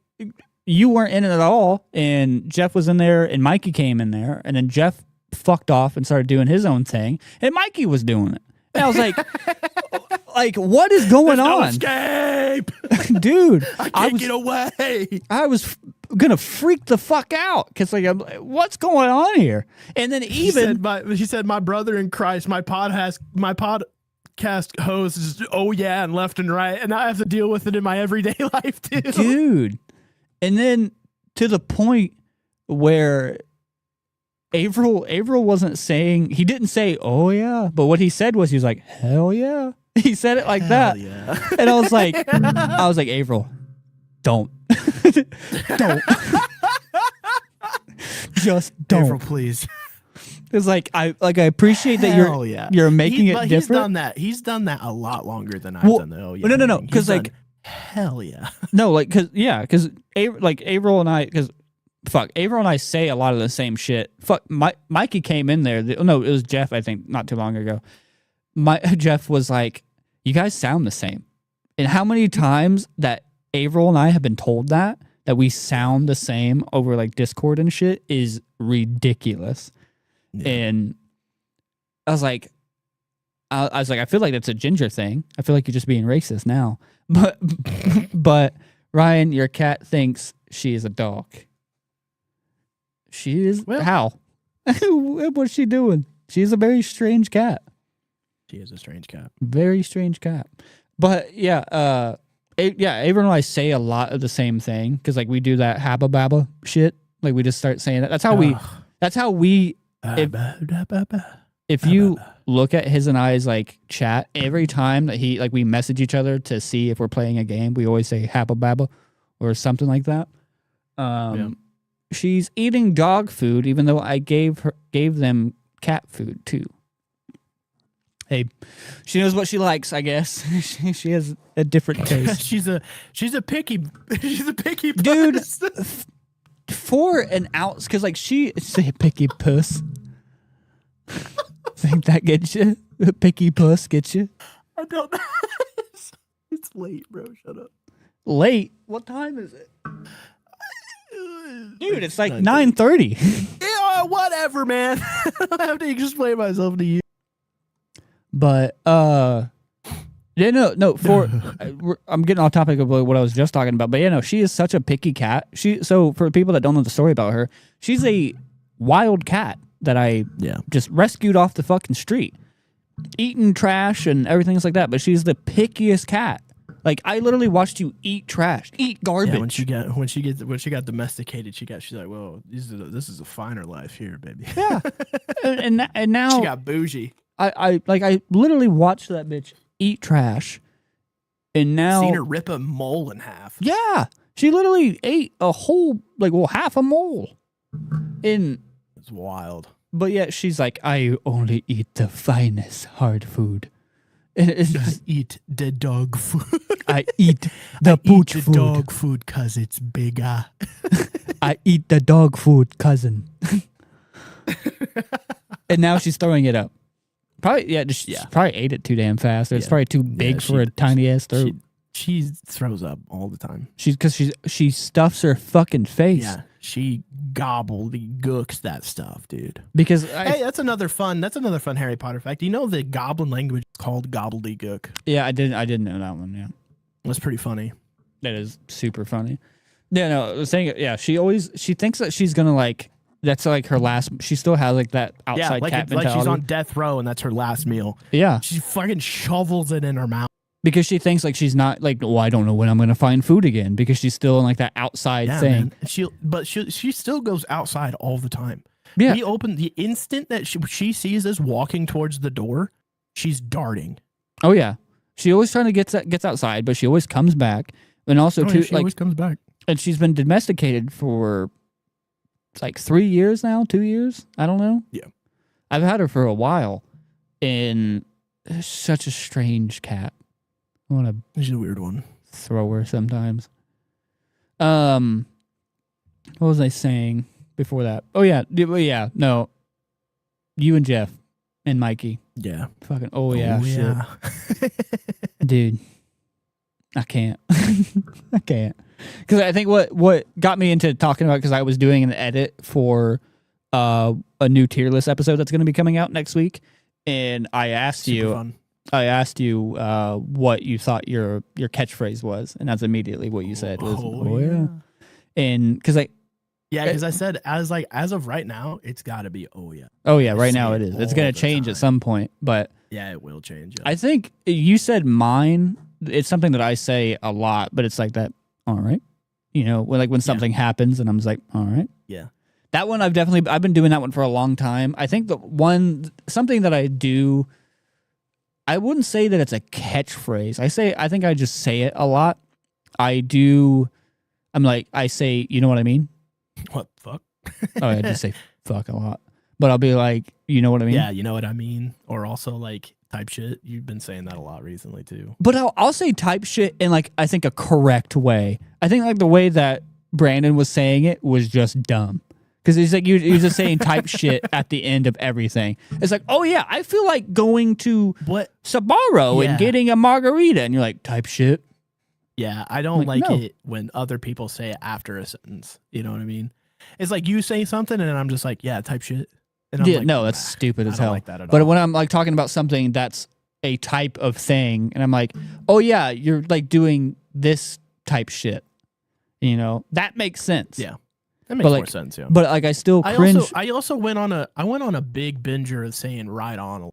you weren't in it at all, and Jeff was in there, and Mikey came in there, and then Jeff fucked off and started doing his own thing, and Mikey was doing it. And I was like, what is going on? No escape, dude! I can't get away. I was gonna freak the fuck out because like, what's going on here? And then he said, my brother in Christ, my podcast host is and left and right, and I have to deal with it in my everyday life too, dude. And then to the point where Averill wasn't saying, he didn't say, oh yeah, but what he said was, he was like, hell yeah. He said it like that. Yeah. And I was like, Averill, don't. Don't. Just don't. Averill, please. It's like I appreciate that you're making it different. He's done that a lot longer than I've done. No, because like hell yeah. No, like because Averill and I say a lot of the same shit. Mikey came in there. No, it was Jeff. I think not too long ago. Jeff was like, "You guys sound the same." And how many times that Averill and I have been told that we sound the same over like Discord and shit is ridiculous. Yeah. And I was like, I feel like that's a Ginger thing. I feel like you're just being racist now. But Ryan, your cat thinks she is a dog. She is how? What's she doing? She's a very strange cat. She is a strange cat. Very strange cat. But Averill and I say a lot of the same thing because like we do that habba babba shit. Like we just start saying that. That's how we. If you look at his and I's like chat, every time that we message each other to see if we're playing a game, we always say habba babba or something like that. She's eating dog food, even though I gave them cat food too. Hey, she knows what she likes, I guess. she has a different taste. she's a picky dude. puss. For an ounce, because like say picky puss. Think that gets you? A picky puss gets you? I don't know. It's late, bro. Shut up. Late? What time is it? Dude, it's like 9:30. Yeah, whatever, man. I don't have to explain myself to you. But I'm getting off topic of what I was just talking about. But she is such a picky cat. So for people that don't know the story about her, she's a wild cat that I just rescued off the fucking street, eating trash and everything like that. But she's the pickiest cat. Like I literally watched you eat trash, eat garbage. Yeah, when she got domesticated, she's like, "Whoa, this is a finer life here, baby." Yeah, and now she got bougie. I literally watched that bitch eat trash, and now seen her rip a mole in half. Yeah, she literally ate a whole half a mole. It's wild. But yet she's like, I only eat the finest hard food. And I eat the dog food. I eat the pooch food. Dog food cause it's bigger. I eat the dog food, cousin. And now she's throwing it up. Probably, she probably ate it too damn fast. It's probably too big for a tiny ass throat. She throws up all the time. She stuffs her fucking face. Yeah, she gobbledygooks that stuff, dude. Because hey, that's another fun Harry Potter fact. You know the goblin language is called gobbledygook. Yeah, I didn't know that one. Yeah, that's pretty funny. That is super funny. Yeah, no, I was saying, yeah, she thinks that she's gonna like. That's like her last. She still has like that outside cat mentality. Like she's on death row and that's her last meal. Yeah, she fucking shovels it in her mouth. Because she thinks like she's not like, I don't know when I'm going to find food again because she's still in like that outside thing. Man. She still goes outside all the time. Yeah. We open the instant that she sees us walking towards the door, she's darting. Oh yeah. She always trying to gets outside, but she always comes back. And also she always comes back. And she's been domesticated for it's like 3 years now, 2 years. I don't know. Yeah. I've had her for a while, and it's such a strange cat. I want to. She's a weird one. Throw her sometimes. What was I saying before that? Oh yeah, no. You and Jeff and Mikey. Yeah. Fucking. Oh yeah. Shit. Dude, I can't. I can't. Because I think what got me into talking about, because I was doing an edit for a new tier list episode that's going to be coming out next week, and I asked you what you thought your catchphrase was, and that's immediately what you said was, oh yeah. And because I said as of right now, it's got to be oh yeah. Oh yeah, right now it is. It's going to change at some point, but yeah, it will change. Yeah. I think you said mine. It's something that I say a lot, but it's like that. All right, when something happens, and I'm just like, all right, yeah. That one I've been doing that one for a long time. I think something that I do. I wouldn't say that it's a catchphrase. I think I just say it a lot. I say, you know what I mean? What the fuck? Oh, I just say fuck a lot. But I'll be like, you know what I mean? Yeah, you know what I mean? Or also like type shit. You've been saying that a lot recently too. But I'll say type shit in I think a correct way. I think the way that Brandon was saying it was just dumb. Because he's like, you're just saying type shit at the end of everything. It's like, oh yeah, I feel like going to Sbarro and getting a margarita. And you're like, type shit. Yeah, I don't like it when other people say it after a sentence. You know what I mean? It's like you say something and I'm just like, yeah, type shit. And I'm like, no, that's stupid as hell. I don't like that at all. But when I'm talking about something that's a type of thing, and I'm like, oh yeah, you're doing this type shit. That makes sense. Yeah. That makes more sense, yeah. But I still cringe. I also went on a big binger of saying "ride on."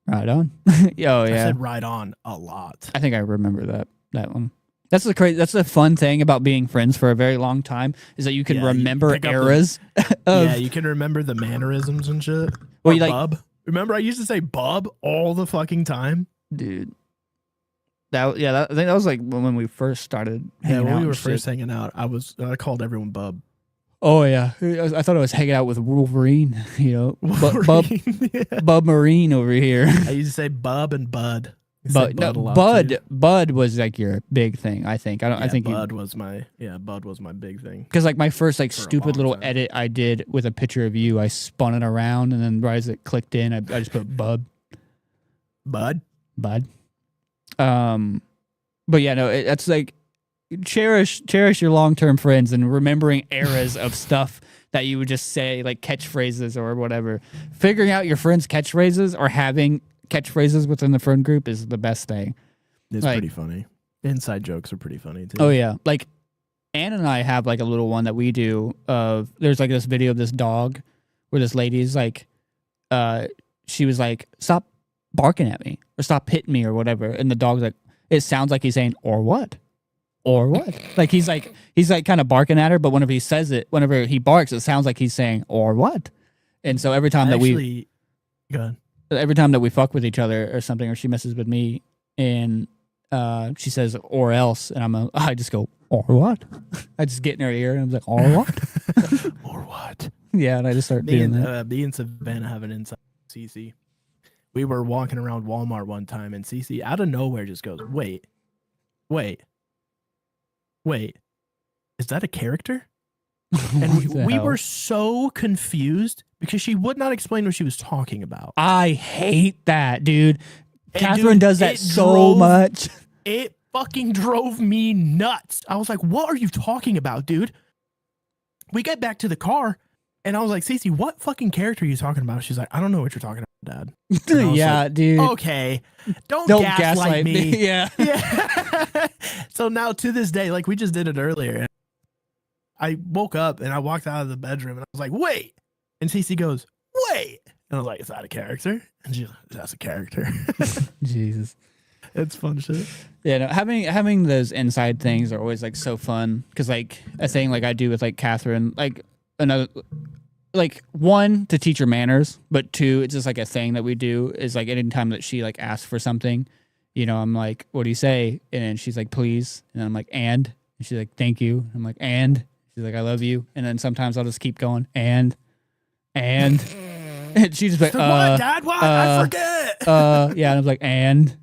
Right on. Oh yeah. I said "ride on" a lot. I think I remember that one. That's the fun thing about being friends for a very long time is that you can remember eras. You can remember the mannerisms and shit. Well, you bub. Remember, I used to say "bub" all the fucking time, dude. I think that was when we first started. When we were first hanging out, I called everyone "bub." Oh yeah, I thought I was hanging out with Wolverine, Wolverine, Bub Marine over here. I used to say Bub and Bud. Bud was your big thing. I think. Bud was my big thing. Because my first stupid little edit I did with a picture of you, I spun it around and then right as it clicked in, I just put Bud. But yeah, no, that's cherish your long-term friends and remembering eras of stuff that you would just say catchphrases or whatever. Figuring out your friends' catchphrases or having catchphrases within the friend group is the best thing. It's pretty funny. Inside jokes are pretty funny too. Oh yeah, Ann and I have a little one that we do of there's this video of this dog where this lady's she was stop barking at me or stop hitting me or whatever, and the dog's it sounds like he's saying or what. Or what? He's kind of barking at her, but whenever he barks, it sounds like he's saying or what. And so every time that we fuck with each other or something, or she messes with me, and she says or else, and I just go or what? I just get in her ear and I'm like or what? Or what? Yeah, and I just start doing that. Me and Savannah have an inside Cece. We were walking around Walmart one time, and Cece out of nowhere just goes, wait, is that a character? And we were so confused because she would not explain what she was talking about. I hate that, dude. Catherine does that so much. It fucking drove me nuts. I was like, what are you talking about, dude? We get back to the car, and I was like, Cece, what fucking character are you talking about? She's like, I don't know what you're talking about, Dad. Yeah, dude. Okay. Don't gaslight me. Yeah. So now to this day, we just did it earlier. I woke up and I walked out of the bedroom and I was like, wait. And Cece goes, wait. And I was like, is that a character? And she's like, that's a character. Jesus. It's fun shit. Yeah, no, having those inside things are always so fun. Because a thing I do with Catherine, another one, to teach her manners, but two, it's just a thing that we do is anytime that she asks for something, I'm like, what do you say? And she's like, please. And I'm like, and she's like, thank you. I'm like, and She's like, I love you. And then sometimes I'll just keep going. And she's just like, what, Dad? What? I forget. yeah. And I'm like, and.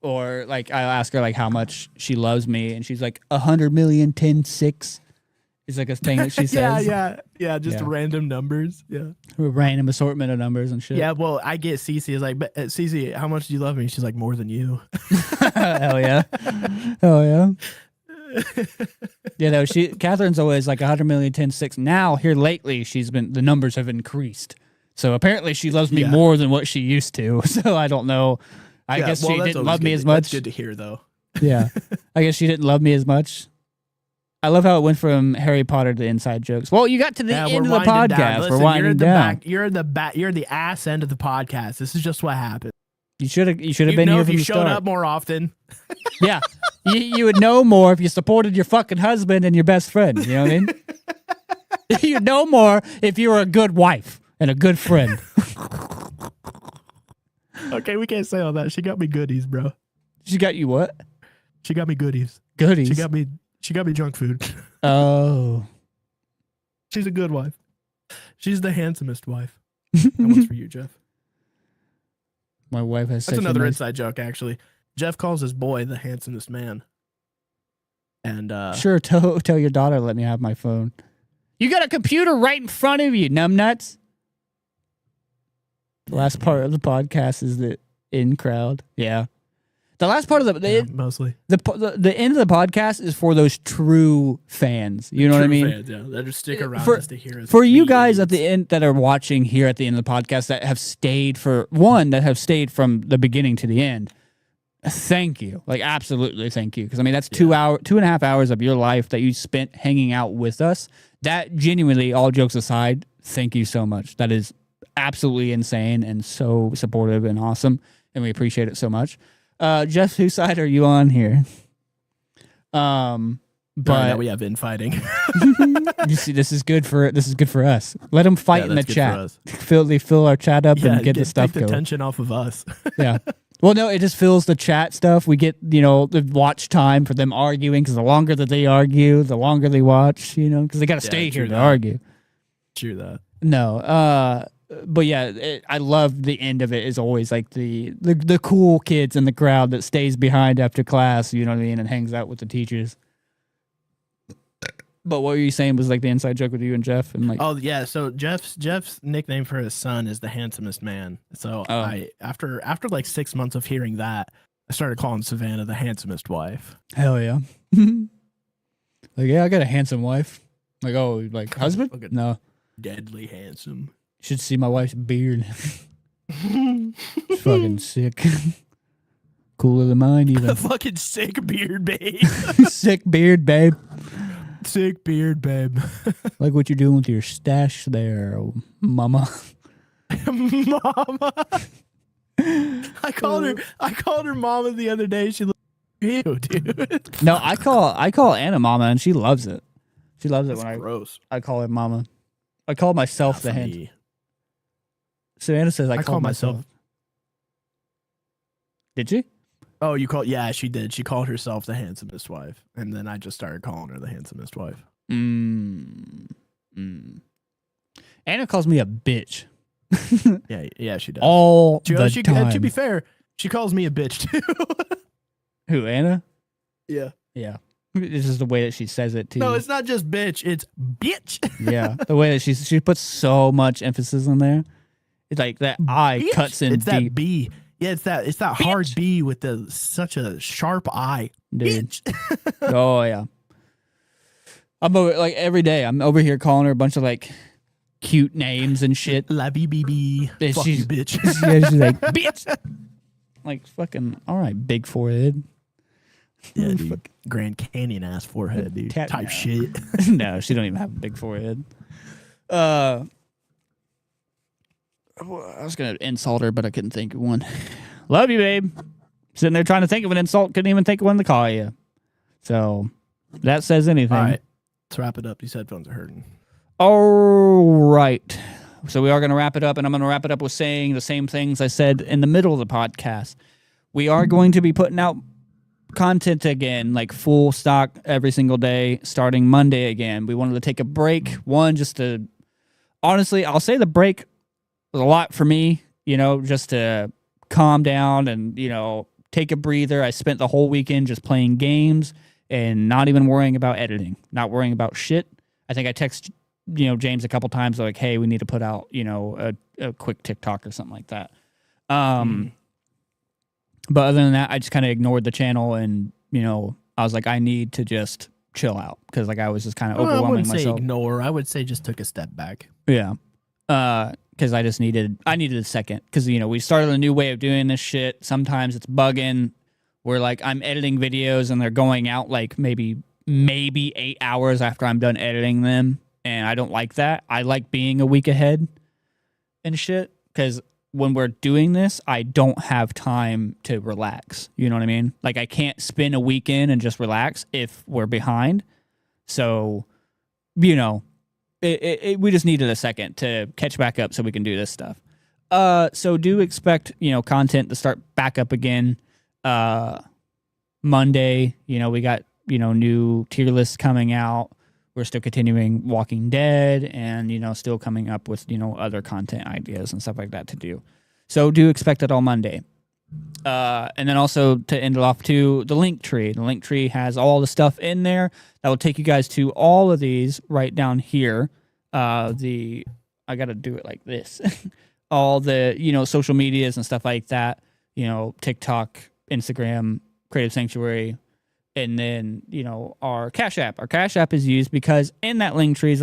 Or like I'll ask her like how much she loves me, and she's like 100 million 10 6 is like a thing that she says. yeah. Just random numbers. Yeah, a random assortment of numbers and shit. Yeah, well, I get Cece is like, Cece, how much do you love me? She's like, more than you. Hell yeah, hell yeah. You know, Catherine's always like 100 million 10 6. Now here lately, the numbers have increased. So apparently she loves me more than what she used to. So I don't know. I guess she didn't love me as much. That's good to hear, though. Yeah. I guess she didn't love me as much. I love how it went from Harry Potter to inside jokes. Well, you got to the end of the podcast. Listen, we're winding down. You're the ass end of the podcast. This is just what happened. You should have been here from the start. If you showed up more often. Yeah. You would know more if you supported your fucking husband and your best friend. You know what I mean? You'd know more if you were a good wife and a good friend. Okay, we can't say all that. She got me goodies, bro. She got you what? She got me goodies. Goodies? She got me junk food. Oh. She's a good wife. She's the handsomest wife. That one's for you, Jeff. My wife has That's another inside joke, actually. Jeff calls his boy the handsomest man. And sure, tell your daughter to let me have my phone. You got a computer right in front of you, numbnuts. The last part of the podcast is the in crowd. Yeah. The last part of mostly the end of the podcast is for those true fans. You know what I mean? Fans, yeah. They just stick around just to hear us. For you guys at the end that are watching here at the end of the podcast that have stayed from the beginning to the end. Thank you. Like, absolutely thank you. Because I mean, that's 2.5 hours of your life that you spent hanging out with us. That genuinely, all jokes aside, thank you so much. That is absolutely insane and so supportive and awesome, and we appreciate it so much. Jeff, whose side are you on here? But now we have infighting. You see, this is good for us. Let them fight in the chat. They fill our chat up and get the stuff take the tension off of us. Yeah. Well, no, it just fills the chat stuff. We get, the watch time for them arguing, because the longer that they argue, the longer they watch, because they got to stay here to argue. True that. No, but yeah, I love the end of it is always like the cool kids in the crowd that stays behind after class, you know what I mean, and hangs out with the teachers. But what were you saying was like the inside joke with you and Jeff? And like, oh yeah, so Jeff's nickname for his son is the handsomest man. So I after like 6 months of hearing that, I started calling Savannah the handsomest wife. Hell yeah. Like, yeah, I got a handsome wife. Like, oh, like husband? No. Deadly handsome. You should see my wife's beard. It's fucking sick. Cooler than mine, even. A fucking sick beard, babe. Sick beard, babe. Sick beard, babe. Like what you're doing with your stash there, mama. Mama. I called her mama the other day. She looked ew, dude. No, I call Anna mama, and she loves it. She loves it when gross. I call her mama. I call myself the hand. Savannah says I call myself. Did she? Oh, yeah, she did. She called herself the handsomest wife. And then I just started calling her the handsomest wife. Anna calls me a bitch. Yeah, she does. All the time. To be fair, she calls me a bitch too. Who, Anna? Yeah. Yeah. It's just the way that she says it too. No, it's not just bitch. It's bitch. Yeah. The way that she puts so much emphasis on there. It's like that I bitch. Cuts in it's deep. That B. Yeah, it's that bitch. Hard B with such a sharp I. Dude. Oh yeah. I'm over like every day. I'm over here calling her a bunch of like cute names and shit. La BBB. Fuck you, bitch. Yeah, she's like bitch. Like fucking all right, big forehead. Yeah, dude. Grand Canyon ass forehead, dude. Type shit. No, she don't even have a big forehead. I was gonna insult her, but I couldn't think of one. Love you, babe. Sitting there trying to think of an insult, couldn't even think of one to call you. So that says anything. All right, let's wrap it up. These headphones are hurting. All right. So we are going to wrap it up, and I'm going to wrap it up with saying the same things I said in the middle of the podcast. We are going to be putting out content again, like full stock every single day, starting Monday again. We wanted to take a break. One, just to, honestly, I'll say the break was a lot for me, just to calm down and, take a breather. I spent the whole weekend just playing games and not even worrying about editing, not worrying about shit. I think I text, James a couple times like, hey, we need to put out, a quick TikTok or something like that. But other than that, I just kind of ignored the channel and, I was like, I need to just chill out because like I was just kind of overwhelming myself. I wouldn't say ignore. I would say just took a step back. Yeah. Because I needed a second because, we started a new way of doing this shit. Sometimes it's bugging where like I'm editing videos and they're going out like maybe 8 hours after I'm done editing them. And I don't like that. I like being a week ahead and shit because when we're doing this, I don't have time to relax. You know what I mean? Like I can't spend a weekend and just relax if we're behind. So, we just needed a second to catch back up so we can do this stuff. So do expect, content to start back up again. Monday, we got, new tier lists coming out. We're still continuing Walking Dead and, still coming up with, other content ideas and stuff like that to do. So do expect it all Monday. And then also to end it off to the link tree. The link tree has all the stuff in there that will take you guys to all of these right down here. I got to do it like this. All the, social medias and stuff like that, TikTok, Instagram, Creative Sanctuary, and then, our Cash App. Our Cash App is used because in that link tree is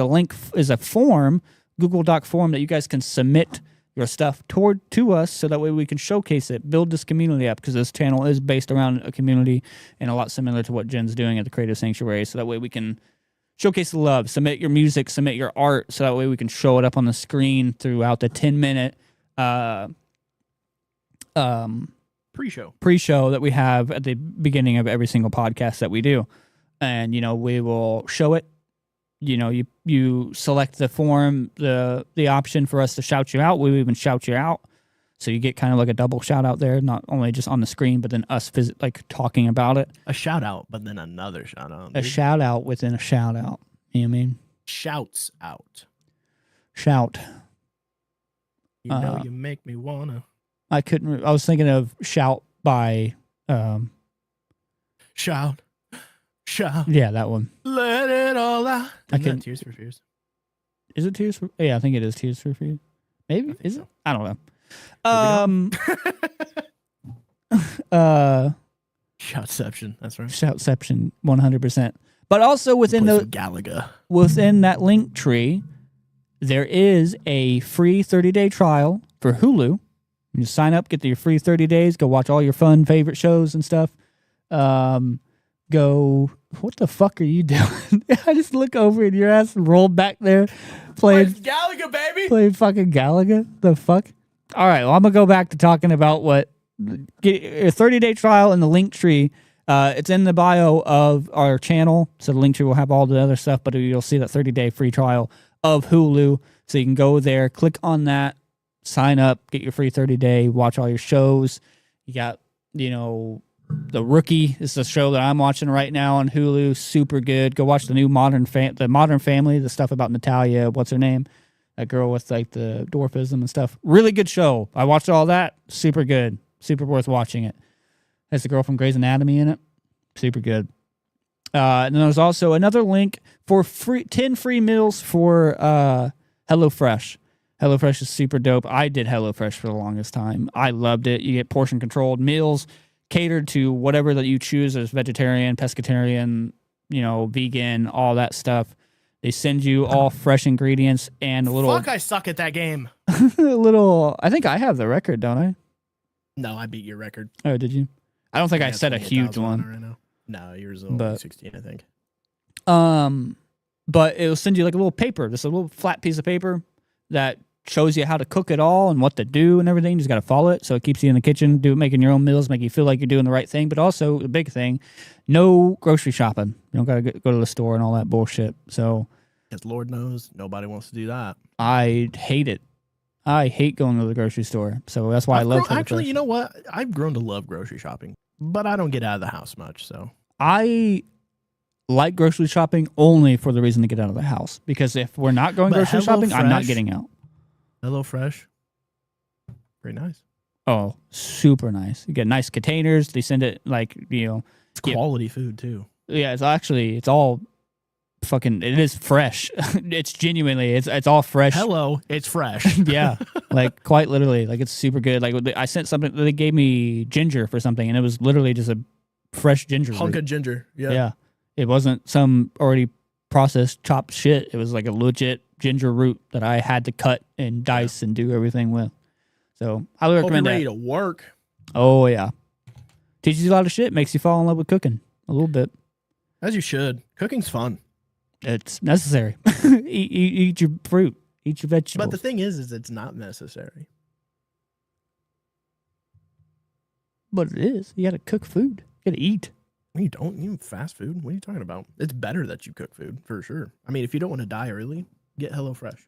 a form, Google Doc form that you guys can submit your stuff to us so that way we can showcase it, build this community up because this channel is based around a community and a lot similar to what Jen's doing at the Creative Sanctuary. So that way we can showcase the love, submit your music, submit your art so that way we can show it up on the screen throughout the 10-minute pre-show that we have at the beginning of every single podcast that we do. And, we will show it. You select the form, the option for us to shout you out. We even shout you out. So you get kind of like a double shout out there, not only just on the screen, but then us talking about it. A shout out, but then another shout out. A shout out within a shout out. You know what I mean? Shouts out. Shout. You make me wanna. I was thinking of Shout by Shout. Yeah, that one. Let it all out. Isn't that Tears for Fears? Is it Tears for? Yeah, I think it is Tears for Fears. Maybe is it? I don't know. Shoutception. That's right. Shoutception, 100%. But also within Galaga, within that link tree, there is a free 30-day trial for Hulu. You sign up, get your free 30 days, go watch all your fun favorite shows and stuff. Go, what the fuck are you doing? I just look over and your ass rolled back there playing Galaga, baby. Playing fucking Galaga. The fuck? All right, well, I'm going to go back to talking about get a 30-day trial in the link tree. It's in the bio of our channel, so the link tree will have all the other stuff, but you'll see that 30-day free trial of Hulu. So you can go there, click on that, sign up, get your free 30-day, watch all your shows. You got, The Rookie is the show that I'm watching right now on Hulu. Super good. Go watch the new Modern Family, the stuff about Natalia, what's her name? That girl with like the dwarfism and stuff. Really good show. I watched all that. Super good. Super worth watching it. Has the girl from Grey's Anatomy in it. Super good. And then there's also another link for 10 free meals for HelloFresh. HelloFresh is super dope. I did HelloFresh for the longest time. I loved it. You get portion controlled meals catered to whatever that you choose. There's vegetarian, pescatarian, vegan, all that stuff. They send you all fresh ingredients and a little. Fuck, I suck at that game. I think I have the record, don't I? No, I beat your record. Oh, did you? I don't think I set a huge one. Right now. No, yours is only 16, I think. But it'll send you like a little paper, just a little flat piece of paper that shows you how to cook it all and what to do and everything. You just got to follow it. So it keeps you in the kitchen, making your own meals, make you feel like you're doing the right thing. But also, the big thing, no grocery shopping. You don't got to go to the store and all that bullshit. So, because Lord knows, nobody wants to do that. I hate it. I hate going to the grocery store. So that's why I love it. Actually, you know what? I've grown to love grocery shopping. but I don't get out of the house much. So I like grocery shopping only for the reason to get out of the house. Because if we're not going But grocery shopping, I'm not HelloFresh- getting out. HelloFresh, pretty nice. Oh, super nice. You get nice containers. They send it like, It's quality food too. yeah, it's all fucking, it is fresh. It's genuinely, it's all fresh. Hello, it's fresh. Yeah, like quite literally, like it's super good. Like I sent something, they gave me ginger for something, and it was literally just a fresh ginger Hunk root. of ginger. Yeah, it wasn't some already processed chopped shit. It was like a legit ginger root that I had to cut and dice and do everything with. So highly Hope you're recommend ready that. to work. Oh yeah, teaches you a lot of shit. Makes you fall in love with cooking a little bit. As you should. Cooking's fun. It's necessary. eat your fruit. Eat your vegetables. But the thing is it's not necessary. But it is. You got to cook food. You got to eat. You don't. You fast food. What are you talking about? It's better that you cook food for sure. I mean, if you don't want to die early, get HelloFresh.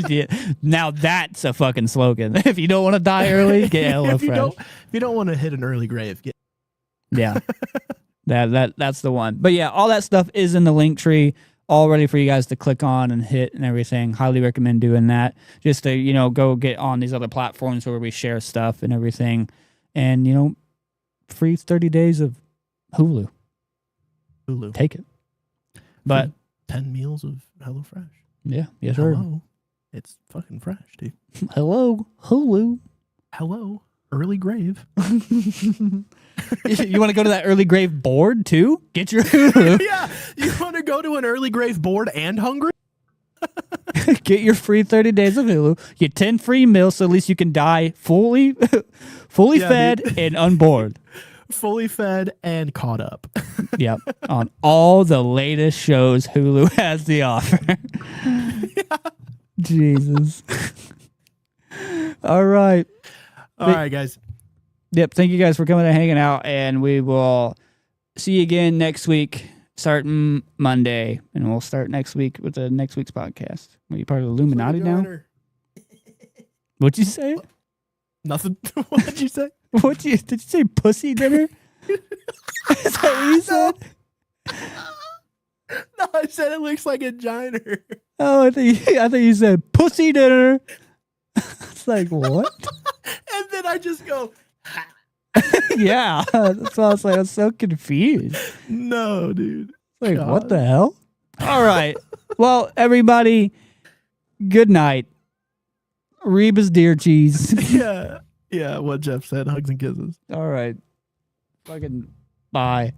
Yeah. Now that's a fucking slogan. If you don't want to die early, get HelloFresh. If you don't want to hit an early grave, get. Yeah. That's the one. But yeah, all that stuff is in the link tree, all ready for you guys to click on and hit and everything. Highly recommend doing that. Just to, go get on these other platforms where we share stuff and everything. And, free 30 days of Hulu. Take it. But 10 meals of HelloFresh. yeah, yes, sir. Hello. It's fucking fresh, dude. Hello, Hulu. Hello, early grave. You want to go to that early grave board too? Get your Hulu. Yeah, you want to go to an early grave board and hungry? Get your free 30 days of Hulu. Get 10 free meals so at least you can die fully Yeah, fed dude. and unboard. Fully fed and caught up. Yep. On all the latest shows Hulu has to offer. Jesus. All right. All right, guys. Yep. Thank you guys for coming and hanging out. And we will see you again next week, starting Monday. And we'll start next week with the next week's podcast. Are you part of the Illuminati now? What'd you say? Nothing. What did you say? Did you say pussy dinner? Is that what you said? No, I said it looks like a giner. Oh, I thought you said pussy dinner. It's like, what? And then I just go, Yeah. That's why I was like, I'm so confused. no, dude. Like, God. what the hell? All right. Well, everybody, good night. Reba's deer cheese. Yeah. Yeah, what Jeff said. Hugs and kisses. All right. Fucking bye.